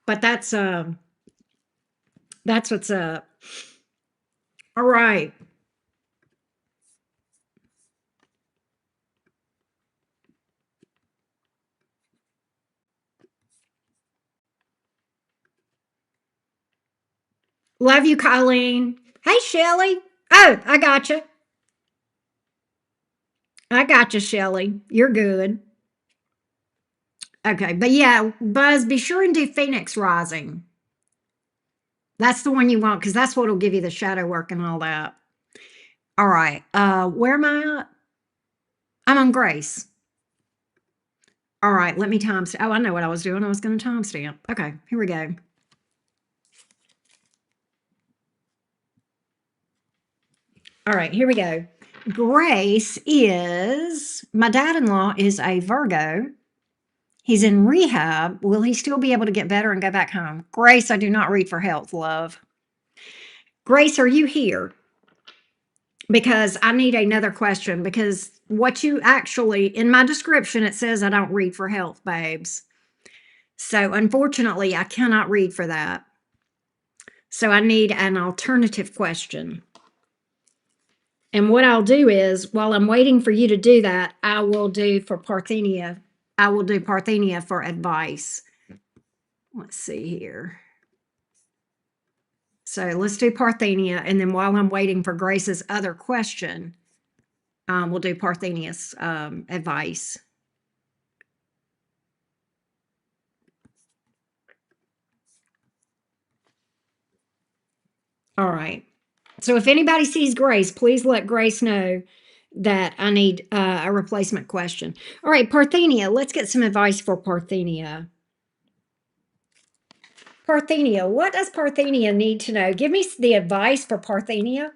But that's what's up. All right. Love you, Colleen. Hey, Shelly. Oh, I got you. I got you, Shelly. You're good. Okay, but yeah, Buzz, be sure and do Phoenix Rising. That's the one you want because that's what'll give you the shadow work and all that. All right. Where am I at? I'm on Grace. All right, let me timestamp. Oh, I know what I was doing. I was going to timestamp. Okay, here we go. All right, here we go. Grace is my dad-in-law is a Virgo. He's in rehab. Will he still be able to get better and go back home? Grace, I do not read for health, love. Grace, are you here? because I need another question, because what you actually, in my description, it says I don't read for health, babes. So unfortunately, I cannot read for that. So I need an alternative question. And what I'll do is, while I'm waiting for you to do that, I will do for Parthenia. I will do Parthenia for advice. Let's see here. So let's do Parthenia. And then while I'm waiting for Grace's other question, we'll do Parthenia's advice. All right. So if anybody sees Grace, please let Grace know that I need a replacement question. All right, Parthenia, let's get some advice for Parthenia. Parthenia, what does Parthenia need to know? Give me the advice for Parthenia.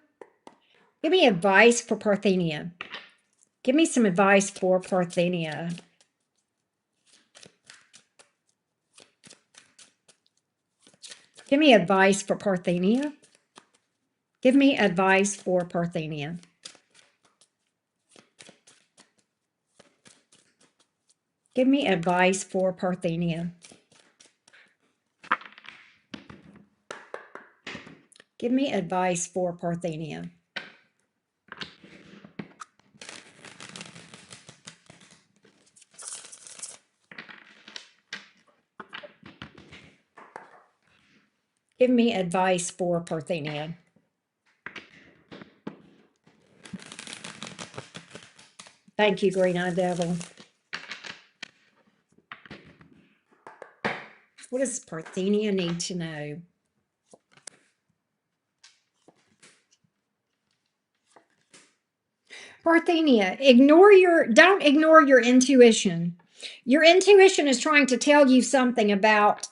Give me advice for Parthenia. Give me some advice for Parthenia. Give me advice for Parthenia. Give me advice for Parthenia. Give me advice for Parthenia. Give me advice for Parthenia. Give me advice for Parthenia. Thank you, Green-Eyed Devil. What does Parthenia need to know? Parthenia, don't ignore your intuition. Your intuition is trying to tell you something about,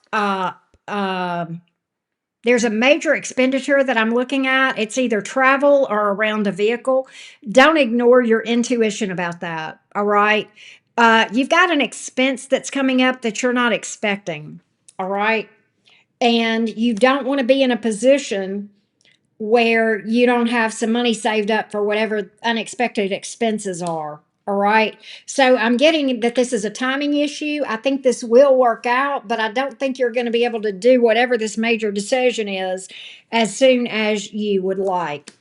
there's a major expenditure that I'm looking at. It's either travel or around a vehicle. Don't ignore your intuition about that. All right. You've got an expense that's coming up that you're not expecting. All right. And you don't want to be in a position where you don't have some money saved up for whatever unexpected expenses are. All right. So I'm getting that this is a timing issue. I think this will work out, but I don't think you're going to be able to do whatever this major decision is as soon as you would like.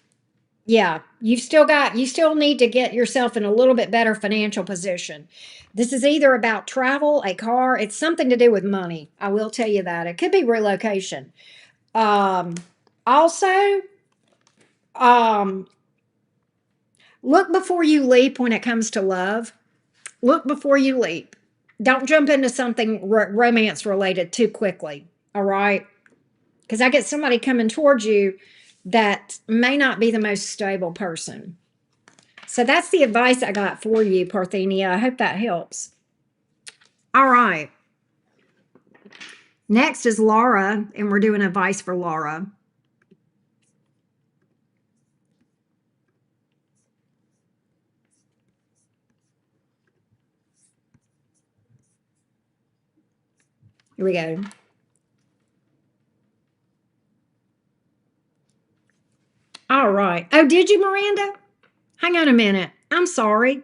Yeah, you still need to get yourself in a little bit better financial position. This is either about travel, a car, it's something to do with money. I will tell you that. It could be relocation. Also, look before you leap when it comes to love. Look before you leap. Don't jump into something romance related too quickly. All right. Because I get somebody coming towards you that may not be the most stable person. So that's the advice I got for you, Parthenia. I hope that helps. All right. Next is Laura, and we're doing advice for Laura. Here we go. All right. Oh, did you, Miranda? Hang on a minute. I'm sorry.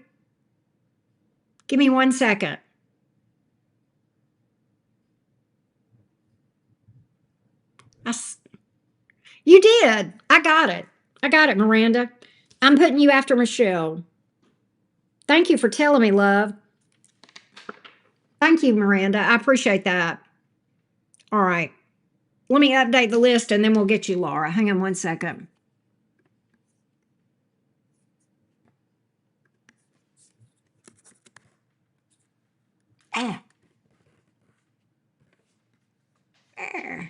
Give me 1 second. You did. I got it. I got it, Miranda. I'm putting you after Michelle. Thank you for telling me, love. Thank you, Miranda. I appreciate that. All right. Let me update the list and then we'll get you, Laura. Hang on 1 second. Ah. Ah.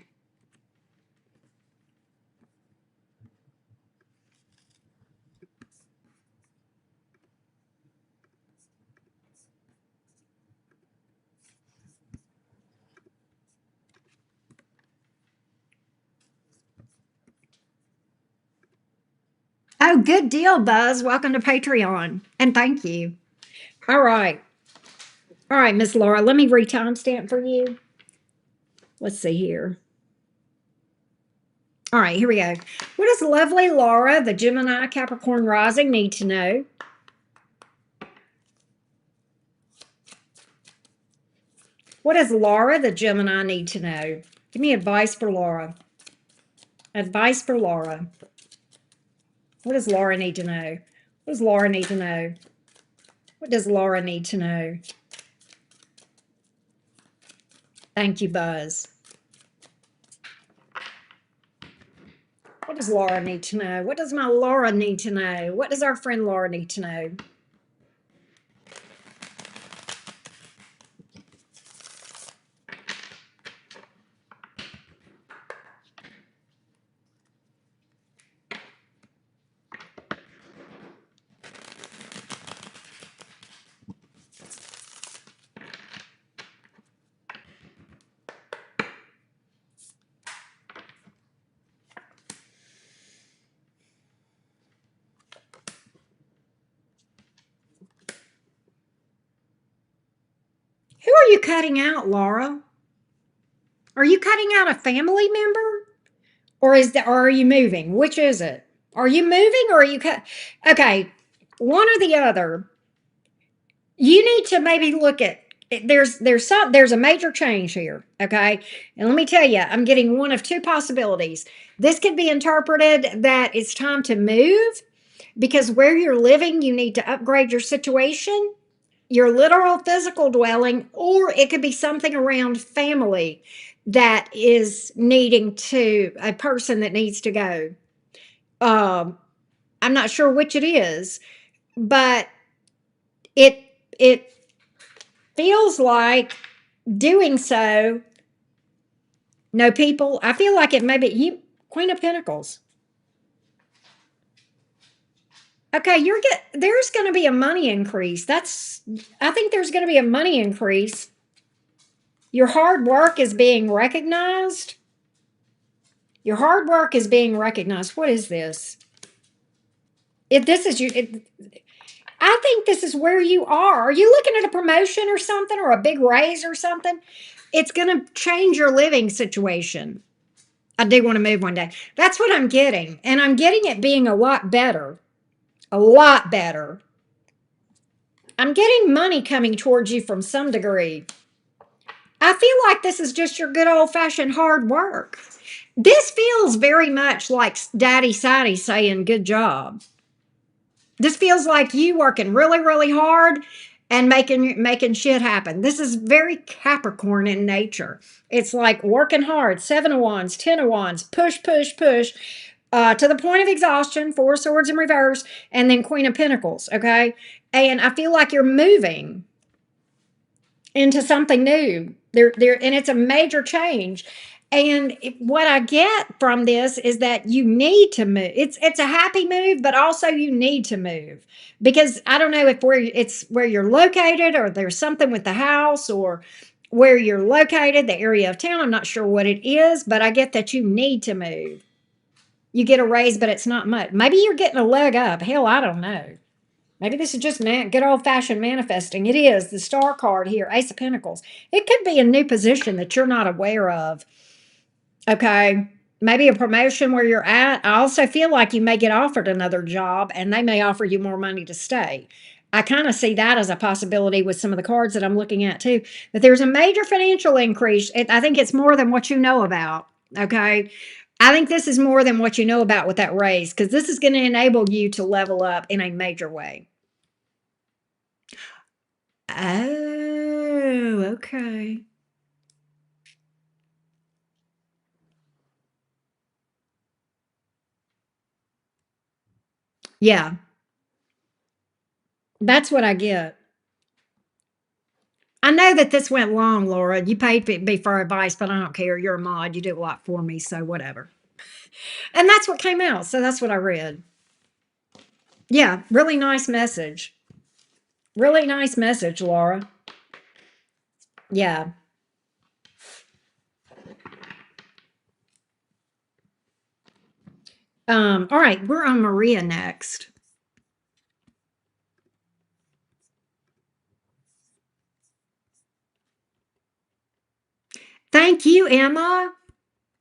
Oh, good deal, Buzz. Welcome to Patreon. And thank you. All right. All right, Miss Laura, let me re-timestamp for you. Let's see here. All right, here we go. What does lovely Laura, the Gemini Capricorn rising, need to know? What does Laura, the Gemini, need to know? Give me advice for Laura. Advice for Laura. What does Laura need to know? What does Laura need to know? What does Laura need to know? Thank you, Buzz. What does Laura need to know? What does my Laura need to know? What does our friend Laura need to know? Who are you cutting out, Laura? Are you cutting out a family member? Or are you moving? Which is it? Are you moving or are you cut? Okay, one or the other. You need to maybe look at there's a major change here, okay? And let me tell you, I'm getting one of two possibilities. This could be interpreted that it's time to move because where you're living, you need to upgrade your situation, your literal physical dwelling, or it could be something around family that is needing to a person that needs to go. Um, I'm not sure which it is, but it it feels like doing so. No people. I feel like it may be you, Queen of Pentacles. Okay, there's going to be a money increase. I think there's going to be a money increase. Your hard work is being recognized. Your hard work is being recognized. What is this? If this is you, I think this is where you are. Are you looking at a promotion or something or a big raise or something? It's going to change your living situation. I do want to move one day. That's what I'm getting. And I'm getting it being a lot better. A lot better. I'm getting money coming towards you from some degree. I feel like this is just your good old fashioned hard work. This feels very much like Daddy Sadie saying, good job. This feels like you working really, really hard and making shit happen. This is very Capricorn in nature. It's like working hard, 7 of Wands, 10 of Wands, push, push, push, to the point of exhaustion, 4 of Swords in reverse, and then Queen of Pentacles, okay? And I feel like you're moving into something new. And it's a major change. And what I get from this is that you need to move. It's a happy move, but also you need to move because I don't know if it's where you're located or there's something with the house or where you're located, the area of town. I'm not sure what it is, but I get that you need to move. You get a raise, but it's not much. Maybe you're getting a leg up. Hell, I don't know. Maybe this is just good old-fashioned manifesting. It is the Star card here, Ace of Pentacles. It could be a new position that you're not aware of. Okay, maybe a promotion where you're at. I also feel like you may get offered another job and they may offer you more money to stay. I kind of see that as a possibility with some of the cards that I'm looking at too. That there's a major financial increase. I think it's more than what you know about. Okay, I think this is more than what you know about with that raise because this is going to enable you to level up in a major way. Oh, okay. Yeah, that's what I get. I know that this went long, Laura. You paid me for advice, but I don't care. You're a mod. You do a lot for me, so whatever. And that's what came out. So that's what I read. Yeah, really nice message. Really nice message, Laura. Yeah. All right, we're on Maria next. Thank you, Emma.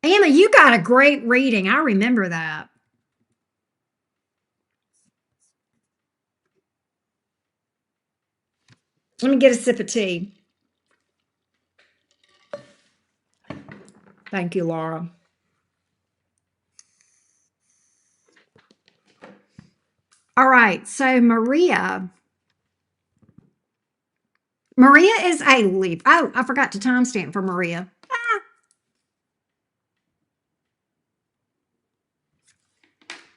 Anna, you got a great reading. I remember that. Let me get a sip of tea. Thank you, Laura. All right, so Maria is a Libra. Oh, I forgot to timestamp for Maria.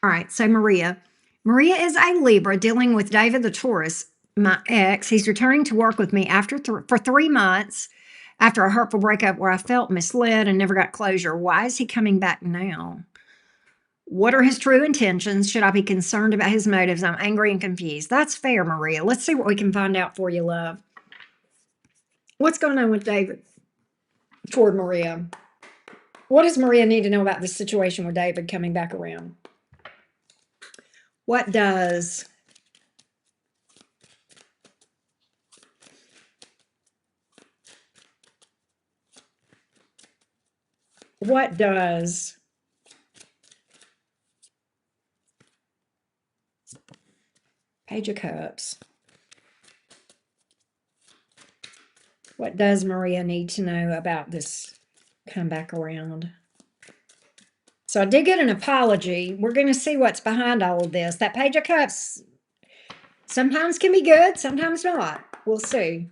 All right, so Maria is a Libra dealing with David the Taurus, my ex. He's returning to work with me for 3 months after a hurtful breakup where I felt misled and never got closure. Why is he coming back now? What are his true intentions? Should I be concerned about his motives? I'm angry and confused. That's fair, Maria. Let's see what we can find out for you, love. What's going on with David toward Maria? What does Maria need to know about this situation with David coming back around? What does what does Page of Cups? What does Maria need to know about this come back around? So I did get an apology. We're going to see what's behind all of this. That Page of Cups sometimes can be good, sometimes not. We'll see.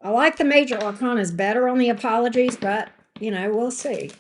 I like the major arcanas better on the apologies, but, we'll see.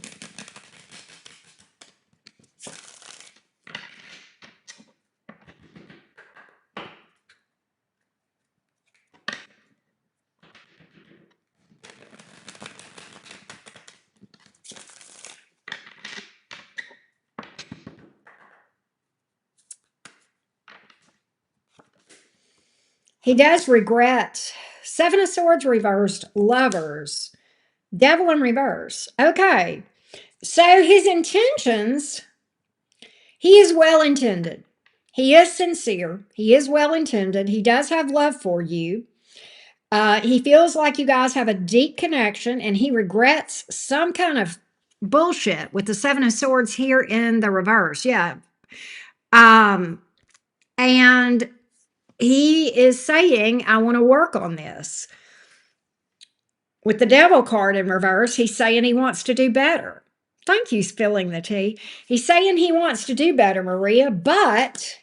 He does regret. Seven of Swords reversed, Lovers, Devil in reverse. Okay. So his intentions, he is well intended. He is sincere. He is well intended. He does have love for you. He feels like you guys have a deep connection and he regrets some kind of bullshit with the Seven of Swords here in the reverse. Yeah. And he is saying, I want to work on this. With the Devil card in reverse, he's saying he wants to do better. Thank you, spilling the tea. He's saying he wants to do better, Maria, but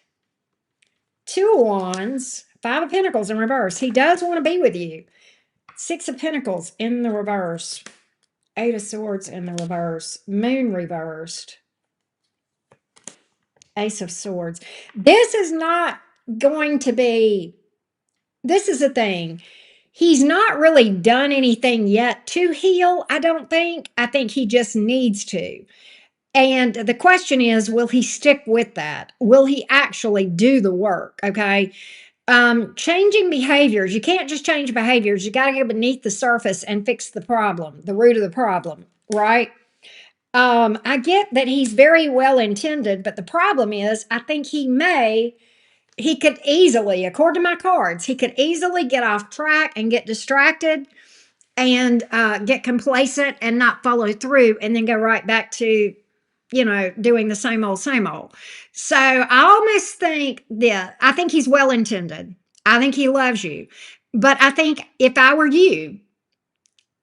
Two of Wands, Five of Pentacles in reverse. He does want to be with you. Six of Pentacles in the reverse. Eight of Swords in the reverse. Moon reversed. Ace of Swords. This is not going to be, this is the thing. He's not really done anything yet to heal, I don't think. I think he just needs to. And the question is, will he stick with that? Will he actually do the work? Okay. Changing behaviors. You can't just change behaviors. You got to go beneath the surface and fix the problem, the root of the problem, right? I get that he's very well intended, but the problem is, I think he could easily, according to my cards, he could easily get off track and get distracted and get complacent and not follow through and then go right back to, doing the same old, same old. So I almost think that I think he's well intended. I think he loves you. But I think if I were you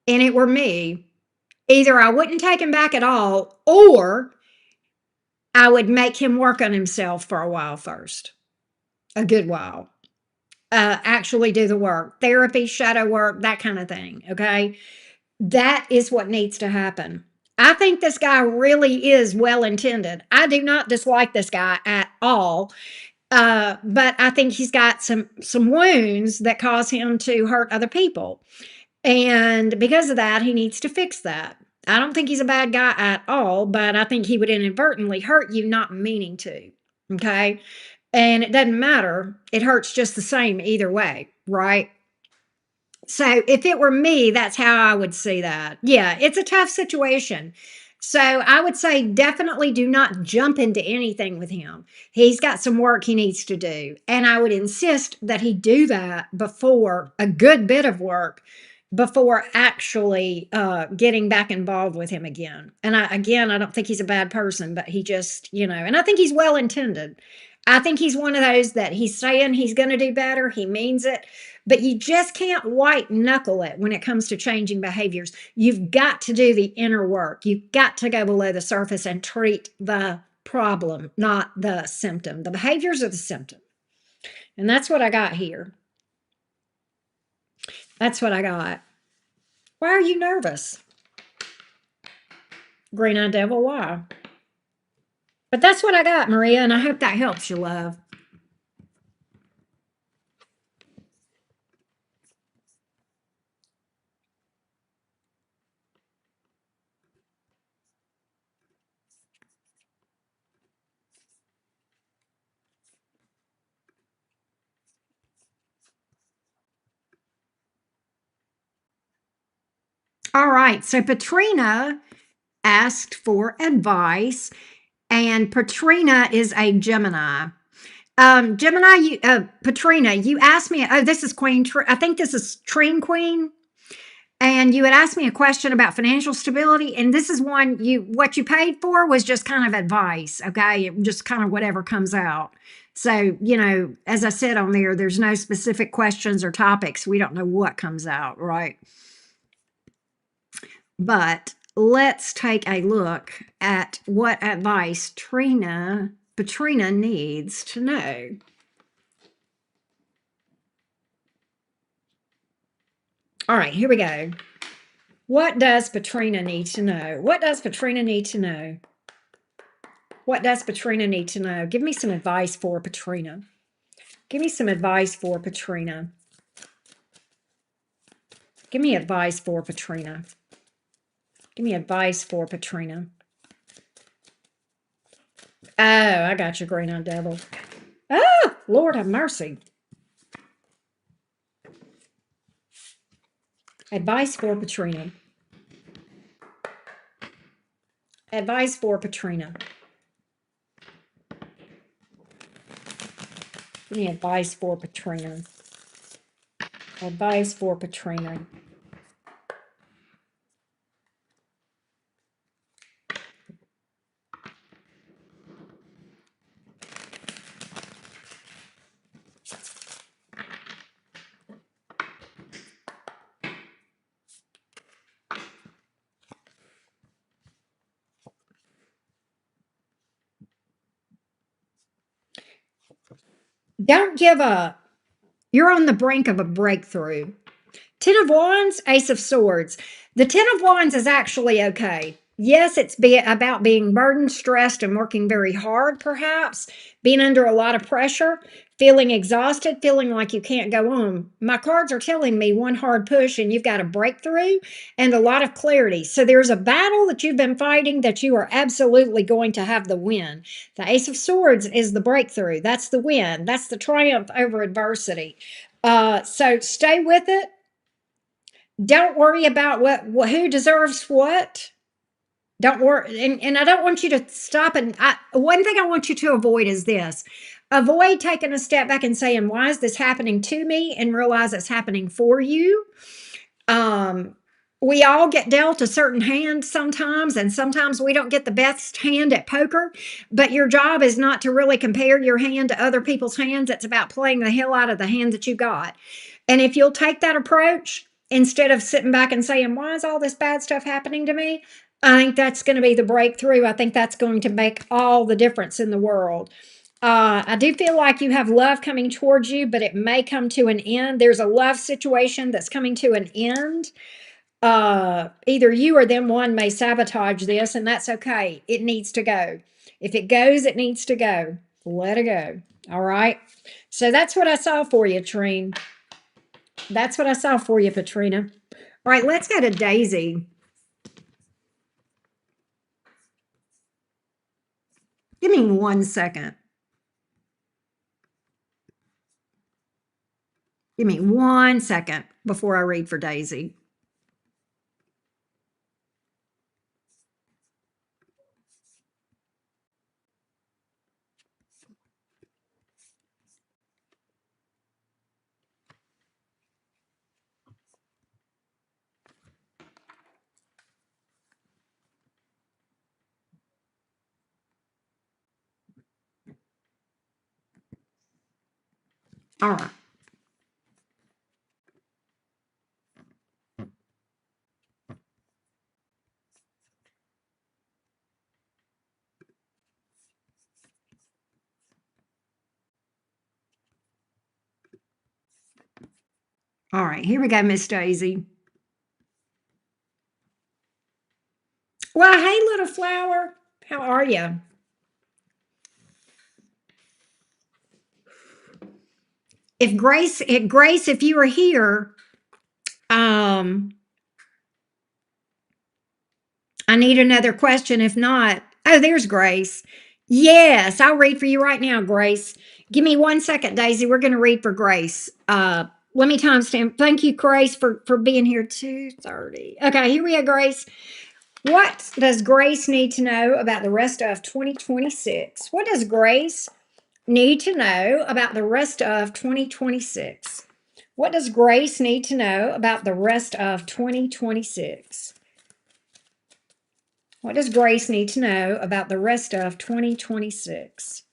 and it were me, either I wouldn't take him back at all or I would make him work on himself for a while first, a good while. Actually do the work, therapy, shadow work, that kind of thing. Okay. That is what needs to happen. I think this guy really is well intended. I do not dislike this guy at all. But I think he's got some wounds that cause him to hurt other people. And because of that, he needs to fix that. I don't think he's a bad guy at all, but I think he would inadvertently hurt you not meaning to. Okay. And it doesn't matter. It hurts just the same either way, right? So if it were me, that's how I would see that. Yeah, it's a tough situation. So I would say definitely do not jump into anything with him. He's got some work he needs to do. And I would insist that he do that before, a good bit of work before actually getting back involved with him again. And I don't think he's a bad person, but he just, and I think he's well intended. I think he's one of those that he's saying he's going to do better. He means it, but you just can't white knuckle it when it comes to changing behaviors. You've got to do the inner work. You've got to go below the surface and treat the problem, not the symptom. The behaviors are the symptom. And that's what I got here. That's what I got. Why are you nervous? Green Eye Devil, why? But that's what I got, Maria, and I hope that helps you, love. All right, so Patrina asked for advice, and Patrina is a Gemini. Gemini, Patrina, you asked me. Oh, this is Queen. I think this is Trine Queen. And you had asked me a question about financial stability, and this is one what you paid for was just kind of advice, okay? Just kind of whatever comes out. So, as I said on there, there's no specific questions or topics. We don't know what comes out, right? But let's take a look at what advice Patrina needs to know. All right, here we go. What does Patrina need to know? What does Patrina need to know? What does Patrina need to know? Give me some advice for Patrina. Give me some advice for Patrina. Give me advice for Patrina. Give me advice for Patrina. Oh, I got you, Green Eye Devil. Oh, Lord have mercy. Advice for Patrina. Advice for Patrina. Give me advice for Patrina. Advice for Patrina. Don't give up. You're on the brink of a breakthrough. Ten of Wands, Ace of Swords. The Ten of Wands is actually okay. Yes, it's about being burdened, stressed, and working very hard, perhaps, being under a lot of pressure, feeling exhausted, feeling like you can't go on. My cards are telling me one hard push and you've got a breakthrough and a lot of clarity. So there's a battle that you've been fighting that you are absolutely going to have the win. The Ace of Swords is the breakthrough. That's the win. That's the triumph over adversity. So stay with it. Don't worry about who deserves what. Don't worry, and I don't want you to stop. And one thing I want you to avoid is this: avoid taking a step back and saying, "Why is this happening to me?" and realize it's happening for you. Um, we all get dealt a certain hand sometimes, and sometimes we don't get the best hand at poker. But your job is not to really compare your hand to other people's hands. It's about playing the hell out of the hand that you got. And if you'll take that approach, instead of sitting back and saying, why is all this bad stuff happening to me? I think that's going to be the breakthrough. I think that's going to make all the difference in the world. I do feel like you have love coming towards you, but it may come to an end. There's a love situation that's coming to an end. Either you or them one may sabotage this, and that's okay. It needs to go. If it goes, it needs to go. Let it go. All right. So that's what I saw for you, Trine. That's what I saw for you, Patrina. All right, let's go to Daisy. Give me 1 second. Give me 1 second before I read for Daisy. All right. All right, here we go, Miss Daisy. Well, hey, little flower. How are you? Grace, if you were here, um, I need another question. If not, oh, there's Grace. Yes, I'll read for you right now, Grace. Give me 1 second, Daisy. We're going to read for Grace. Let me timestamp. Thank you, Grace, for being here. 2:30. Okay, here we go, Grace. What does Grace need to know about the rest of 2026? What does Grace need to know about the rest of 2026? What does Grace need to know about the rest of 2026? What does Grace need to know about the rest of 2026?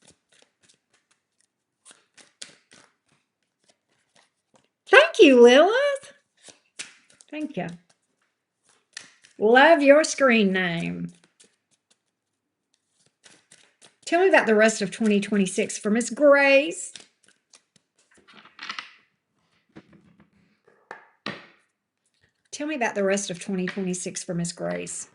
Thank you, Lilith. Thank you. Love your screen name. Tell me about the rest of 2026 for Miss Grace. Tell me about the rest of 2026 for Miss Grace.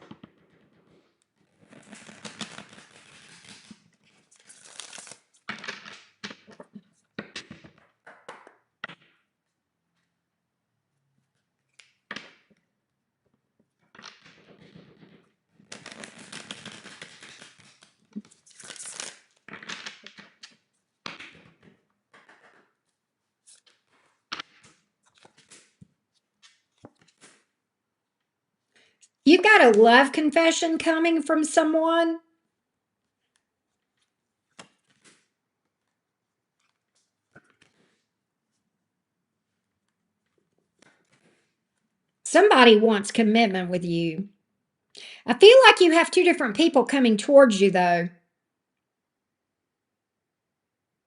You've got a love confession coming from someone. Somebody wants commitment with you. I feel like you have two different people coming towards you, though.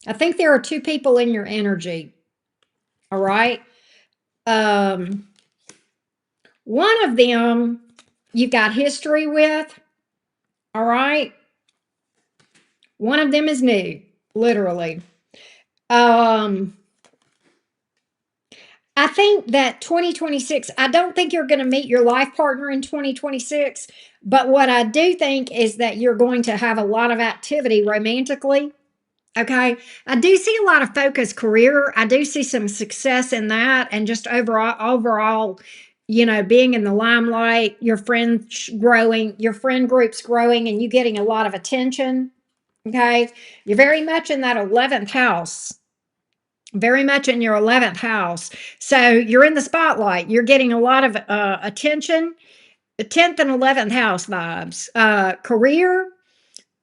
I think there are two people in your energy. All right. Um, One of them you've got history with. All right. One of them is new, literally. Um, I think that 2026, I don't think you're going to meet your life partner in 2026, but what I do think is that you're going to have a lot of activity romantically. Okay. I do see a lot of focus career. I do see some success in that and just overall, being in the limelight, your friends growing, your friend group's growing and you getting a lot of attention. Okay. You're very much in that 11th house, very much in your 11th house. So you're in the spotlight. You're getting a lot of attention. The 10th and 11th house vibes, career,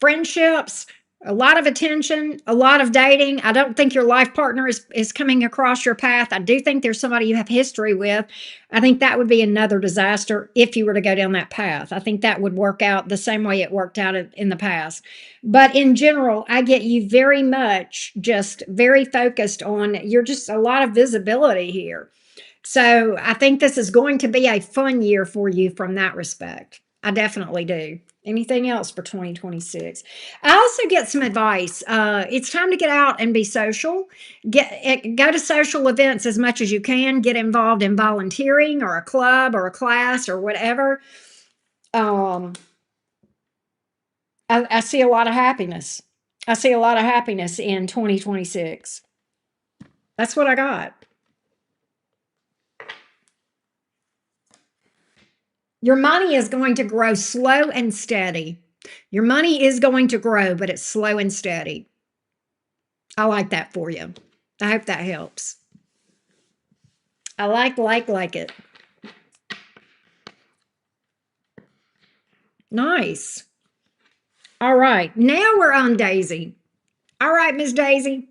friendships, a lot of attention, a lot of dating. I don't think your life partner is coming across your path. I do think there's somebody you have history with. I think that would be another disaster if you were to go down that path. I think that would work out the same way it worked out in the past. But in general, I get you very much just very focused on, you're just a lot of visibility here. So I think this is going to be a fun year for you from that respect. I definitely do. Anything else for 2026? I also get some advice. It's time to get out and be social. Go to social events as much as you can. Get involved in volunteering or a club or a class or whatever. Um, I see a lot of happiness. I see a lot of happiness in 2026. That's what I got. Your money is going to grow slow and steady. Your money is going to grow, but it's slow and steady. I like that for you. I hope that helps. I like it. Nice. All right. Now we're on Daisy. All right, Miss Daisy.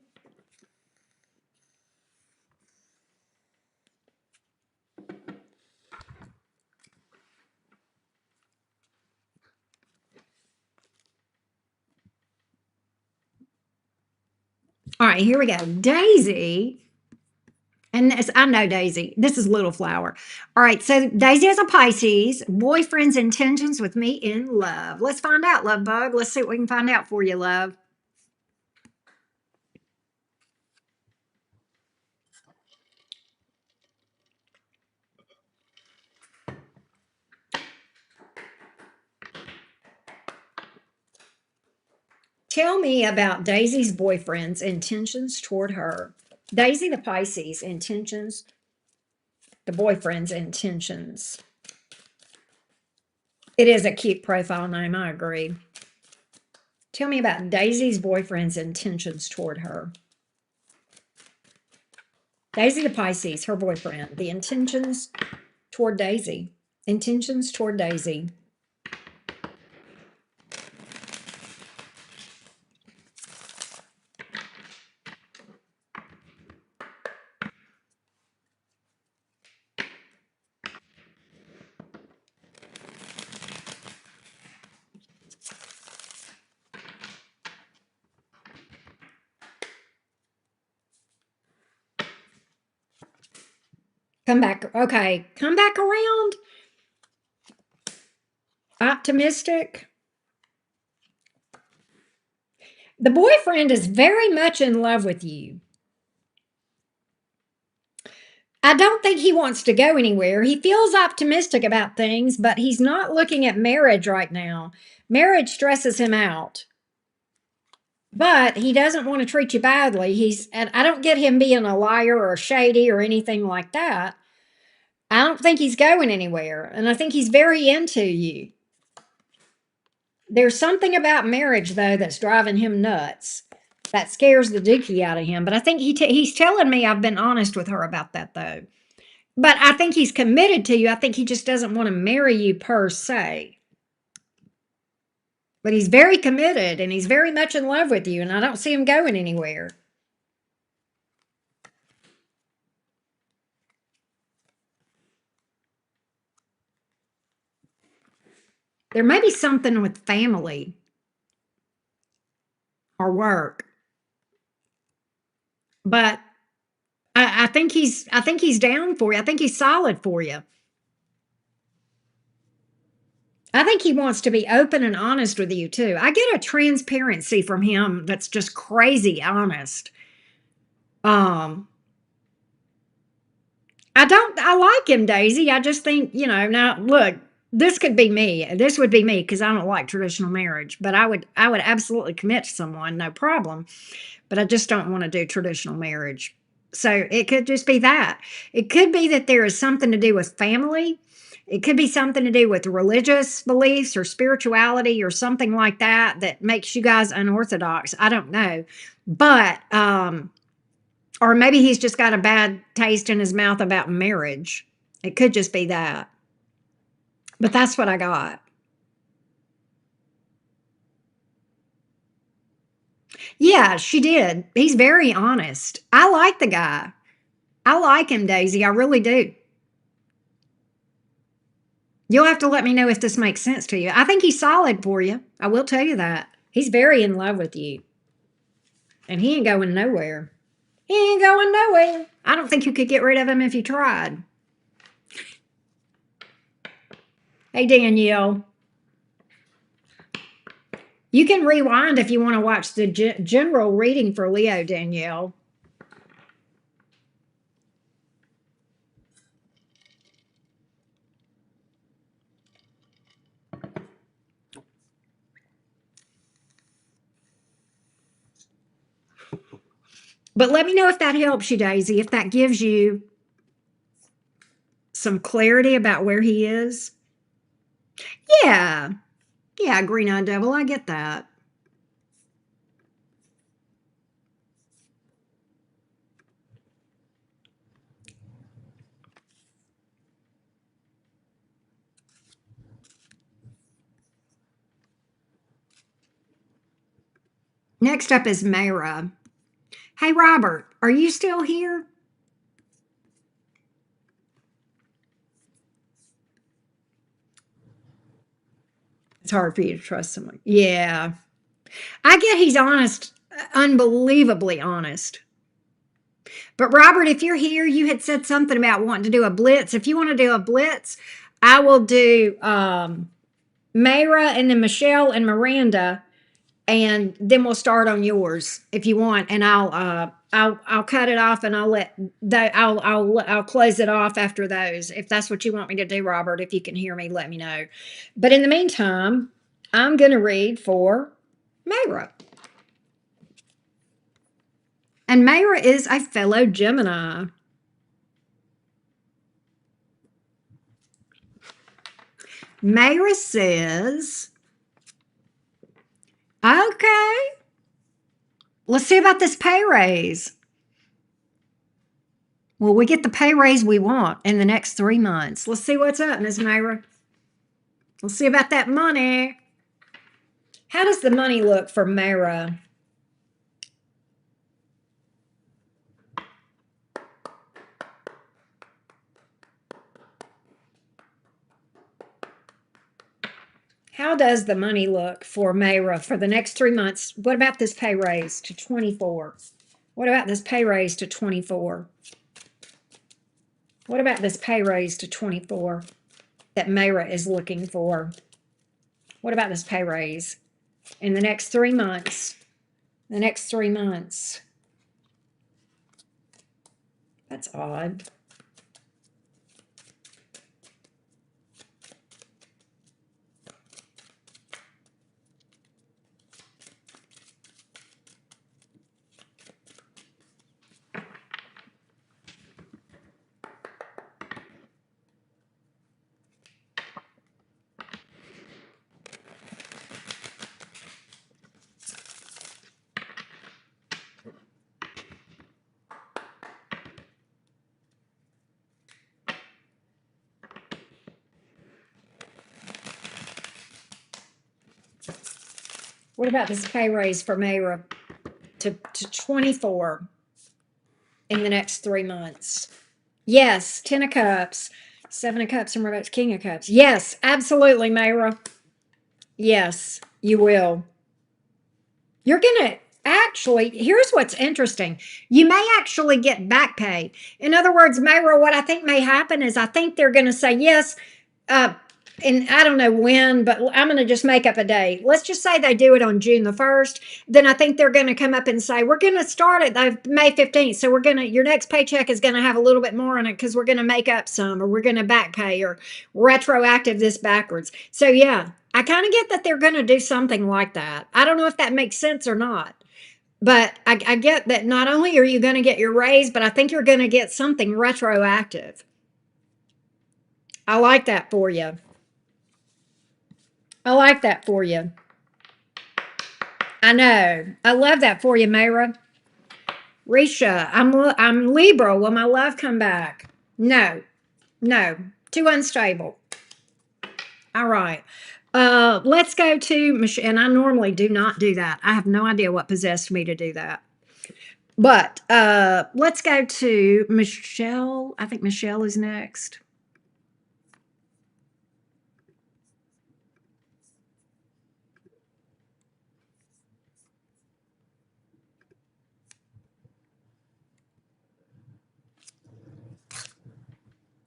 All right, here we go. Daisy. And this, I know Daisy. This is Little Flower. All right, so Daisy is a Pisces. Boyfriend's intentions with me in love. Let's find out, love bug. Let's see what we can find out for you, love. Tell me about Daisy's boyfriend's intentions toward her. Daisy the Pisces, intentions, the boyfriend's intentions. It is a cute profile name, I agree. Tell me about Daisy's boyfriend's intentions toward her. Daisy the Pisces, her boyfriend, the intentions toward Daisy. Intentions toward Daisy. Come back. Okay. Come back around. Optimistic. The boyfriend is very much in love with you. I don't think he wants to go anywhere. He feels optimistic about things, but he's not looking at marriage right now. Marriage stresses him out. But he doesn't want to treat you badly. And I don't get him being a liar or shady or anything like that. I don't think he's going anywhere. And I think he's very into you. There's something about marriage, though, that's driving him nuts. That scares the dookie out of him. But I think he's telling me I've been honest with her about that, though. But I think he's committed to you. I think he just doesn't want to marry you per se. But he's very committed and he's very much in love with you. And I don't see him going anywhere. There may be something with family or work. But I think he's down for you. I think he's solid for you. I think he wants to be open and honest with you too. I get a transparency from him that's just crazy honest. Um, I like him, Daisy. I just think, now look, this could be me. This would be me because I don't like traditional marriage, but I would absolutely commit to someone, no problem. But I just don't want to do traditional marriage. So it could just be that. It could be that there is something to do with family. It could be something to do with religious beliefs or spirituality or something like that that makes you guys unorthodox. I don't know. But or maybe he's just got a bad taste in his mouth about marriage. It could just be that. But that's what I got. Yeah, she did. He's very honest. I like the guy. I like him, Daisy. I really do. You'll have to let me know if this makes sense to you. I think he's solid for you. I will tell you that. He's very in love with you. And he ain't going nowhere. He ain't going nowhere. I don't think you could get rid of him if you tried. Hey, Danielle. You can rewind if you want to watch the general reading for Leo, Danielle. But let me know if that helps you, Daisy, if that gives you some clarity about where he is. Yeah. Yeah, green-eyed devil, I get that. Next up is Mayra. Hey, Robert, are you still here? It's hard for you to trust someone. Yeah. I get he's honest unbelievably honest. But Robert, if you're here, you had said something about wanting to do a blitz. If you want to do a blitz, I will do Mayra and then Michelle and Miranda, and then we'll start on yours if you want. And I'll cut it off, and I'll close it off after those, if that's what you want me to do, Robert. If you can hear me, let me know. But in the meantime, I'm going to read for Mayra. And Mayra is a fellow Gemini. Mayra says, okay, let's see about this pay raise. Will we get the pay raise we want in the next 3 months? Let's see what's up, Ms. Mayra. Let's see about that money. How does the money look for Mayra? How does the money look for Mayra for the next 3 months? What about this pay raise to 24? What about this pay raise to 24? What about this pay raise to 24 that Mayra is looking for? What about this pay raise in the next 3 months? The next 3 months. That's odd. What about this pay raise for Mayra to 24 in the next 3 months? Yes, 10 of Cups, 7 of Cups, and reverse King of Cups. Yes, absolutely, Mayra. Yes, you will. You're going to actually, here's what's interesting. You may actually get back pay. In other words, Mayra, what I think may happen is I think they're going to say, yes, and I don't know when, but I'm going to just make up a date. Let's just say they do it on June the 1st. Then I think they're going to come up and say, we're going to start at May 15th. So your next paycheck is going to have a little bit more on it because we're going to make up some, or we're going to back pay or retroactive this backwards. So yeah, I kind of get that they're going to do something like that. I don't know if that makes sense or not. But I get that not only are you going to get your raise, but I think you're going to get something retroactive. I like that for you. I like that for you. I know. I love that for you, Mayra. Risha, I'm Libra. Will my love come back? No. Too unstable. All right. Let's go to Michelle. And I normally do not do that. I have no idea what possessed me to do that. But let's go to Michelle. I think Michelle is next.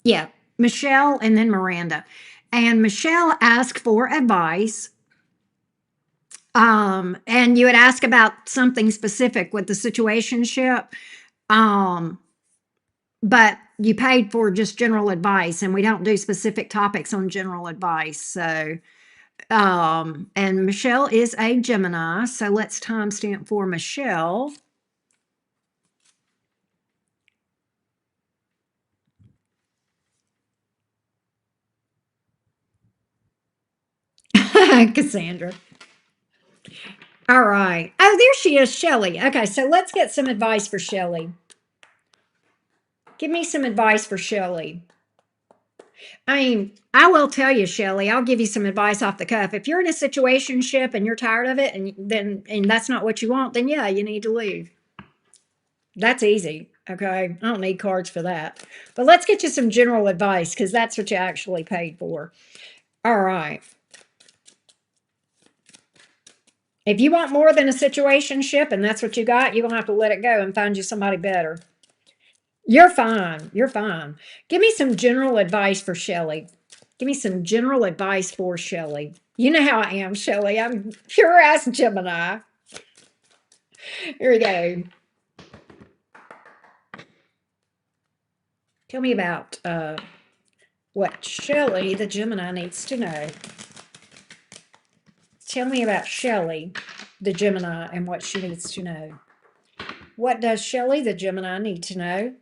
Yeah, Michelle and then Miranda. And Michelle asked for advice. And you had asked about something specific with the situationship. Um, but you paid for just general advice, and we don't do specific topics on general advice. So, and Michelle is a Gemini. So let's timestamp for Michelle. Cassandra. All right. Oh, there she is, Shelly. Okay, so let's get some advice for Shelly. Give me some advice for Shelly. I mean, I will tell you, Shelly, I'll give you some advice off the cuff. If you're in a situationship and you're tired of it and that's not what you want, then yeah, you need to leave. That's easy. Okay. I don't need cards for that. But let's get you some general advice because that's what you actually paid for. All right. If you want more than a situationship and that's what you got, you're going to have to let it go and find you somebody better. You're fine. You're fine. Give me some general advice for Shelly. Give me some general advice for Shelly. You know how I am, Shelly. I'm pure ass Gemini. Here we go. Tell me about what Shelly, the Gemini, needs to know. Tell me about Shelly, the Gemini, and what she needs to know. What does Shelly, the Gemini, need to know?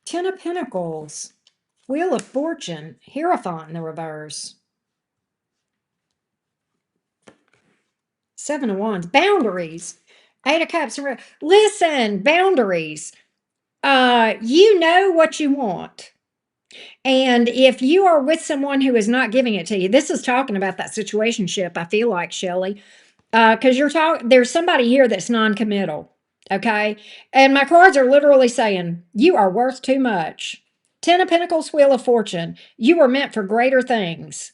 Ten of Pentacles, Wheel of Fortune, Hierophant in the reverse. Seven of Wands, boundaries. Eight of Cups. Listen, boundaries. You know what you want. And if you are with someone who is not giving it to you, this is talking about that situationship, I feel like, Shelly. Because there's somebody here that's non-committal. Okay. And my cards are literally saying, you are worth too much. Ten of Pentacles, Wheel of Fortune. You were meant for greater things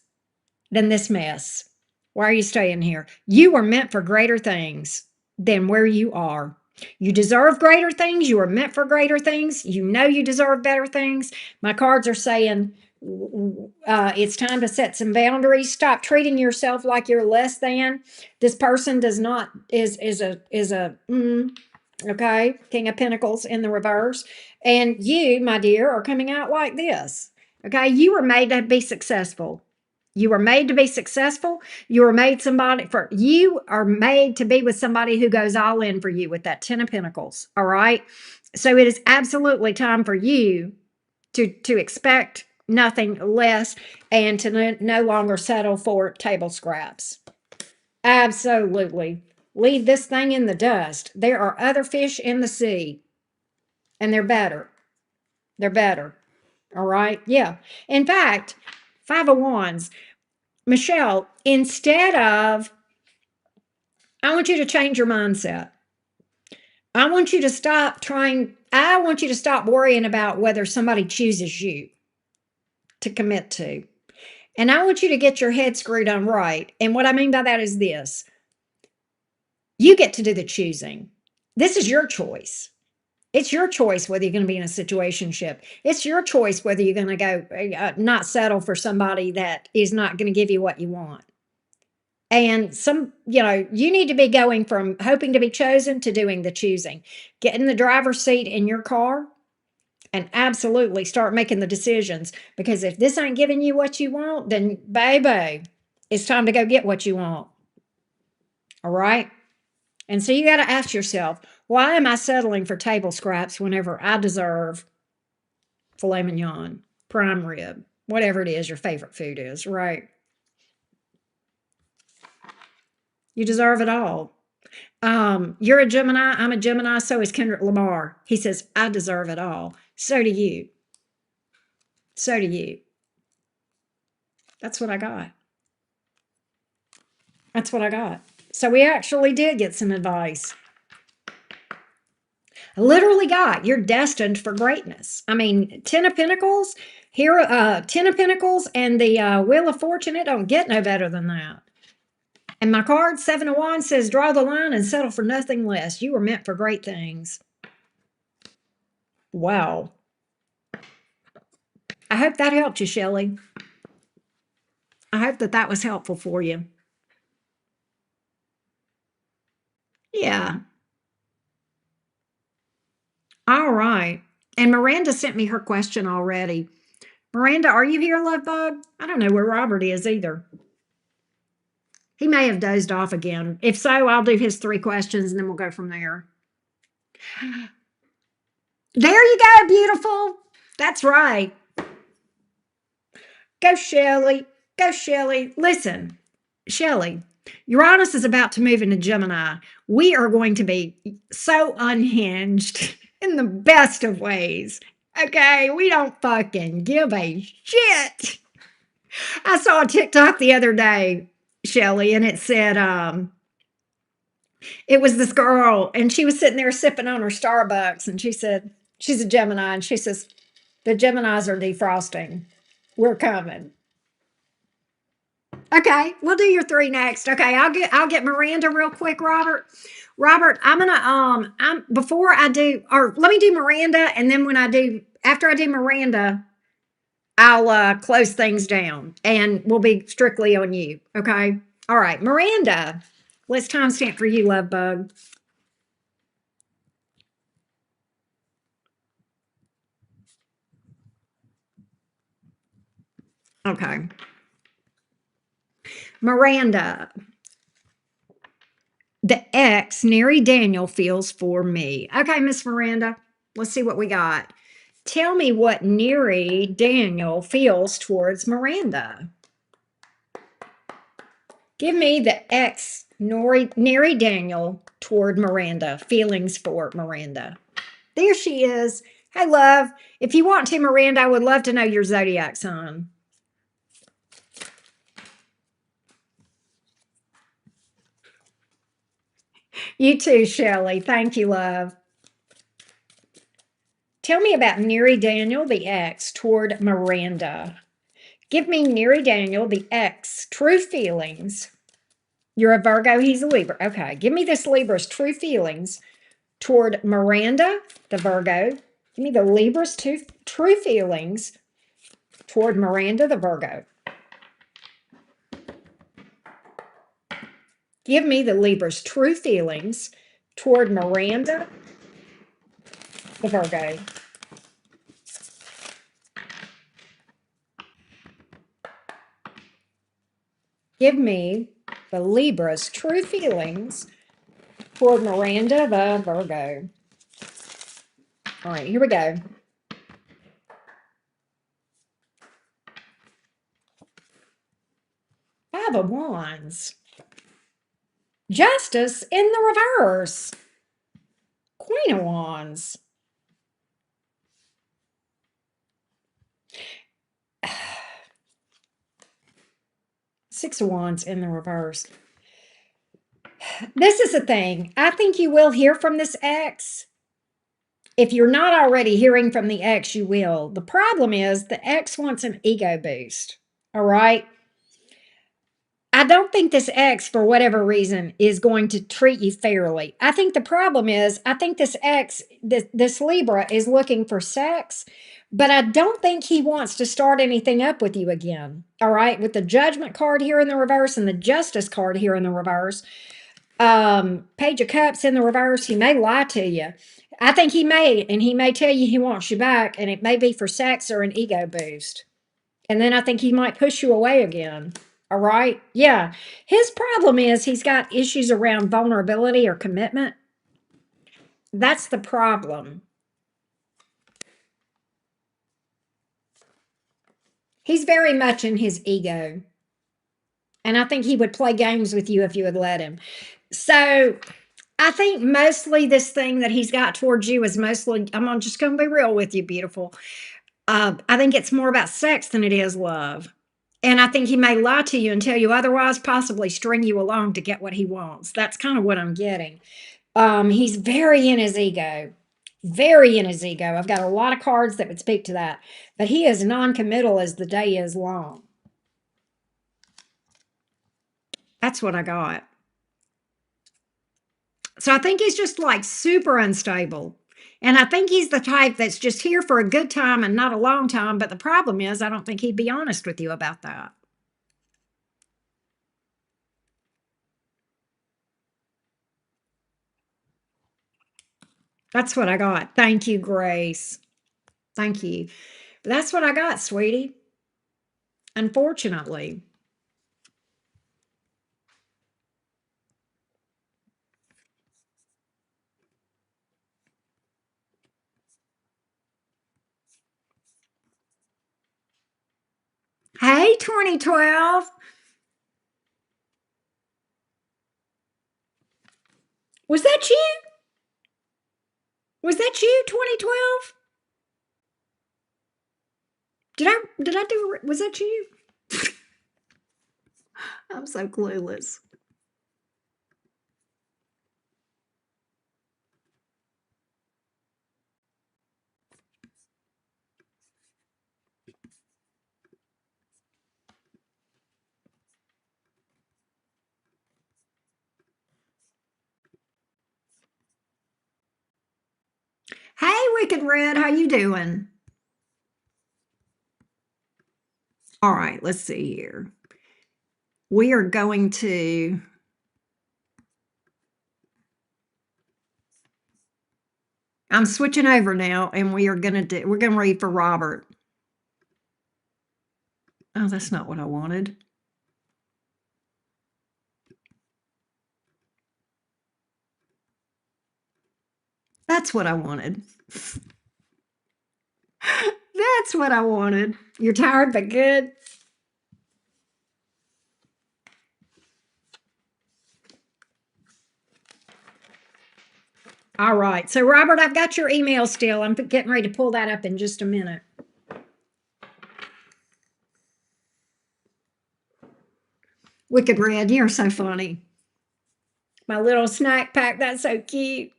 than this mess. Why are you staying here? You were meant for greater things than where you are. You deserve greater things. You are meant for greater things. You know you deserve better things. My cards are saying it's time to set some boundaries. Stop treating yourself like you're less than. This person is okay, King of Pentacles in the reverse. And you, my dear, are coming out like this. Okay, you were made to be successful. You were made to be successful. You are made to be with somebody who goes all in for you with that Ten of Pentacles. All right. So it is absolutely time for you to expect nothing less and to no longer settle for table scraps. Absolutely. Leave this thing in the dust. There are other fish in the sea, and they're better. They're better. All right. Yeah. In fact, Five of Wands. Michelle, instead of, I want you to change your mindset. I want you to stop worrying about whether somebody chooses you to commit to. And I want you to get your head screwed on right. And what I mean by that is this. You get to do the choosing. This is your choice. It's your choice whether you're going to be in a situationship. It's your choice whether you're going to go not settle for somebody that is not going to give you what you want. And you need to be going from hoping to be chosen to doing the choosing. Get in the driver's seat in your car and absolutely start making the decisions. Because if this ain't giving you what you want, then baby, it's time to go get what you want. All right? And so you got to ask yourself, why am I settling for table scraps whenever I deserve filet mignon, prime rib, whatever it is your favorite food is, right? You deserve it all. You're a Gemini. I'm a Gemini. So is Kendrick Lamar. He says, I deserve it all. So do you. So do you. That's what I got. That's what I got. So we actually did get some advice. I literally got, you're destined for greatness. I mean, Ten of Pentacles, here, Ten of Pentacles and the Wheel of Fortune, it don't get no better than that. And my card, Seven of Wands, says, draw the line and settle for nothing less. You were meant for great things. Wow. I hope that helped you, Shelly. I hope that was helpful for you. Yeah. All right. And Miranda sent me her question already. Miranda, are you here, love bug? I don't know where Robert is either. He may have dozed off again. If so, I'll do his 3 questions and then we'll go from there. There you go, beautiful. That's right. Go, Shelly. Go, Shelly. Listen, Shelly, Uranus is about to move into Gemini. We are going to be so unhinged in the best of ways. Okay, we don't fucking give a shit. I saw a TikTok the other day, Shelly, and it said, It was this girl, and she was sitting there sipping on her Starbucks, and she said, she's a Gemini, and she says, the Geminis are defrosting. We're coming. Okay, we'll do your three next. Okay, I'll get Miranda real quick, Robert. Robert, I'm before I do, or let me do Miranda, and then after I do Miranda, I'll close things down, and we'll be strictly on you. Okay. All right, Miranda. Let's timestamp for you, love bug. Okay. Miranda, the ex Neri Daniel feels for me. Okay, Miss Miranda, let's see what we got. Tell me what Neri Daniel feels towards Miranda. Give me the ex Neri Daniel toward Miranda, feelings for Miranda. There she is. Hey, love. If you want to, Miranda, I would love to know your zodiac sign. You too, Shelley. Thank you, love. Tell me about Neri Daniel, the ex, toward Miranda. Give me Neri Daniel, the ex, true feelings. You're a Virgo, he's a Libra. Okay, give me this Libra's true feelings toward Miranda, the Virgo. Give me the Libra's true feelings toward Miranda, the Virgo. Give me the Libra's true feelings toward Miranda, the Virgo. Give me the Libra's true feelings toward Miranda, the Virgo. All right, here we go. Five of Wands. Justice in the reverse. Queen of Wands. Six of Wands in the reverse. This is the thing. I think you will hear from this ex. If you're not already hearing from the ex, you will. The problem is the ex wants an ego boost. All right. I don't think this ex, for whatever reason, is going to treat you fairly. I think the problem is, I think this ex, this Libra, is looking for sex, but I don't think he wants to start anything up with you again. All right. With the Judgment card here in the reverse and the Justice card here in the reverse, Page of Cups in the reverse, he may lie to you. I think he may, and he may tell you he wants you back, and it may be for sex or an ego boost. And then I think he might push you away again. All right. Yeah. His problem is he's got issues around vulnerability or commitment. That's the problem. He's very much in his ego. And I think he would play games with you if you would let him. So I think mostly this thing that he's got towards you is mostly, I'm just going to be real with you, beautiful. I think it's more about sex than it is love. And I think he may lie to you and tell you otherwise, possibly string you along to get what he wants. That's kind of what I'm getting. He's very in his ego. Very in his ego. I've got a lot of cards that would speak to that. But he is non-committal as the day is long. That's what I got. So I think he's just like super unstable. And I think he's the type that's just here for a good time and not a long time. But the problem is, I don't think he'd be honest with you about that. That's what I got. Thank you, Grace. Thank you. But that's what I got, sweetie. Unfortunately. Hey, 2012. Was that you? Was that you, 2012? Did I do was that you? I'm so clueless. Wicked Red. How you doing? All right, let's see here. We are going to I'm switching over now, and we're gonna read for Robert. Oh, that's not what I wanted. That's what I wanted. That's what I wanted. You're tired, but good. All right. So, Robert, I've got your email still. I'm getting ready to pull that up in just a minute. Wicked Red, you're so funny. My little snack pack, that's so cute.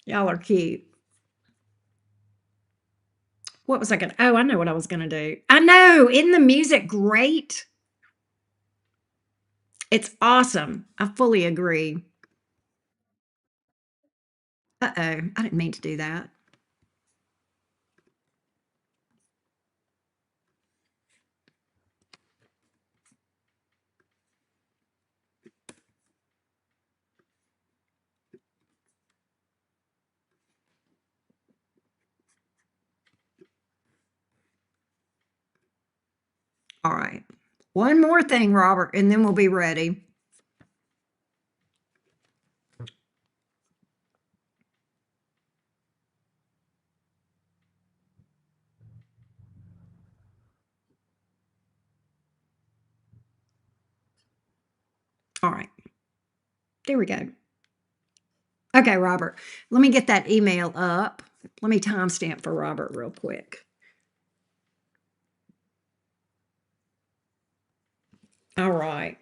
Y'all are cute. What was I going to? Oh, I know what I was going to do. I know. Isn't the music great? It's awesome. I fully agree. Uh-oh. I didn't mean to do that. All right. One more thing, Robert, and then we'll be ready. All right. There we go. Okay, Robert. Let me get that email up. Let me timestamp for Robert real quick. All right.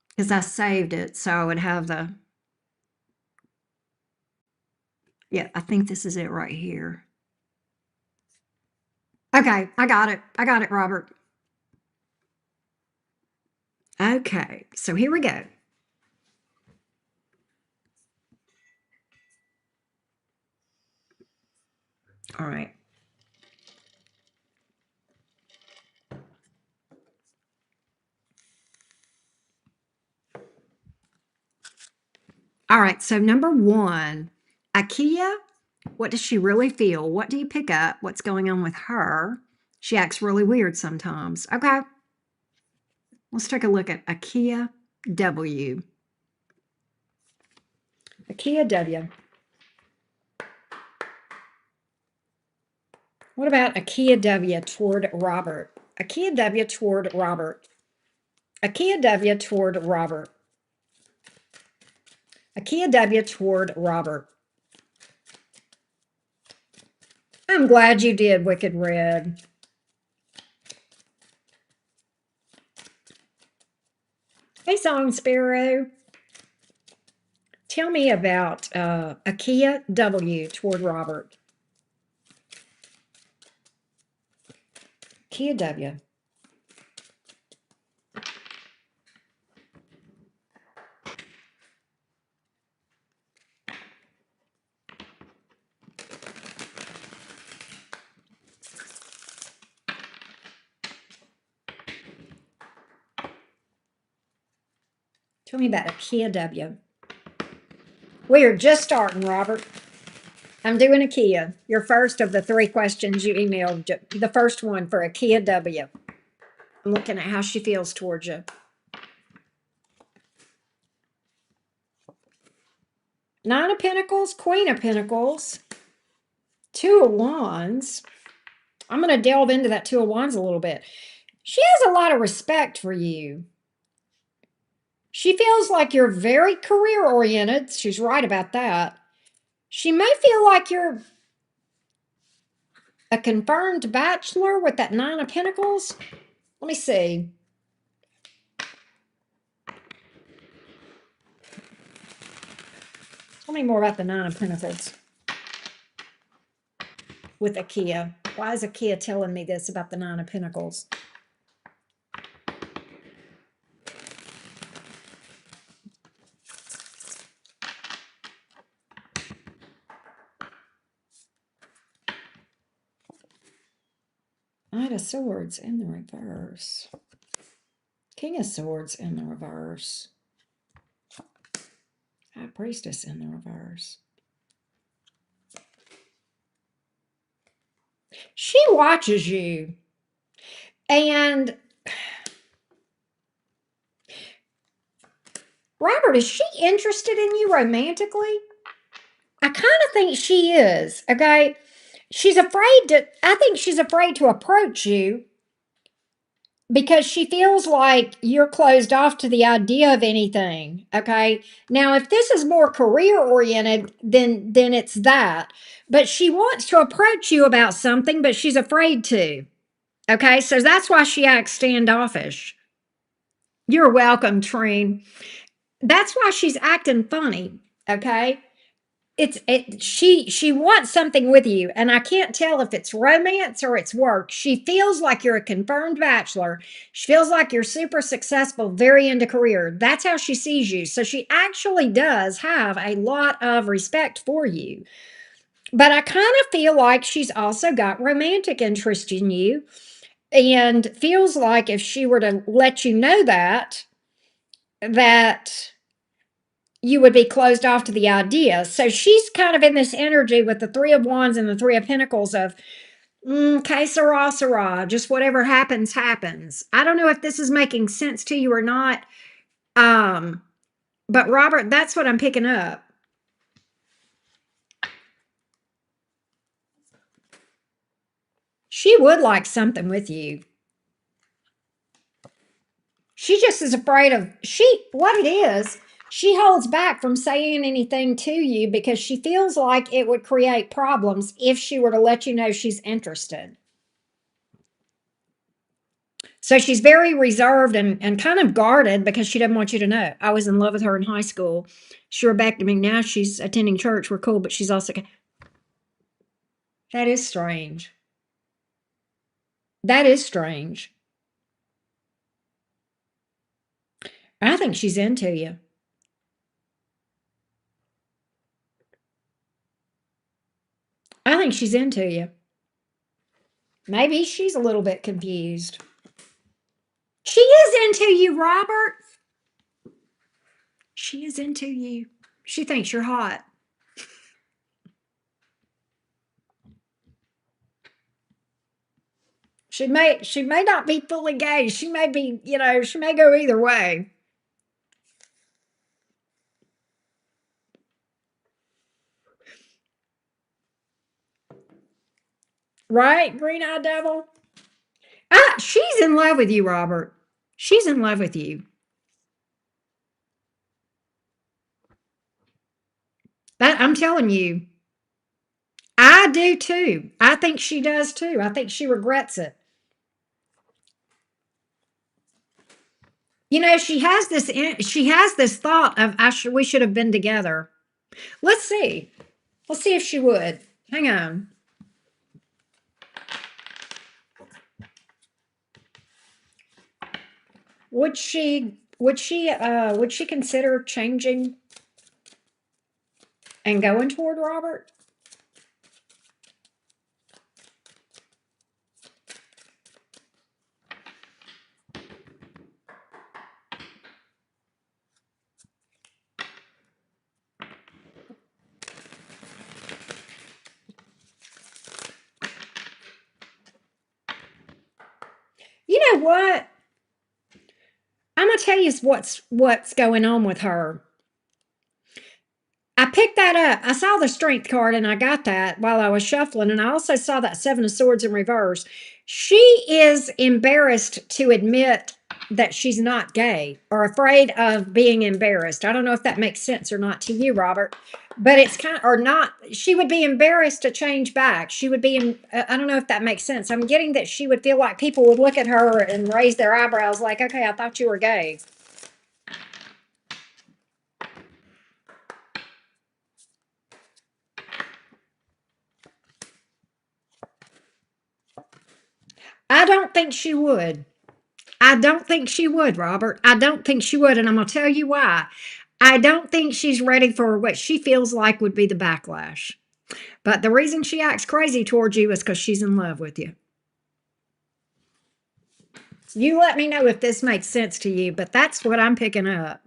Because I saved it, so I would have the. Yeah, I think this is it right here. Okay, I got it. I got it, Robert. Okay, so here we go. All right. All right, so number one, IKEA, what does she really feel? What do you pick up? What's going on with her? She acts really weird sometimes. Okay, let's take a look at IKEA W. IKEA W. What about IKEA W toward Robert? IKEA W toward Robert. IKEA W toward Robert. IKEA W toward Robert. I'm glad you did, Wicked Red. Hey, Song Sparrow. Tell me about IKEA W toward Robert. IKEA W. Tell me about IKEA W. We are just starting, Robert. I'm doing IKEA. Your first of the 3 questions you emailed. The first one for IKEA W. I'm looking at how she feels towards you. 9 of Pentacles, Queen of Pentacles, 2 of Wands. I'm going to delve into that 2 of Wands a little bit. She has a lot of respect for you. She feels like you're very career-oriented. She's right about that. She may feel like you're a confirmed bachelor with that 9 of Pentacles. Let me see. Tell me more about the 9 of Pentacles with IKEA. Why is IKEA telling me this about the 9 of Pentacles? Knight of Swords in the reverse. King of Swords in the reverse. High Priestess in the reverse. She watches you. And Robert, is she interested in you romantically? I kind of think she is. Okay. I think she's afraid to approach you because she feels like you're closed off to the idea of anything. Okay. Now, if this is more career oriented, then it's that. But she wants to approach you about something, but she's afraid to. Okay. So that's why she acts standoffish. You're welcome, Trine. That's why she's acting funny. Okay. She wants something with you, and I can't tell if it's romance or it's work. She feels like you're a confirmed bachelor. She feels like you're super successful, very into career. That's how she sees you. So she actually does have a lot of respect for you. But I kind of feel like she's also got romantic interest in you and feels like if she were to let you know that you would be closed off to the idea. So she's kind of in this energy with the Three of Wands and the Three of Pentacles of, que sera, sera, just whatever happens, happens. I don't know if this is making sense to you or not. But Robert, that's what I'm picking up. She would like something with you. She just is afraid of, what it is, she holds back from saying anything to you because she feels like it would create problems if she were to let you know she's interested. So she's very reserved and kind of guarded because she doesn't want you to know. I was in love with her in high school. She were back to me now. She's attending church. We're cool, but she's also. That is strange. That is strange. I think she's into you. I think she's into you. Maybe she's a little bit confused. She is into you, Robert. She is into you. She thinks you're hot. She may not be fully gay. She may be, she may go either way. Right, green-eyed devil? She's in love with you, Robert. She's in love with you. I'm telling you. I do too. I think she does too. I think she regrets it. She has this thought of we should have been together. Let's see. Let's see if she would. Hang on. Would she consider changing and going toward Robert? You know what? I'm gonna tell you what's going on with her. I picked that up. I saw the strength card and I got that while I was shuffling. And I also saw that Seven of Swords in reverse. She is embarrassed to admit that she's not gay or afraid of being embarrassed. I don't know if that makes sense or not to you, Robert, but it's kind of, or not. She would be embarrassed to change back. She would be, I don't know if that makes sense. I'm getting that she would feel like people would look at her and raise their eyebrows like, okay, I thought you were gay. I don't think she would. I don't think she would, Robert. I don't think she would. And I'm going to tell you why. I don't think she's ready for what she feels like would be the backlash. But the reason she acts crazy towards you is because she's in love with you. You let me know if this makes sense to you, but that's what I'm picking up.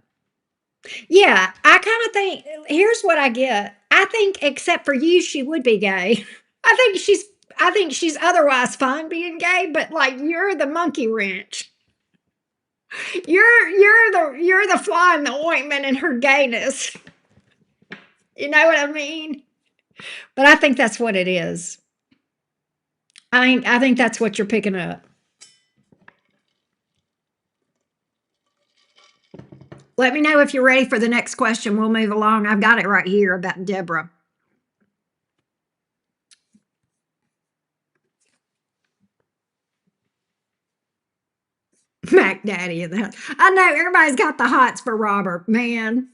Yeah, I kind of think here's what I get. I think except for you, she would be gay. I think she's I think she's otherwise fine being gay, but like you're the monkey wrench. You're the fly in the ointment in her gayness. You know what I mean? But I think that's what it is. I think that's what you're picking up. Let me know if you're ready for the next question. We'll move along. I've got it right here about Deborah. Mac Daddy in the house. I know everybody's got the hots for Robert, man.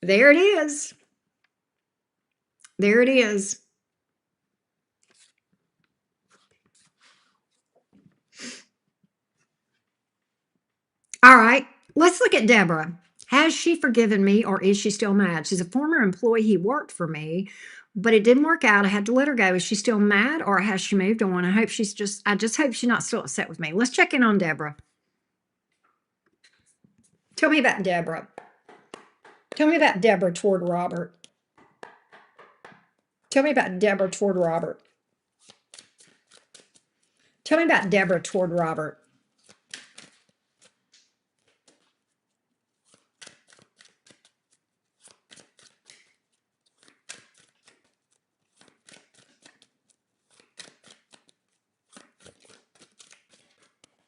There it is. There it is. All right, let's look at Deborah. Has she forgiven me or is she still mad? She's a former employee. He worked for me, but it didn't work out. I had to let her go. Is she still mad or has she moved on? I just hope she's not still upset with me. Let's check in on Deborah. Tell me about Deborah. Tell me about Deborah toward Robert. Tell me about Deborah toward Robert. Tell me about Deborah toward Robert.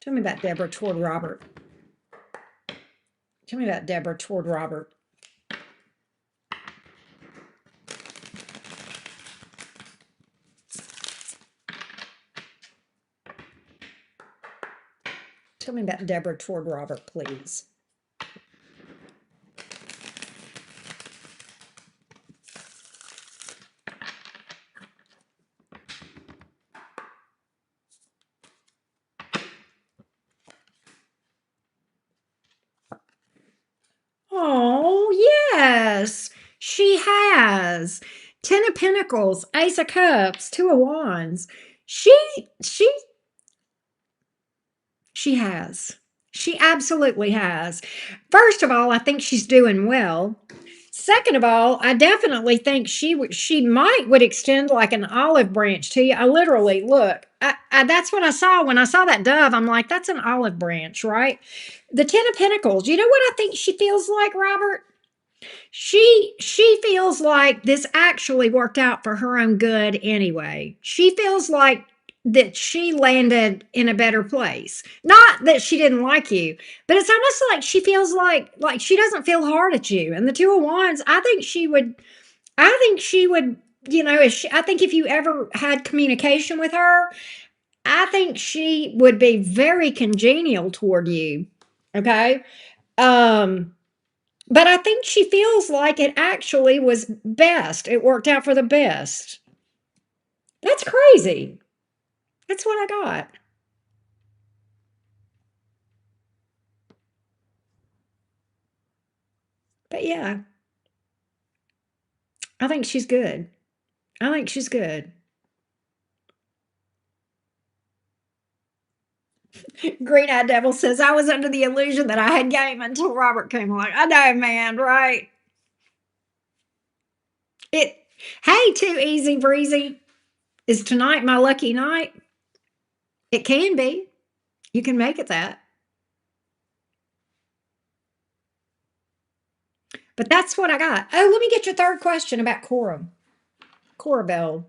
Tell me about Deborah toward Robert. Tell me about Deborah toward Robert. Tell me about Deborah toward Robert, please. Oh, yes, she has. Ten of Pentacles, Ace of Cups, Two of Wands. She, she, she has. She absolutely has. First of all, I think she's doing well. Second of all, I definitely think she might would extend like an olive branch to you. I literally look. That's what I saw when I saw that dove. I'm like, that's an olive branch, right? The Ten of Pentacles. You know what I think she feels like, Robert? She feels like this actually worked out for her own good anyway. She feels like that she landed in a better place. Not that she didn't like you, but it's almost like she feels like she doesn't feel hard at you. And the Two of Wands, I think she would, I think if you ever had communication with her, I think she would be very congenial toward you. Okay? Um but I think she feels like it actually was best. It worked out for the best. That's crazy. That's what I got. But yeah, I think she's good. I think she's good. Green Eyed Devil says, I was under the illusion that I had game until Robert came along. I know, man, right? It Hey, too easy breezy. Is tonight my lucky night? It can be. You can make it that. But that's what I got. Oh, let me get your third question about Cora. Cora Bell.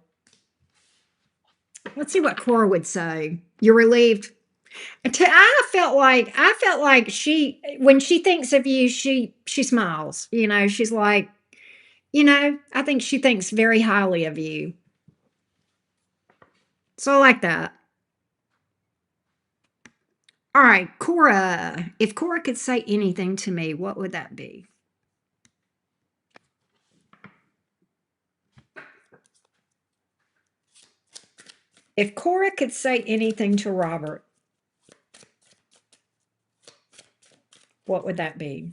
Let's see what Cora would say. You're relieved. I felt like she when she thinks of you, she smiles. She's like, I think she thinks very highly of you. So I like that. All right, Cora. If Cora could say anything to me, what would that be? If Cora could say anything to Robert, what would that be?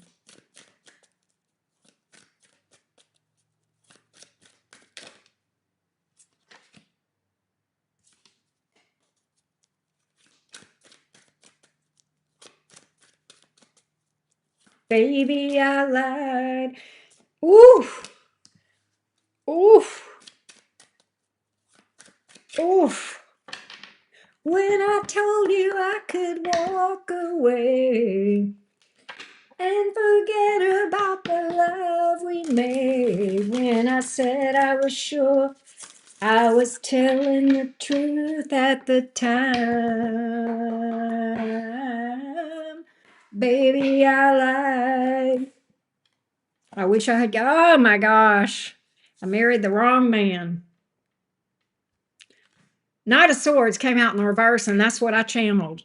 Baby, I lied. Oof, oof, oof. When I told you I could walk away and forget about the love we made. When I said I was sure I was telling the truth at the time. Baby, I lied. I wish I had. Oh my gosh. I married the wrong man. Knight of Swords came out in the reverse, and that's what I channeled.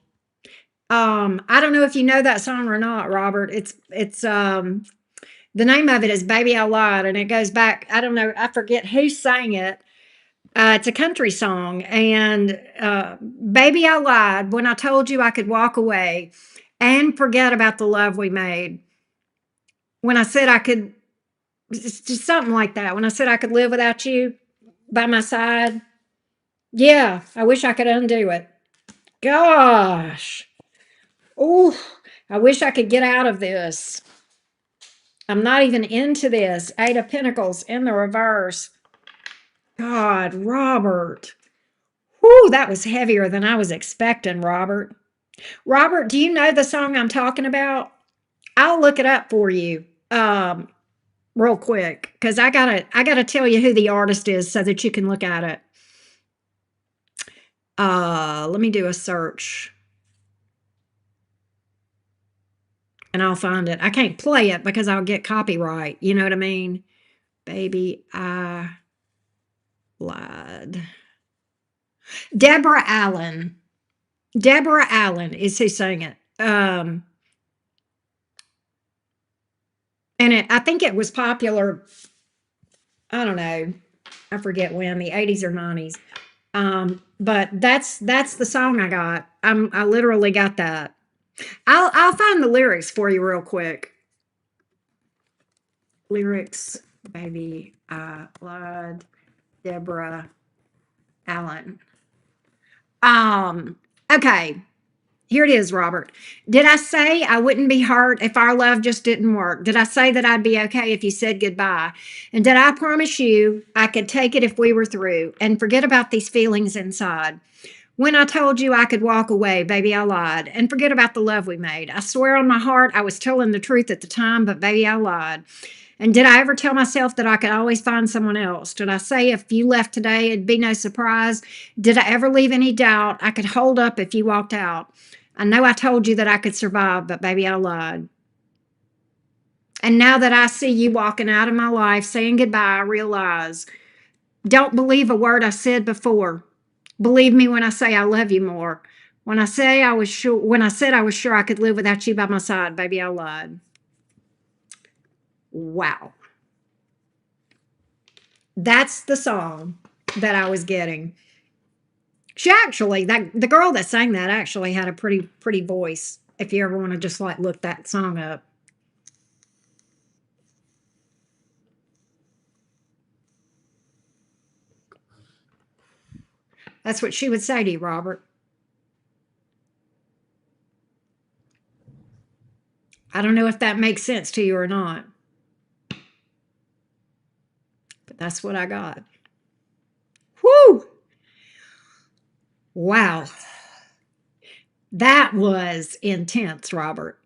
I don't know if you know that song or not, Robert. It's the name of it is Baby I Lied, and it goes back, I don't know, I forget who sang it. It's a country song, and Baby I Lied when I told you I could walk away and forget about the love we made. When I said I could, it's just something like that. When I said I could live without you by my side, yeah, I wish I could undo it. Gosh. Oh, I wish I could get out of this. I'm not even into this. Eight of Pentacles in the reverse. God, Robert. Whew, that was heavier than I was expecting, Robert. Robert, do you know the song I'm talking about? I'll look it up for you real quick because I gotta tell you who the artist is so that you can look at it. Let me do a search and I'll find it. I can't play it because I'll get copyright. You know what I mean? Baby, I lied. Deborah Allen. Deborah Allen is who sang it. And I think it was popular, I don't know, I forget when, the 80s or 90s. But that's the song I got. I literally got that. I'll find the lyrics for you real quick. Lyrics, baby, I lied. Deborah Allen. Okay. Here it is, Robert. Did I say I wouldn't be hurt if our love just didn't work? Did I say that I'd be okay if you said goodbye? And did I promise you I could take it if we were through and forget about these feelings inside? When I told you I could walk away, baby, I lied and forget about the love we made. I swear on my heart I was telling the truth at the time, but baby, I lied. And did I ever tell myself that I could always find someone else? Did I say if you left today, it'd be no surprise? Did I ever leave any doubt I could hold up if you walked out? I know I told you that I could survive, but baby, I lied. And now that I see you walking out of my life saying goodbye, I realize don't believe a word I said before. Believe me when I say I love you more. When I said I was sure I could live without you by my side, baby, I lied. Wow. That's the song that I was getting. She actually, the girl that sang that actually had a pretty voice. If you ever want to just like look that song up. That's what she would say to you, Robert. I don't know if that makes sense to you or not, but that's what I got. Whoo! Wow. That was intense, Robert.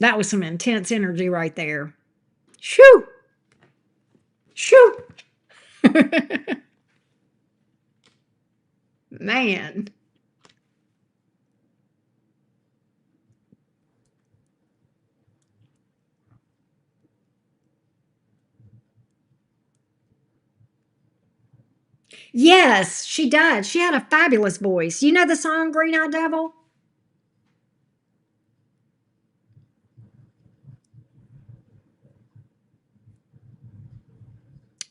That was some intense energy right there. Shoo! Shoo! Man. Yes, she did. She had a fabulous voice. You know the song Green Eyed Devil?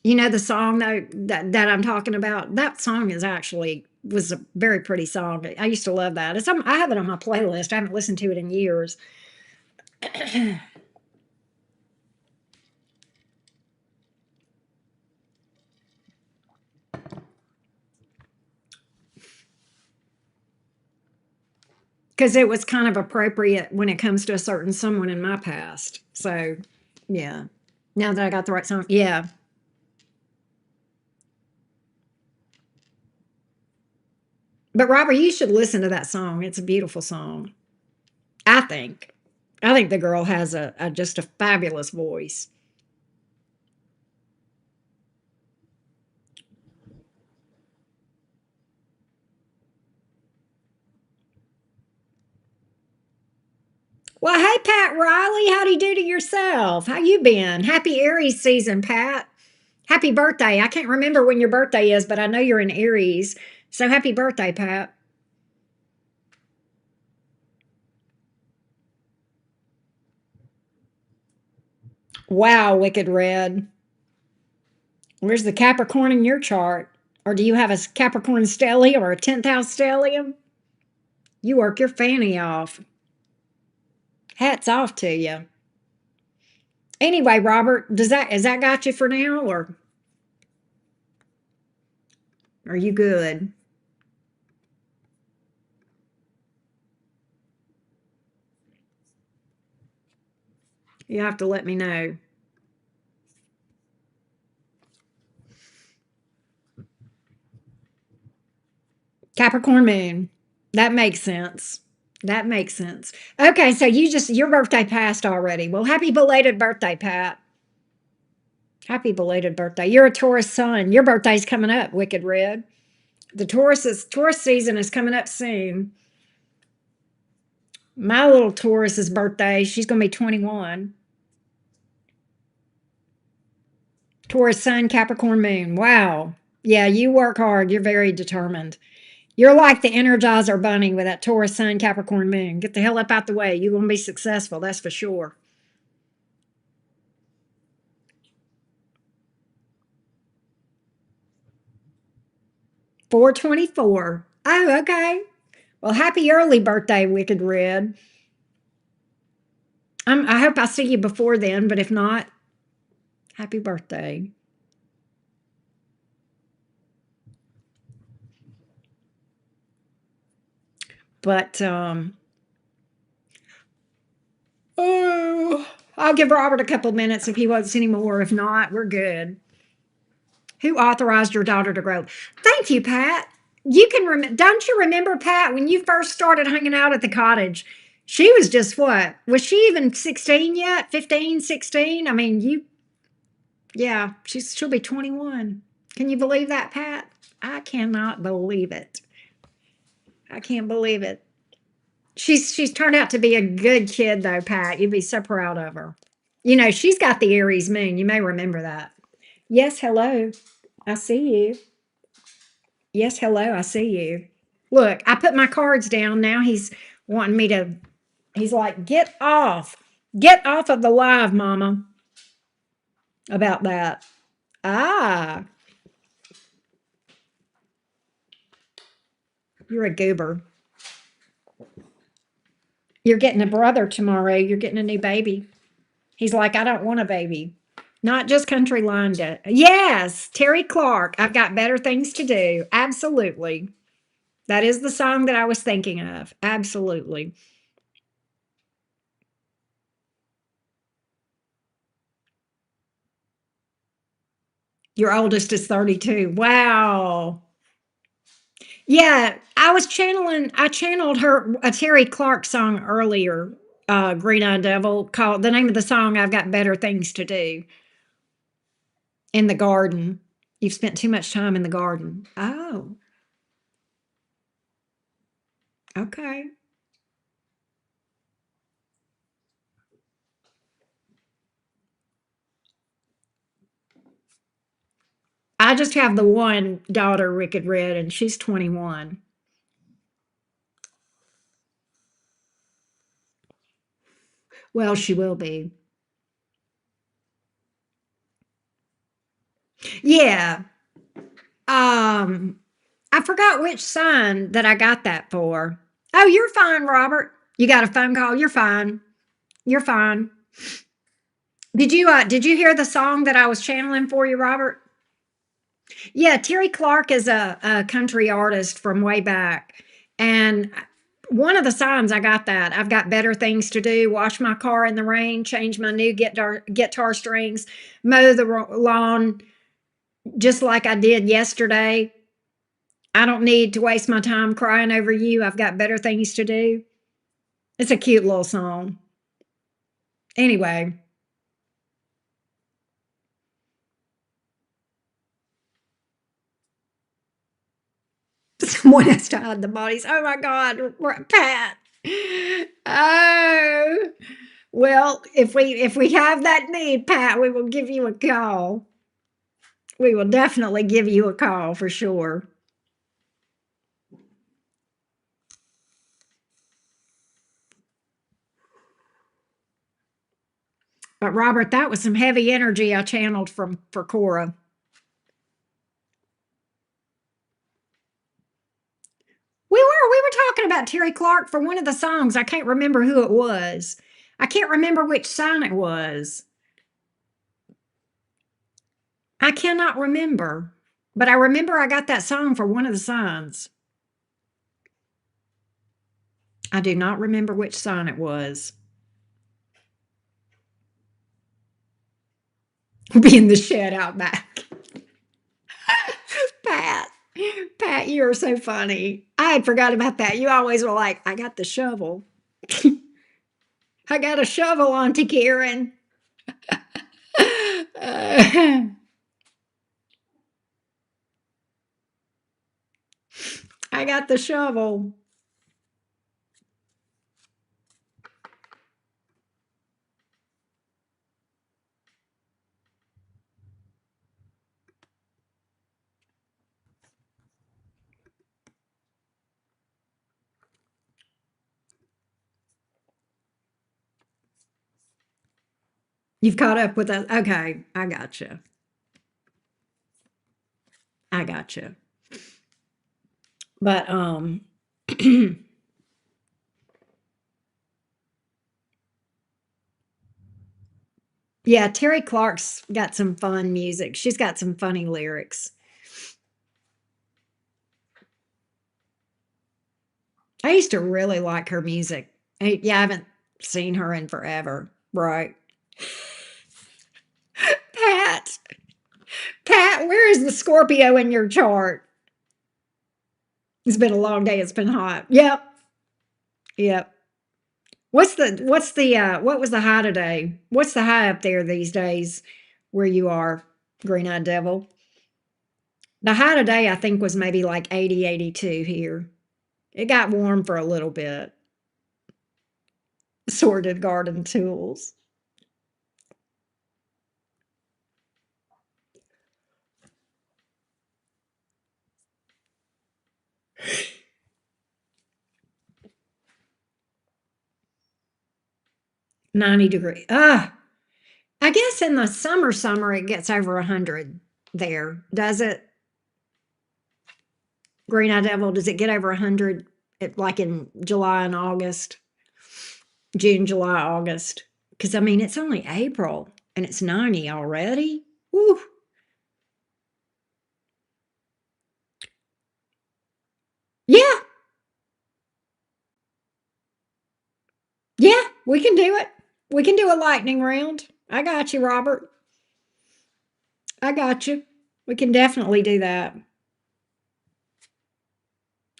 You know the song that I'm talking about? That song is actually was a very pretty song. I used to love that. I have it on my playlist. I haven't listened to it in years. because it was kind of appropriate when it comes to a certain someone in my past. So, yeah. Now that I got the right song, yeah. But Robert, you should listen to that song. It's a beautiful song. I think. I think the girl has a just a fabulous voice. Well, hey Pat Riley, how do you do to yourself? How you been? Happy Aries season, Pat. Happy birthday. I can't remember when your birthday is, but I know you're in Aries. So happy birthday, Pat. Wow, Wicked Red. Where's the Capricorn in your chart? Or do you have a Capricorn stellium or a 10th house stellium? You work your fanny off. Hats off to you. Anyway, Robert, does that has that got you for now, or are you good? You have to let me know. Capricorn moon. That makes sense. That makes sense. Okay, so your birthday passed already. Well, happy belated birthday, Pat. Happy belated birthday. You're a Taurus sun. Your birthday's coming up, Wicked Red. The Taurus season is coming up soon. My little Taurus's birthday, she's gonna be 21. Taurus sun, Capricorn moon. Wow. Yeah, you work hard. You're very determined. You're like the Energizer Bunny with that Taurus sun, Capricorn moon. Get the hell up out the way. You're gonna be successful, that's for sure. 424. Oh, okay. Well, happy early birthday, Wicked Red. I hope I see you before then, but if not, happy birthday. But oh, I'll give Robert a couple minutes if he wants any more. If not, we're good. Who authorized your daughter to grow? Thank you, Pat. You can don't you remember, Pat, when you first started hanging out at the cottage? She was just what? Was she even 16 yet? 15, 16? I mean, yeah, she'll be 21. Can you believe that, Pat? I cannot believe it. I can't believe it. She's turned out to be a good kid though, Pat. You'd be so proud of her. You know, she's got the Aries moon. You may remember that. Yes, hello. I see you. Yes, hello. I see you. Look, I put my cards down. Now he's wanting me to, he's like, get off. Get off of the live, mama. About that. Ah, you're a goober. You're getting a brother tomorrow. You're getting a new baby. He's like, I don't want a baby. Not just country line. Yes, Terry Clark. I've got better things to do. Absolutely. That is the song that I was thinking of. Absolutely. Your oldest is 32. Wow. Yeah, I channeled her a Terry Clark song earlier, Green Eye Devil, called the name of the song, I've Got Better Things to Do in the Garden. You've spent too much time in the garden. Oh, okay. I just have the one daughter, Wicked Red, and she's 21. Well, she will be. Yeah. Um, I forgot which sign that I got that for. Oh, you're fine, Robert. You got a phone call. You're fine. You're fine. Did you hear the song that I was channeling for you, Robert? Yeah, Terry Clark is a country artist from way back, and One of the signs I got that. I've got better things to do. Wash my car in the rain, change my new guitar strings, mow the lawn just like I did yesterday. I don't need to waste my time crying over you. I've got better things to do. It's a cute little song. Anyway, someone has to hide the bodies. Oh my God, Pat. Oh, well, if we have that need, Pat, we will give you a call. We will definitely give you a call for sure. But Robert, that was some heavy energy I channeled from for Cora. We were talking about Terry Clark for one of the songs. I can't remember who it was. I can't remember which sign it was. I cannot remember. But I remember I got that song for one of the signs. I do not remember which sign it was. Be in the shed out back. Pat. Pat, you are so funny. I had forgot about that. You always were like, I got the shovel. I got a shovel, Auntie Karen. I got the shovel. You've caught up with us. Okay, I got you. I got you. But yeah, Terry Clark's got some fun music. She's got some funny lyrics. I used to really like her music. Yeah, I haven't seen her in forever. Right. Pat, Pat, where is the Scorpio in your chart? It's been a long day. It's been hot. Yep. Yep. What was the high today? What's the high up there these days where you are, Green Eyed Devil? The high today I think was maybe like 80, 82 here. It got warm for a little bit. Sorted garden tools. $90. I guess in the summer it gets over 100 there. Does it? Green Eye Devil, does it get over 100 like in July and August? June, July, August. Because I mean, it's only April and it's 90 already. Woo. Yeah, yeah, we can do it. We can do a lightning round. I got you, Robert. I got you. We can definitely do that.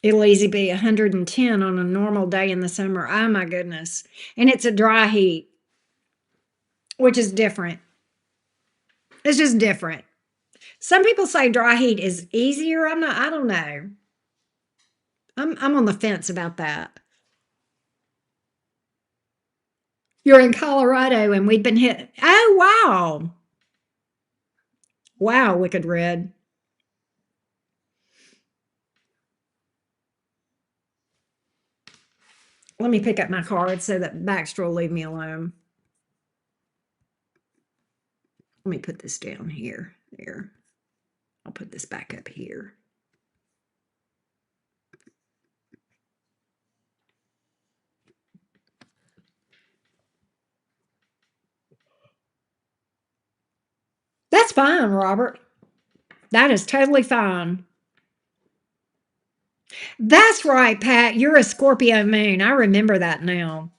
It'll easily be 110 on a normal day in the summer. Oh my goodness. And it's a dry heat, which is different. It's just different. Some people say dry heat is easier. I don't know. I'm on the fence about that. You're in Colorado and we've been hit. Oh wow. Wow, Wicked Red. Let me pick up my card so that Baxter will leave me alone. Let me put this down here. There. I'll put this back up here. That's fine, Robert. That is totally fine. That's right, Pat. You're a Scorpio moon. I remember that now.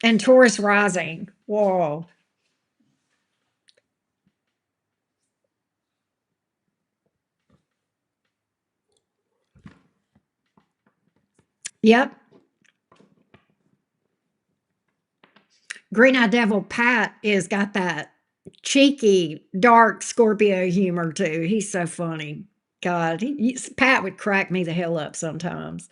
And Taurus rising. Whoa. Yep. Green Eye Devil Pat is got that cheeky, dark Scorpio humor too. He's so funny. God, Pat would crack me the hell up sometimes.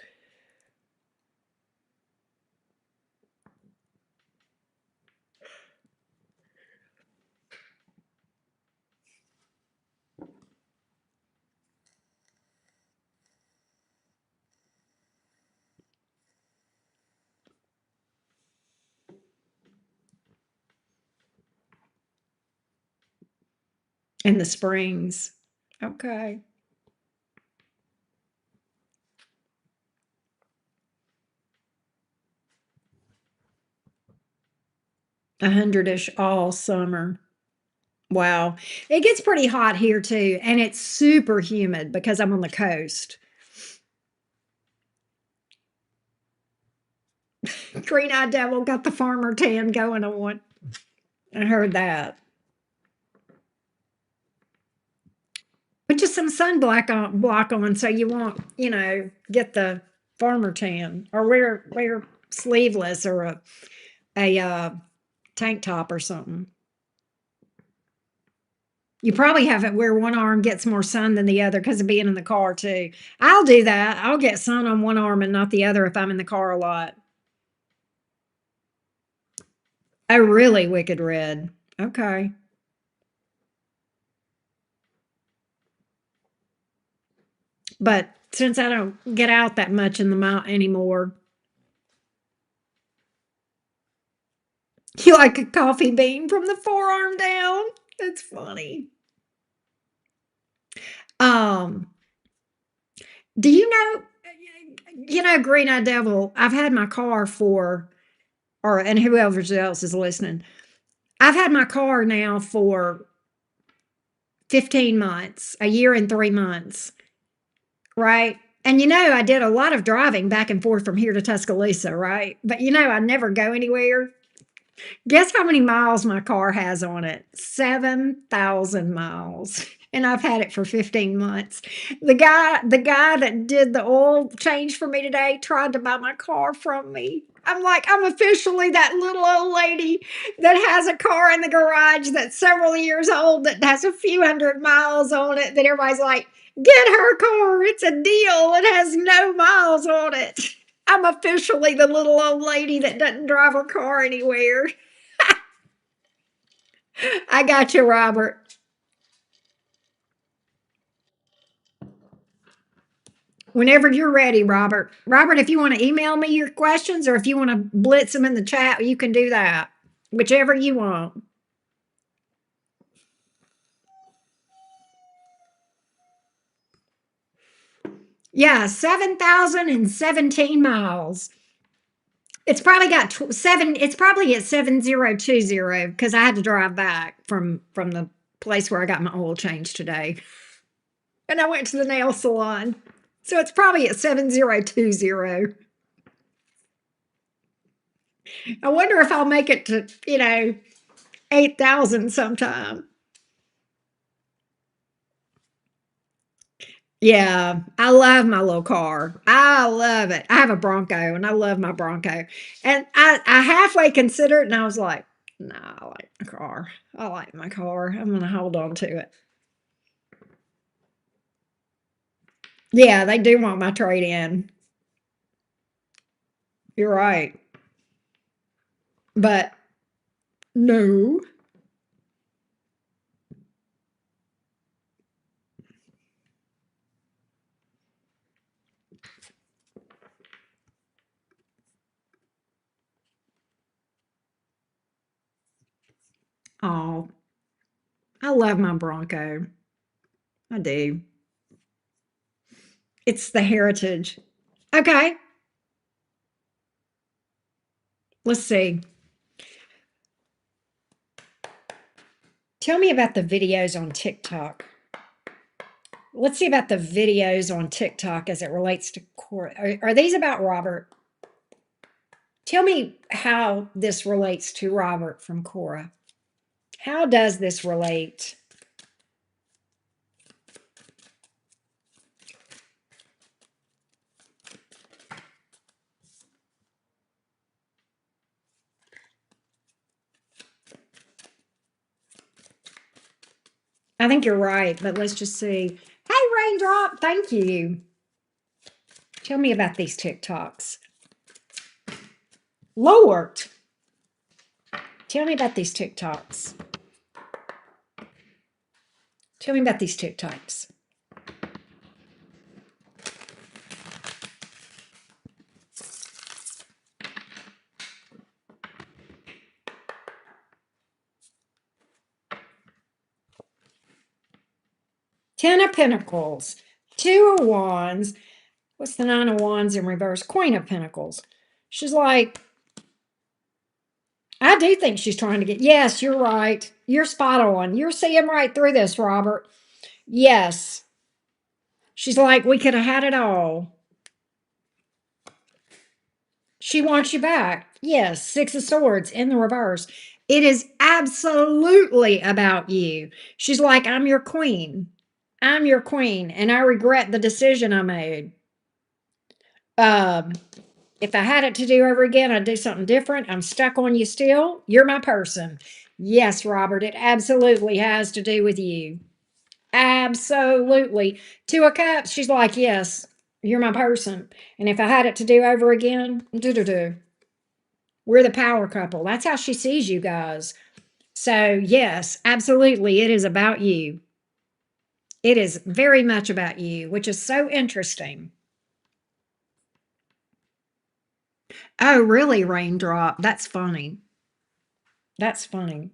In the Springs. Okay. 100-ish all summer. Wow. It gets pretty hot here too, and it's super humid because I'm on the coast. Green Eye Devil got the farmer tan going on. I heard that. Put just some sunblock on block on so you won't, get the farmer tan. Or wear sleeveless or a tank top or something. You probably have it where one arm gets more sun than the other because of being in the car too. I'll do that. I'll get sun on one arm and not the other if I'm in the car a lot. Oh, really? Wicked red. Okay. But since I don't get out that much in the mount anymore, you like a coffee bean from the forearm down? That's funny. Um, do Green Eye Devil, I've had my car for, and whoever else is listening, I've had my car now for 15 months, a year and 3 months, right? And I did a lot of driving back and forth from here to Tuscaloosa, right? But I never go anywhere. Guess how many miles my car has on it? 7,000 miles. And I've had it for 15 months. The guy that did the oil change for me today tried to buy my car from me. I'm like, I'm officially that little old lady that has a car in the garage that's several years old that has a few hundred miles on it that everybody's like, get her car. It's a deal. It has no miles on it. I'm officially the little old lady that doesn't drive her car anywhere. I got you, Robert. Whenever you're ready, Robert. Robert, if you want to email me your questions or if you want to blitz them in the chat, you can do that. Whichever you want. Yeah, 7,017 miles. It's probably got seven. It's probably at 7020 because I had to drive back from the place where I got my oil change today, and I went to the nail salon. So it's probably at 7020. I wonder if I'll make it to 8,000 sometime. Yeah, I love my little car. I love it. I have a Bronco and I love my Bronco. And I halfway considered it and I was like, no, I like my car. I like my car. I'm going to hold on to it. Yeah, they do want my trade in. You're right. But no. Oh, I love my Bronco. I do. It's the heritage. Okay, let's see. Tell me about the videos on TikTok. Let's see about the videos on TikTok as it relates to Cora. Are these about Robert? Tell me how this relates to Robert from Cora. How does this relate? I think you're right, but let's just see. Hey, Raindrop, thank you. Tell me about these TikToks. Lord, tell me about these TikToks. Tell me about these TikToks. Ten of Pentacles, Two of Wands. What's the Nine of Wands in reverse? Queen of Pentacles. She's like, I do think she's trying to get, yes, you're right. You're spot on. You're seeing right through this, Robert. Yes. She's like, we could have had it all. She wants you back. Yes, Six of Swords in the reverse. It is absolutely about you. She's like, I'm your queen. I'm your queen, and I regret the decision I made. Um, if I had it to do over again, I'd do something different. I'm stuck on you still. You're my person. Yes, Robert, it absolutely has to do with you. Absolutely. Two of Cups, she's like, yes, you're my person. And if I had it to do over again, do. We're the power couple. That's how she sees you guys. So, yes, absolutely, it is about you. It is very much about you, which is so interesting. Oh, really, Raindrop? That's funny. That's funny.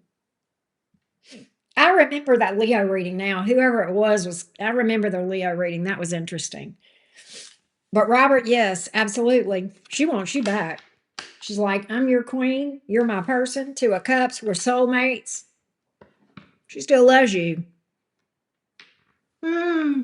I remember that Leo reading now. Whoever it was, I remember the Leo reading. That was interesting. But Robert, yes, absolutely. She wants you back. She's like, I'm your queen. You're my person. Two of Cups. We're soulmates. She still loves you. Hmm.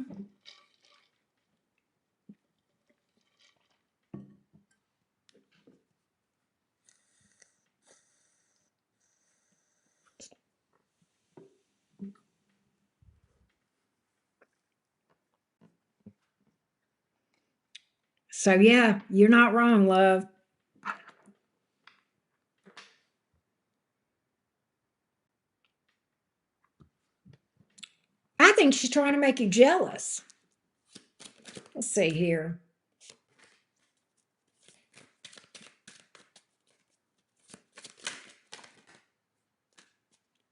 So, yeah, you're not wrong, love. I think she's trying to make you jealous. Let's see here.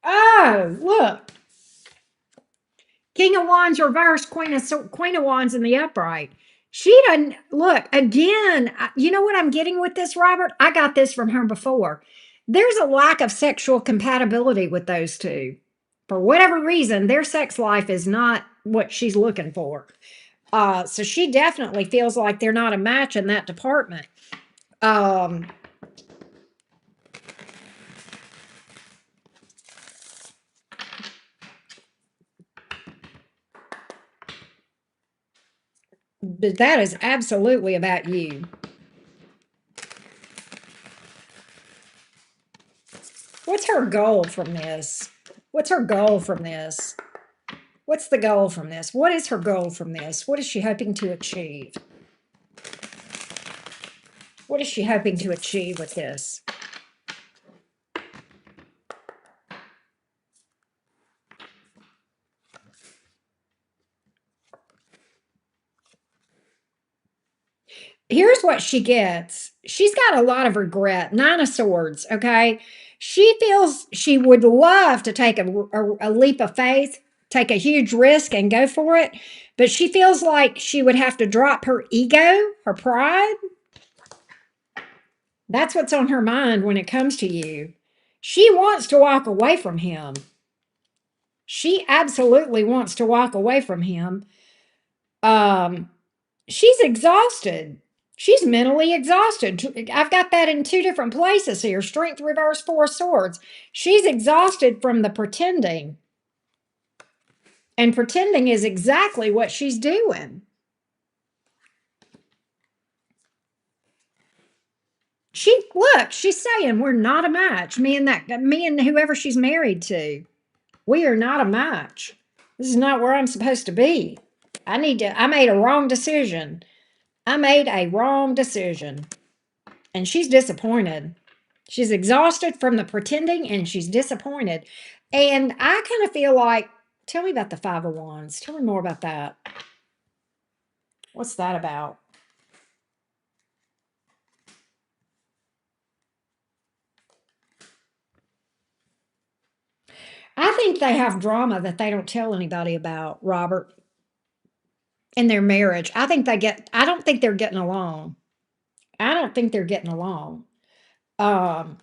Oh, look. King of Wands reversed, Queen of Wands in the upright. She doesn't look again. You know what I'm getting with this, Robert? I got this from her before. There's a lack of sexual compatibility with those two. For whatever reason, their sex life is not what she's looking for. So she definitely feels like they're not a match in that department. Um, but that is absolutely about you. What's her goal from this? What's her goal from this? What's the goal from this? What is her goal from this? What is she hoping to achieve? What is she hoping to achieve with this? Here's what she gets. She's got a lot of regret. Nine of Swords, okay? She feels she would love to take a leap of faith, take a huge risk and go for it, but she feels like she would have to drop her ego, her pride. That's what's on her mind when it comes to you. She wants to walk away from him. She absolutely wants to walk away from him. Um, she's exhausted. She's mentally exhausted. I've got that in two different places here. Strength reverse, Four of Swords. She's exhausted from the pretending. And pretending is exactly what she's doing. She's saying we're not a match. Me and whoever she's married to. We are not a match. This is not where I'm supposed to be. I made a wrong decision. I made a wrong decision. And she's disappointed. She's exhausted from the pretending and she's disappointed. And I kind of feel like, tell me about the Five of Wands. Tell me more about that. What's that about? I think they have drama that they don't tell anybody about, Robert, in their marriage. I don't think they're getting along. I don't think they're getting along. Um,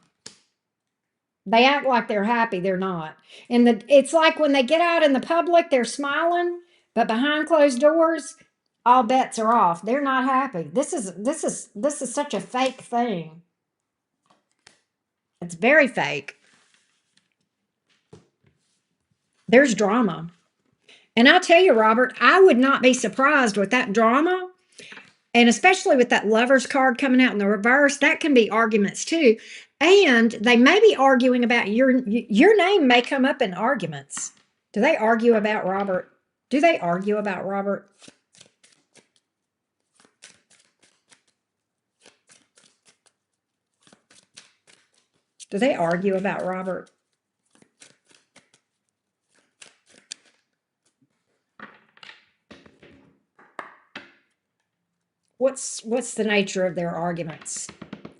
they act like they're happy, they're not. It's like when they get out in the public, they're smiling, but behind closed doors, all bets are off. They're not happy. This is such a fake thing. It's very fake. There's drama. And I'll tell you, Robert, I would not be surprised with that drama. And especially with that lover's card coming out in the reverse, that can be arguments too. And they may be arguing about your name may come up in arguments. Do they argue about Robert? Do they argue about Robert? Do they argue about Robert? What's the nature of their arguments?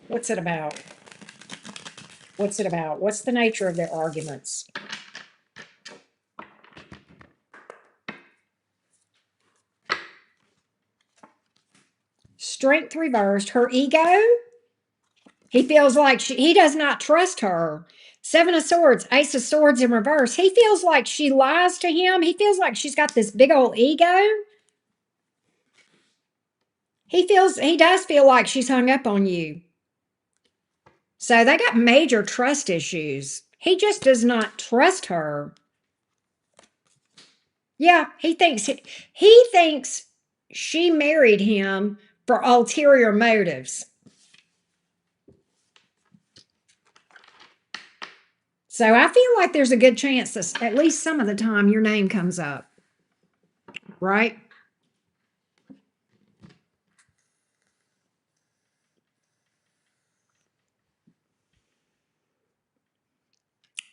What's it about? What's it about? What's the nature of their arguments? Strength reversed. Her ego. He feels like he does not trust her. Seven of Swords, Ace of Swords in reverse. He feels like she lies to him. He feels like she's got this big old ego. He does feel like she's hung up on you. So they got major trust issues. He just does not trust her. Yeah, he thinks she married him for ulterior motives. So I feel like there's a good chance that at least some of the time your name comes up, right?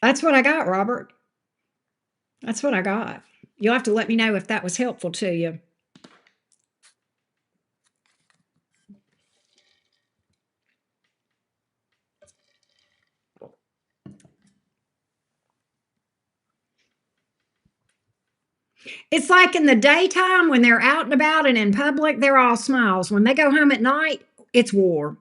That's what I got, Robert. That's what I got. You'll have to let me know if that was helpful to you. It's like in the daytime when they're out and about and in public, they're all smiles. When they go home at night, it's war.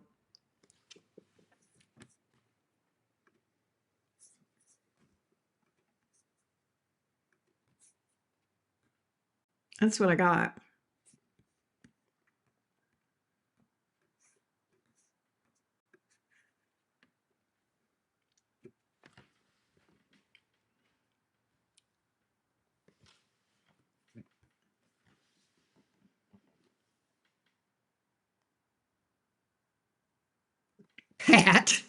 That's what I got. Pat.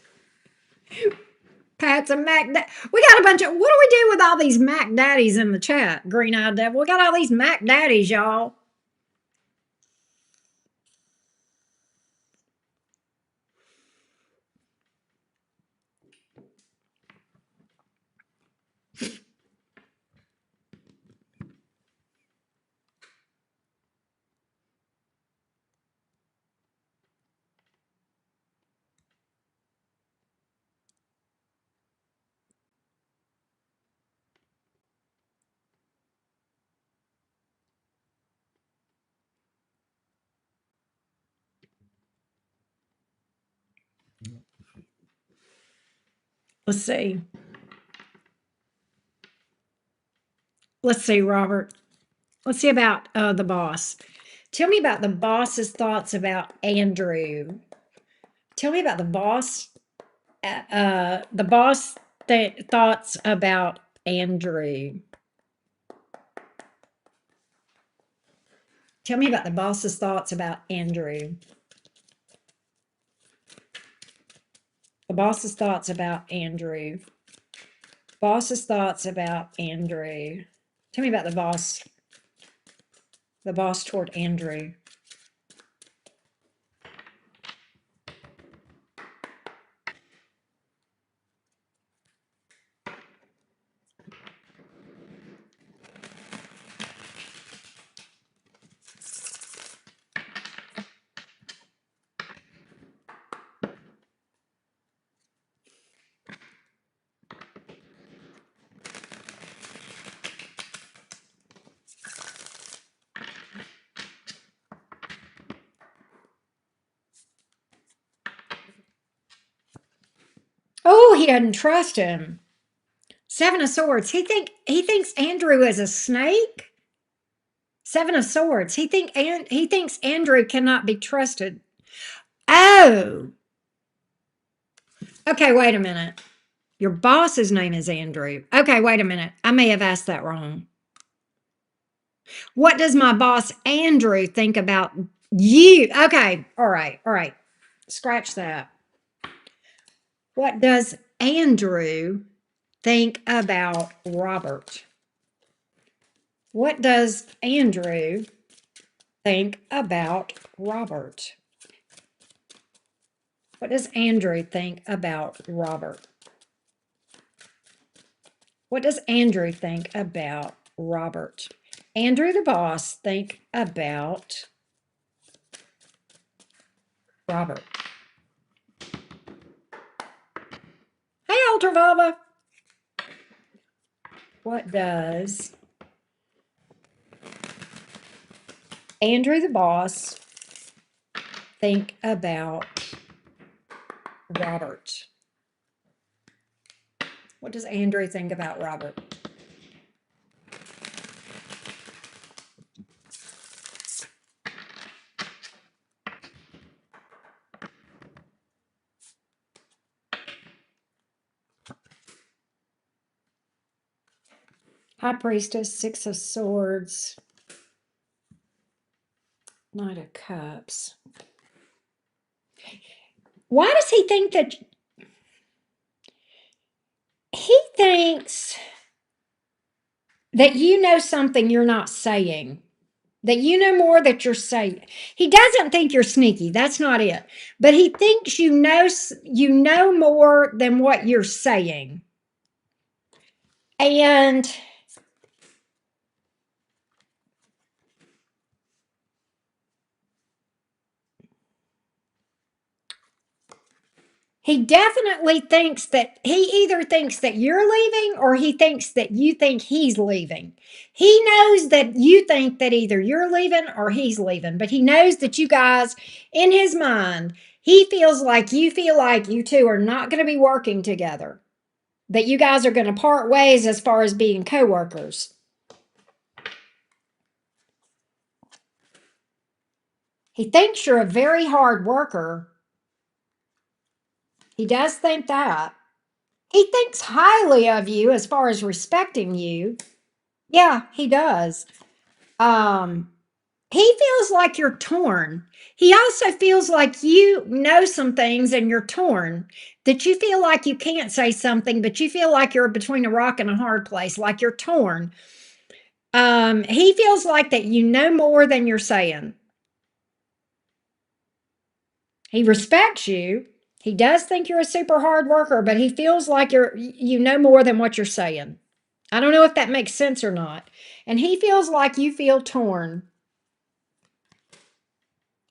Pat's a Mac. We got a bunch of. What do we do with all these Mac daddies in the chat? Green eyed devil. We got all these Mac daddies, y'all. Let's see. Let's see, Robert. Let's see about the boss. Tell me about the boss's thoughts about Andrew. Tell me about the boss thoughts about Andrew. Tell me about the boss's thoughts about Andrew. The boss's thoughts about Andrew. Boss's thoughts about Andrew. Tell me about the boss. The boss toward Andrew. Oh, he doesn't trust him. Seven of Swords. He thinks Andrew is a snake. Seven of Swords. He thinks Andrew cannot be trusted. Oh. Okay, wait a minute. Your boss's name is Andrew. Okay, wait a minute. I may have asked that wrong. What does my boss Andrew think about you? Okay, all right. Scratch that. What does Andrew think about Robert? What does Andrew think about Robert? What does Andrew think about Robert? What does Andrew think about Robert? Andrew the boss think about Robert. Hey, Ultravava. What does Andrew the boss think about Robert? What does Andrew think about Robert? High Priestess, Six of Swords, Knight of Cups. Why does he think that? He thinks that you know something you're not saying, that you know more that you're saying. He doesn't think you're sneaky. That's not it. But he thinks you know more than what you're saying. And he definitely thinks that he either thinks that you're leaving or he thinks that you think he's leaving. He knows that you think that either you're leaving or he's leaving, but he knows that you guys, in his mind, he feels like you two are not going to be working together, that you guys are going to part ways as far as being co-workers. He thinks you're a very hard worker. He does think that. He thinks highly of you as far as respecting you. Yeah, he does. He feels like you're torn. He also feels like you know some things and you're torn, that you feel like you can't say something, but you feel like you're between a rock and a hard place, like you're torn. He feels like that you know more than you're saying. He respects you. He does think you're a super hard worker, but he feels like you know more than what you're saying. I don't know if that makes sense or not. And he feels like you feel torn.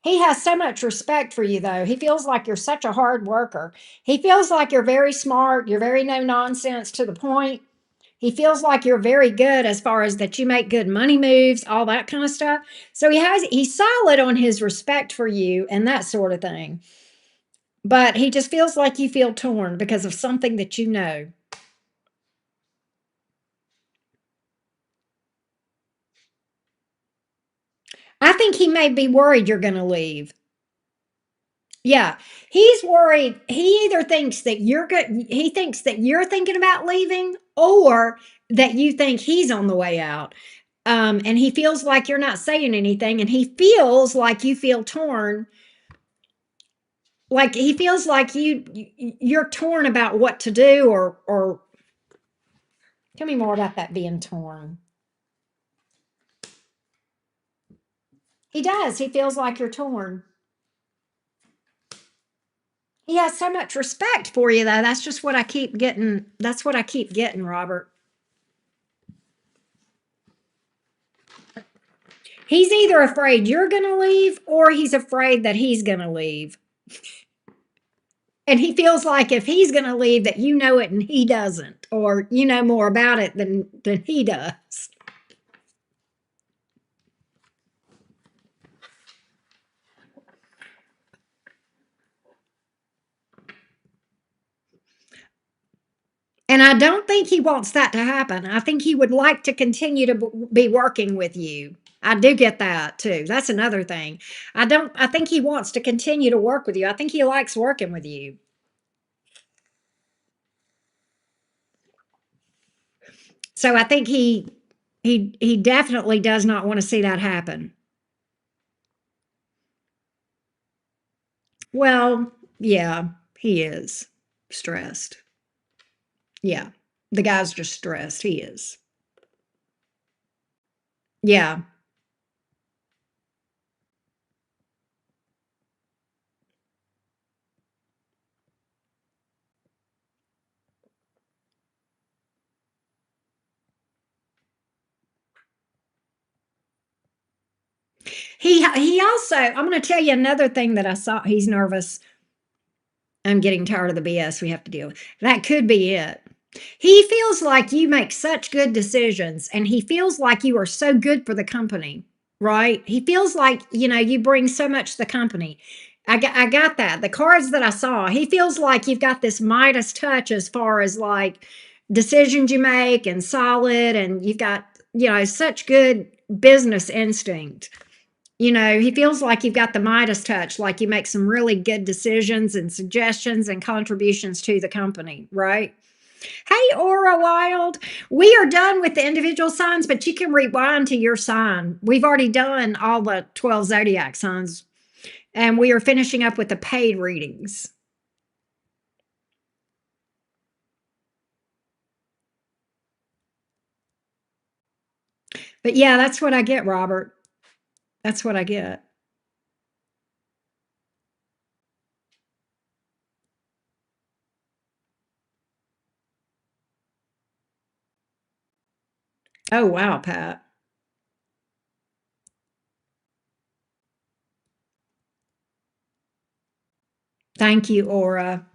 He has so much respect for you, though. He feels like you're such a hard worker. He feels like you're very smart. You're very no nonsense, to the point. He feels like you're very good as far as that you make good money moves, all that kind of stuff. So he's solid on his respect for you and that sort of thing. But he just feels like you feel torn because of something that you know. I think he may be worried you're going to leave. Yeah, he's worried. He either thinks that you're good, he thinks that you're thinking about leaving, or that you think he's on the way out. And he feels like you're not saying anything, and he feels like you feel torn. Like he feels like you're torn about what to do, or tell me more about that being torn. He does. He feels like you're torn. He has so much respect for you, though. That's just what I keep getting. That's what I keep getting, Robert. He's either afraid you're going to leave or he's afraid that he's going to leave. And he feels like if he's going to leave, that you know it and he doesn't, or you know more about it than he does. And I don't think he wants that to happen. I think he would like to continue to be working with you. I do get that too. That's another thing. I think he wants to continue to work with you. I think he likes working with you. So I think he definitely does not want to see that happen. Well, yeah, he is stressed. Yeah. The guy's just stressed. He is. Yeah. He also, I'm going to tell you another thing that I saw. He's nervous. I'm getting tired of the BS we have to deal with. That could be it. He feels like you make such good decisions, and he feels like you are so good for the company, right? He feels like, you bring so much to the company. I got that. The cards that I saw, he feels like you've got this Midas touch as far as like decisions you make and solid, and you've got, such good business instinct. He feels like you've got the Midas touch, like you make some really good decisions and suggestions and contributions to the company, right? Hey, Aura Wild, we are done with the individual signs, but you can rewind to your sign. We've already done all the 12 zodiac signs, and we are finishing up with the paid readings. But yeah, that's what I get, Robert. That's what I get. Oh, wow, Pat. Thank you, Aura.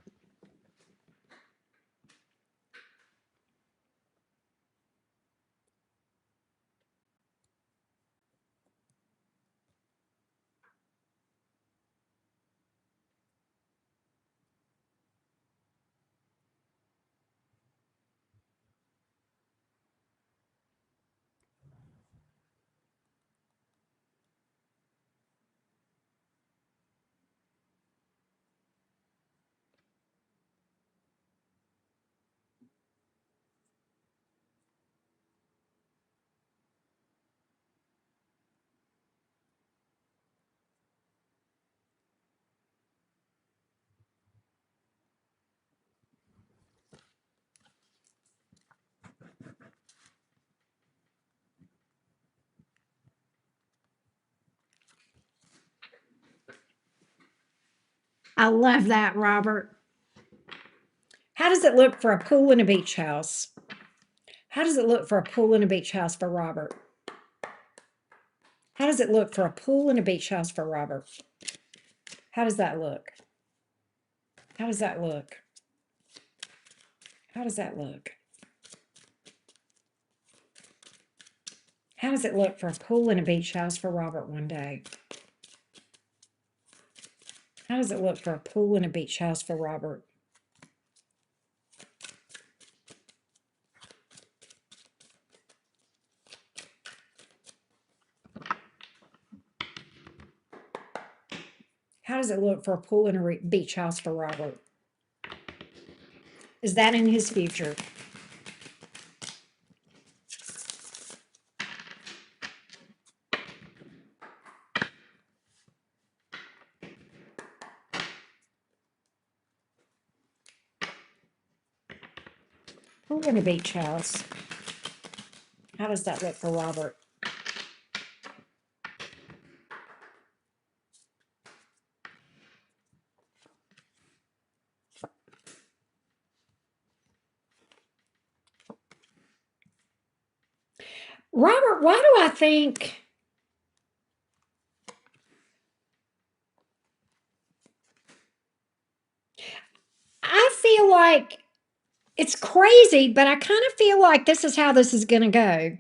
I love that, Robert. How does it look for a pool and a beach house? How does it look for a pool and a beach house for Robert? How does it look for a pool and a beach house for Robert? How does that look? How does that look? How does that look? How does it look for a pool and a beach house for Robert one day? How does it look for a pool and a beach house for Robert? How does it look for a pool and a beach house for Robert? Is that in his future? We're in a beach house. How does that look for Robert? Robert, why do I think I feel like it's crazy, but I kind of feel like this is how this is going to go.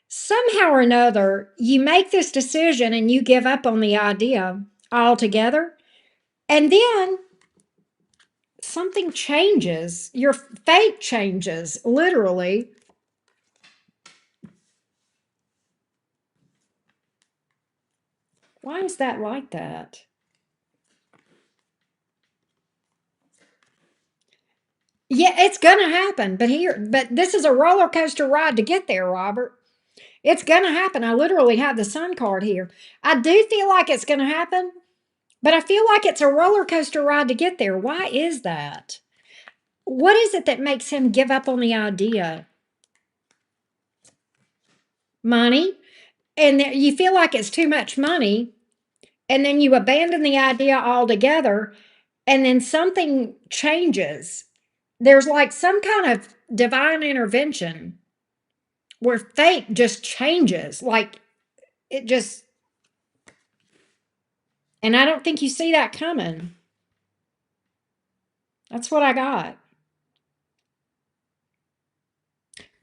Somehow or another, you make this decision and you give up on the idea altogether, and then something changes. Your fate changes, literally. Why is that like that? Yeah, it's gonna happen, but this is a roller coaster ride to get there, Robert. It's gonna happen. I literally have the sun card here. I do feel like it's gonna happen, but I feel like it's a roller coaster ride to get there. Why is that? What is it that makes him give up on the idea? Money. And you feel like it's too much money, and then you abandon the idea altogether, and then something changes. There's like some kind of divine intervention where fate just changes. Like it just, and I don't think you see that coming. That's what I got.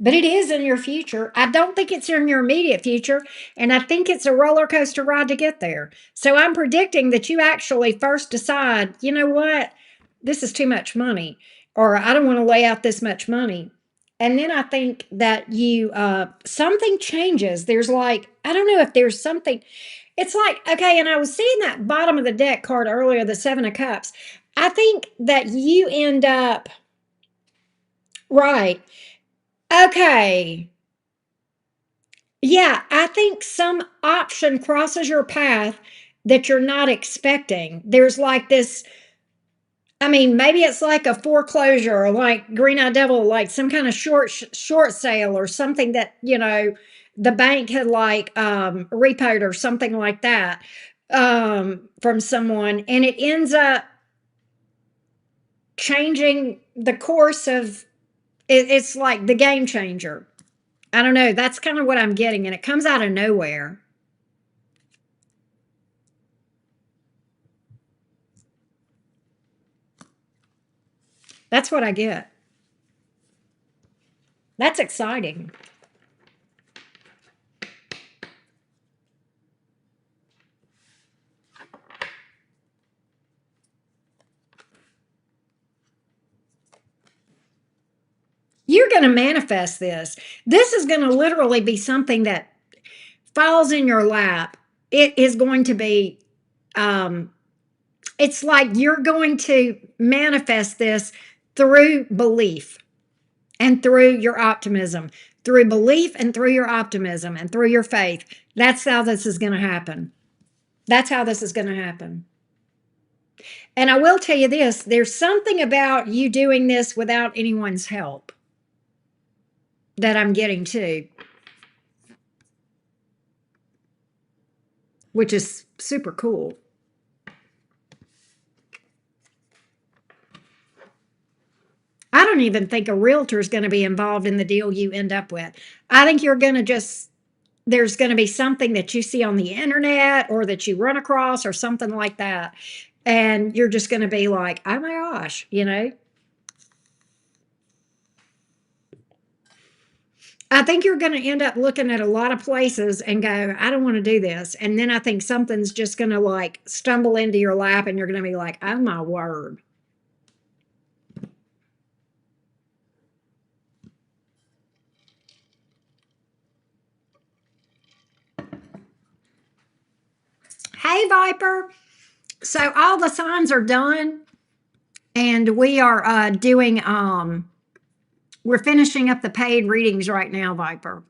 But it is in your future. I don't think it's in your immediate future, and I think it's a roller coaster ride to get there. So I'm predicting that you actually first decide, you know what, this is too much money, or I don't want to lay out this much money. And then I think that you something changes. There's like, I don't know if there's something. It's like, okay, and I was seeing that bottom of the deck card earlier, the Seven of Cups. I think that you end up right. Okay. Yeah, I think some option crosses your path that you're not expecting. There's like this, I mean, maybe it's like a foreclosure or like Green Eye Devil, like some kind of short sale or something that, the bank had like repoed or something like that from someone, and it ends up changing the course of it's like the game changer. I don't know. That's kind of what I'm getting, and it comes out of nowhere. That's what I get. That's exciting. You're going to manifest this. This is going to literally be something that falls in your lap. It is going to be, it's like you're going to manifest this through belief and through your optimism, through belief and through your optimism and through your faith. That's how this is going to happen. That's how this is going to happen. And I will tell you this, there's something about you doing this without anyone's help that I'm getting to, which is super cool. I don't even think a realtor is going to be involved in the deal you end up with. I think you're going to just, there's going to be something that you see on the internet or that you run across or something like that. And you're just going to be like, oh my gosh. I think you're going to end up looking at a lot of places and go, I don't want to do this. And then I think something's just going to like stumble into your lap and you're going to be like, oh my word. Hey, Viper. So all the signs are done, and we are doing, we're finishing up the paid readings right now, Viper.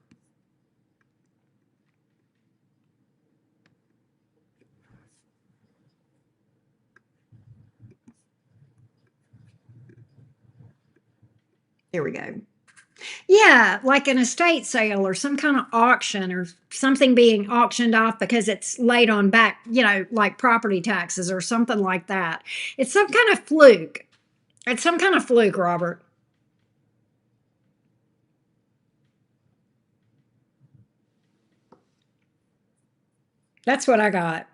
There we go. Yeah, like an estate sale or some kind of auction or something being auctioned off because it's laid on back, like property taxes or something like that. It's some kind of fluke. It's some kind of fluke, Robert. That's what I got.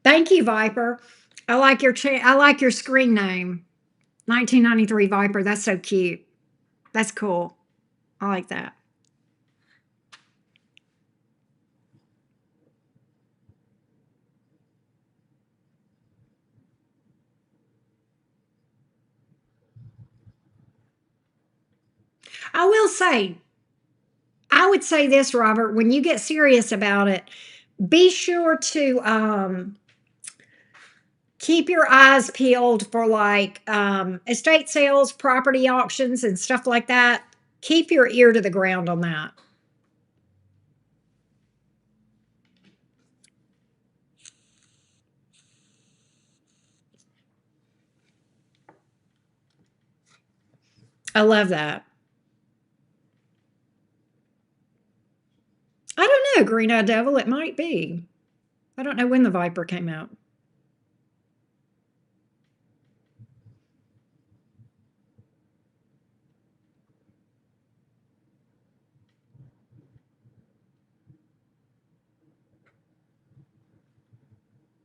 Thank you, Viper. I like your screen name. 1993 Viper. That's so cute. That's cool. I like that. I will say, I would say this, Robert, when you get serious about it, be sure to keep your eyes peeled for like estate sales, property auctions, and stuff like that. Keep your ear to the ground on that. I love that. I don't know, Green Eye Devil. It might be. I don't know when the Viper came out.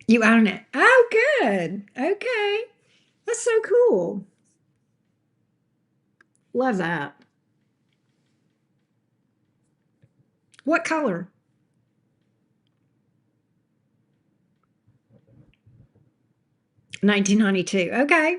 You own it. Oh, good. Okay. That's so cool. Love that. What color? 1992. Okay.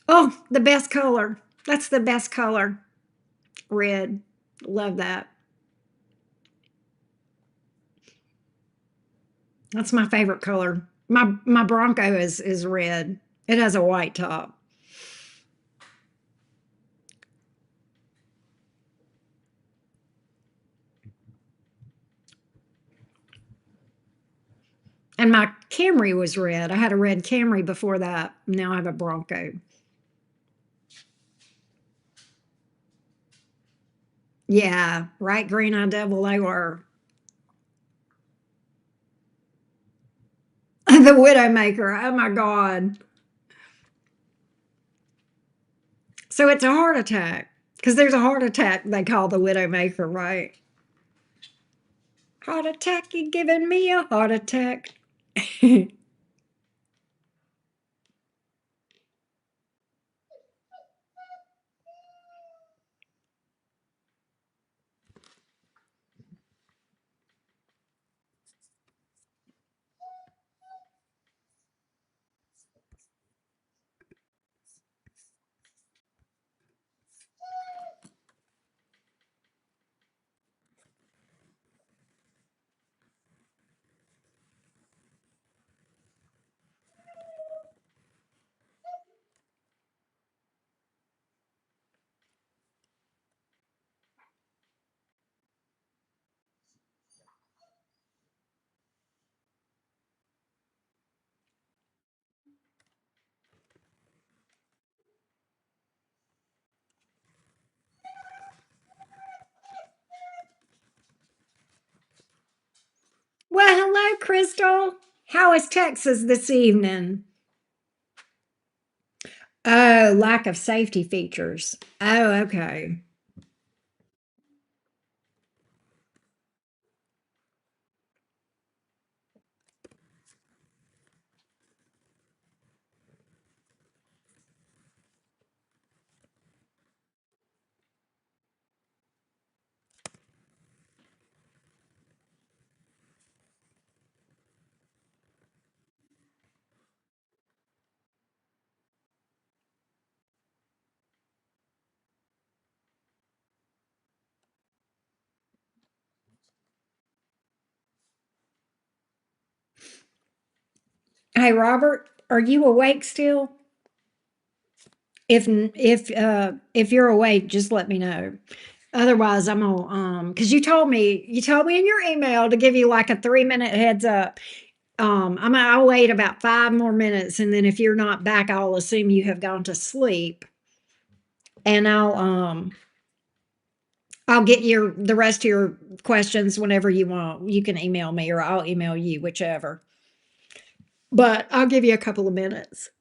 Oh, the best color. That's the best color. Red. Love that. That's my favorite color. My Bronco is red. It has a white top. And my Camry was red. I had a red Camry before that. Now I have a Bronco. Yeah, right, Green Eye Devil, they were. The Widowmaker. Oh my God. So it's a heart attack. Because there's a heart attack they call the Widowmaker, right? Heart attack, you giving me a heart attack. Well, hello, Crystal. How is Texas this evening? Oh, lack of safety features. Oh, okay. Hey, Robert, are you awake still? If you're awake, just let me know. Otherwise, I'm gonna because you told me in your email to give you like a 3 minute heads up. I'll wait about 5 more minutes, and then if you're not back, I'll assume you have gone to sleep, and I'll get the rest of your questions whenever you want. You can email me or I'll email you, whichever. But I'll give you a couple of minutes.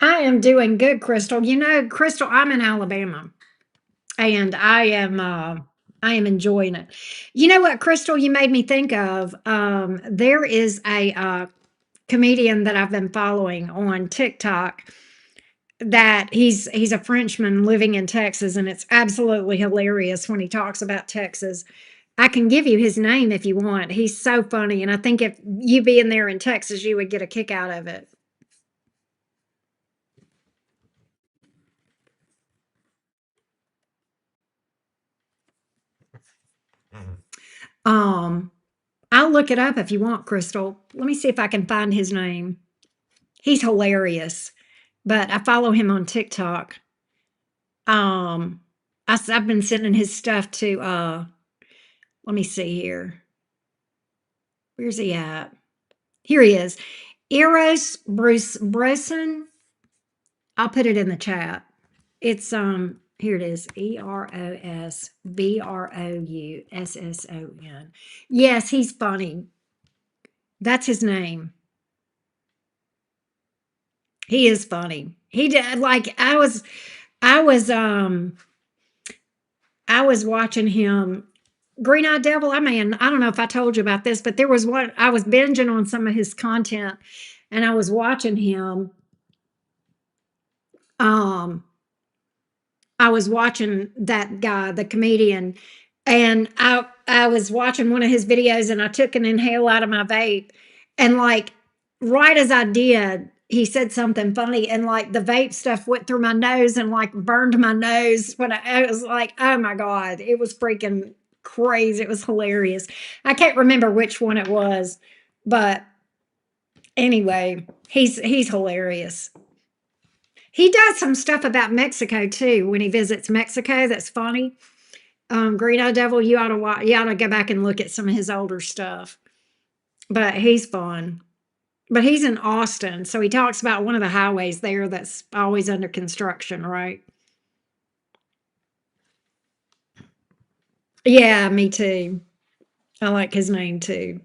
I am doing good, Crystal. Crystal, I'm in Alabama, and I am enjoying it. You know what, Crystal? You made me think of. There is a comedian that I've been following on TikTok that he's a Frenchman living in Texas, and it's absolutely hilarious when he talks about Texas. I can give you his name if you want. He's so funny, and I think if you being there in Texas, you would get a kick out of it. Um, I'll look it up if you want, Crystal. Let me see if I can find his name. He's hilarious, but I follow him on TikTok. Um, I've been sending his stuff to. Let me see here. Where's he at? Here he is. Eros Bruce Bresson. I'll put it in the chat. It's here it is. EROSBROUSSON. Yes, he's funny. That's his name. He is funny. He did like I was I was watching him. Green Eyed Devil. I don't know if I told you about this, but there was one I was binging on some of his content, and I was watching him. Um, I was watching that guy, the comedian, and I was watching one of his videos, and I took an inhale out of my vape, and like right as I did, he said something funny, and like the vape stuff went through my nose and like burned my nose. When I was like, oh my god, it was freaking crazy. It was hilarious. I can't remember which one it was, but anyway, he's hilarious. He does some stuff about Mexico too when he visits Mexico. That's funny. Green Eye Devil, you ought to go back and look at some of his older stuff. But he's fun. But he's in Austin, so he talks about one of the highways there that's always under construction, right? Yeah, me too. I like his name too.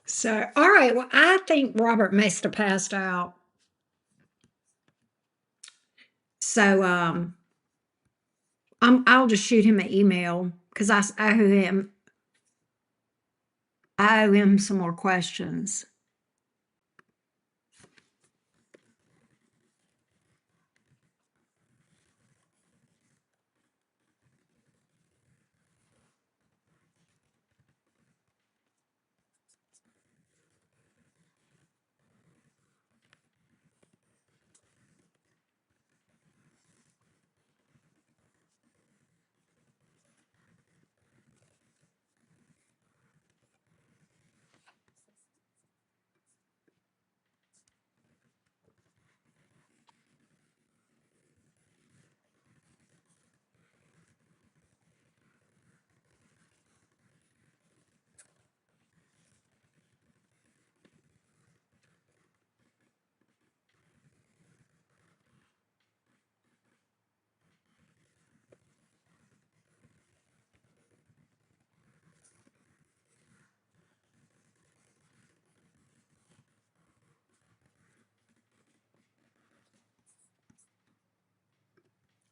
So, all right. Well, I think Robert must have passed out. So, I'll just shoot him an email because I owe him some more questions.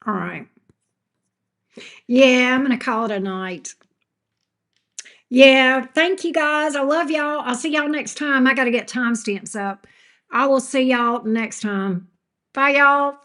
All right. Yeah, I'm going to call it a night. Yeah, thank you guys. I love y'all. I'll see y'all next time. I got to get timestamps up. I will see y'all next time. Bye, y'all.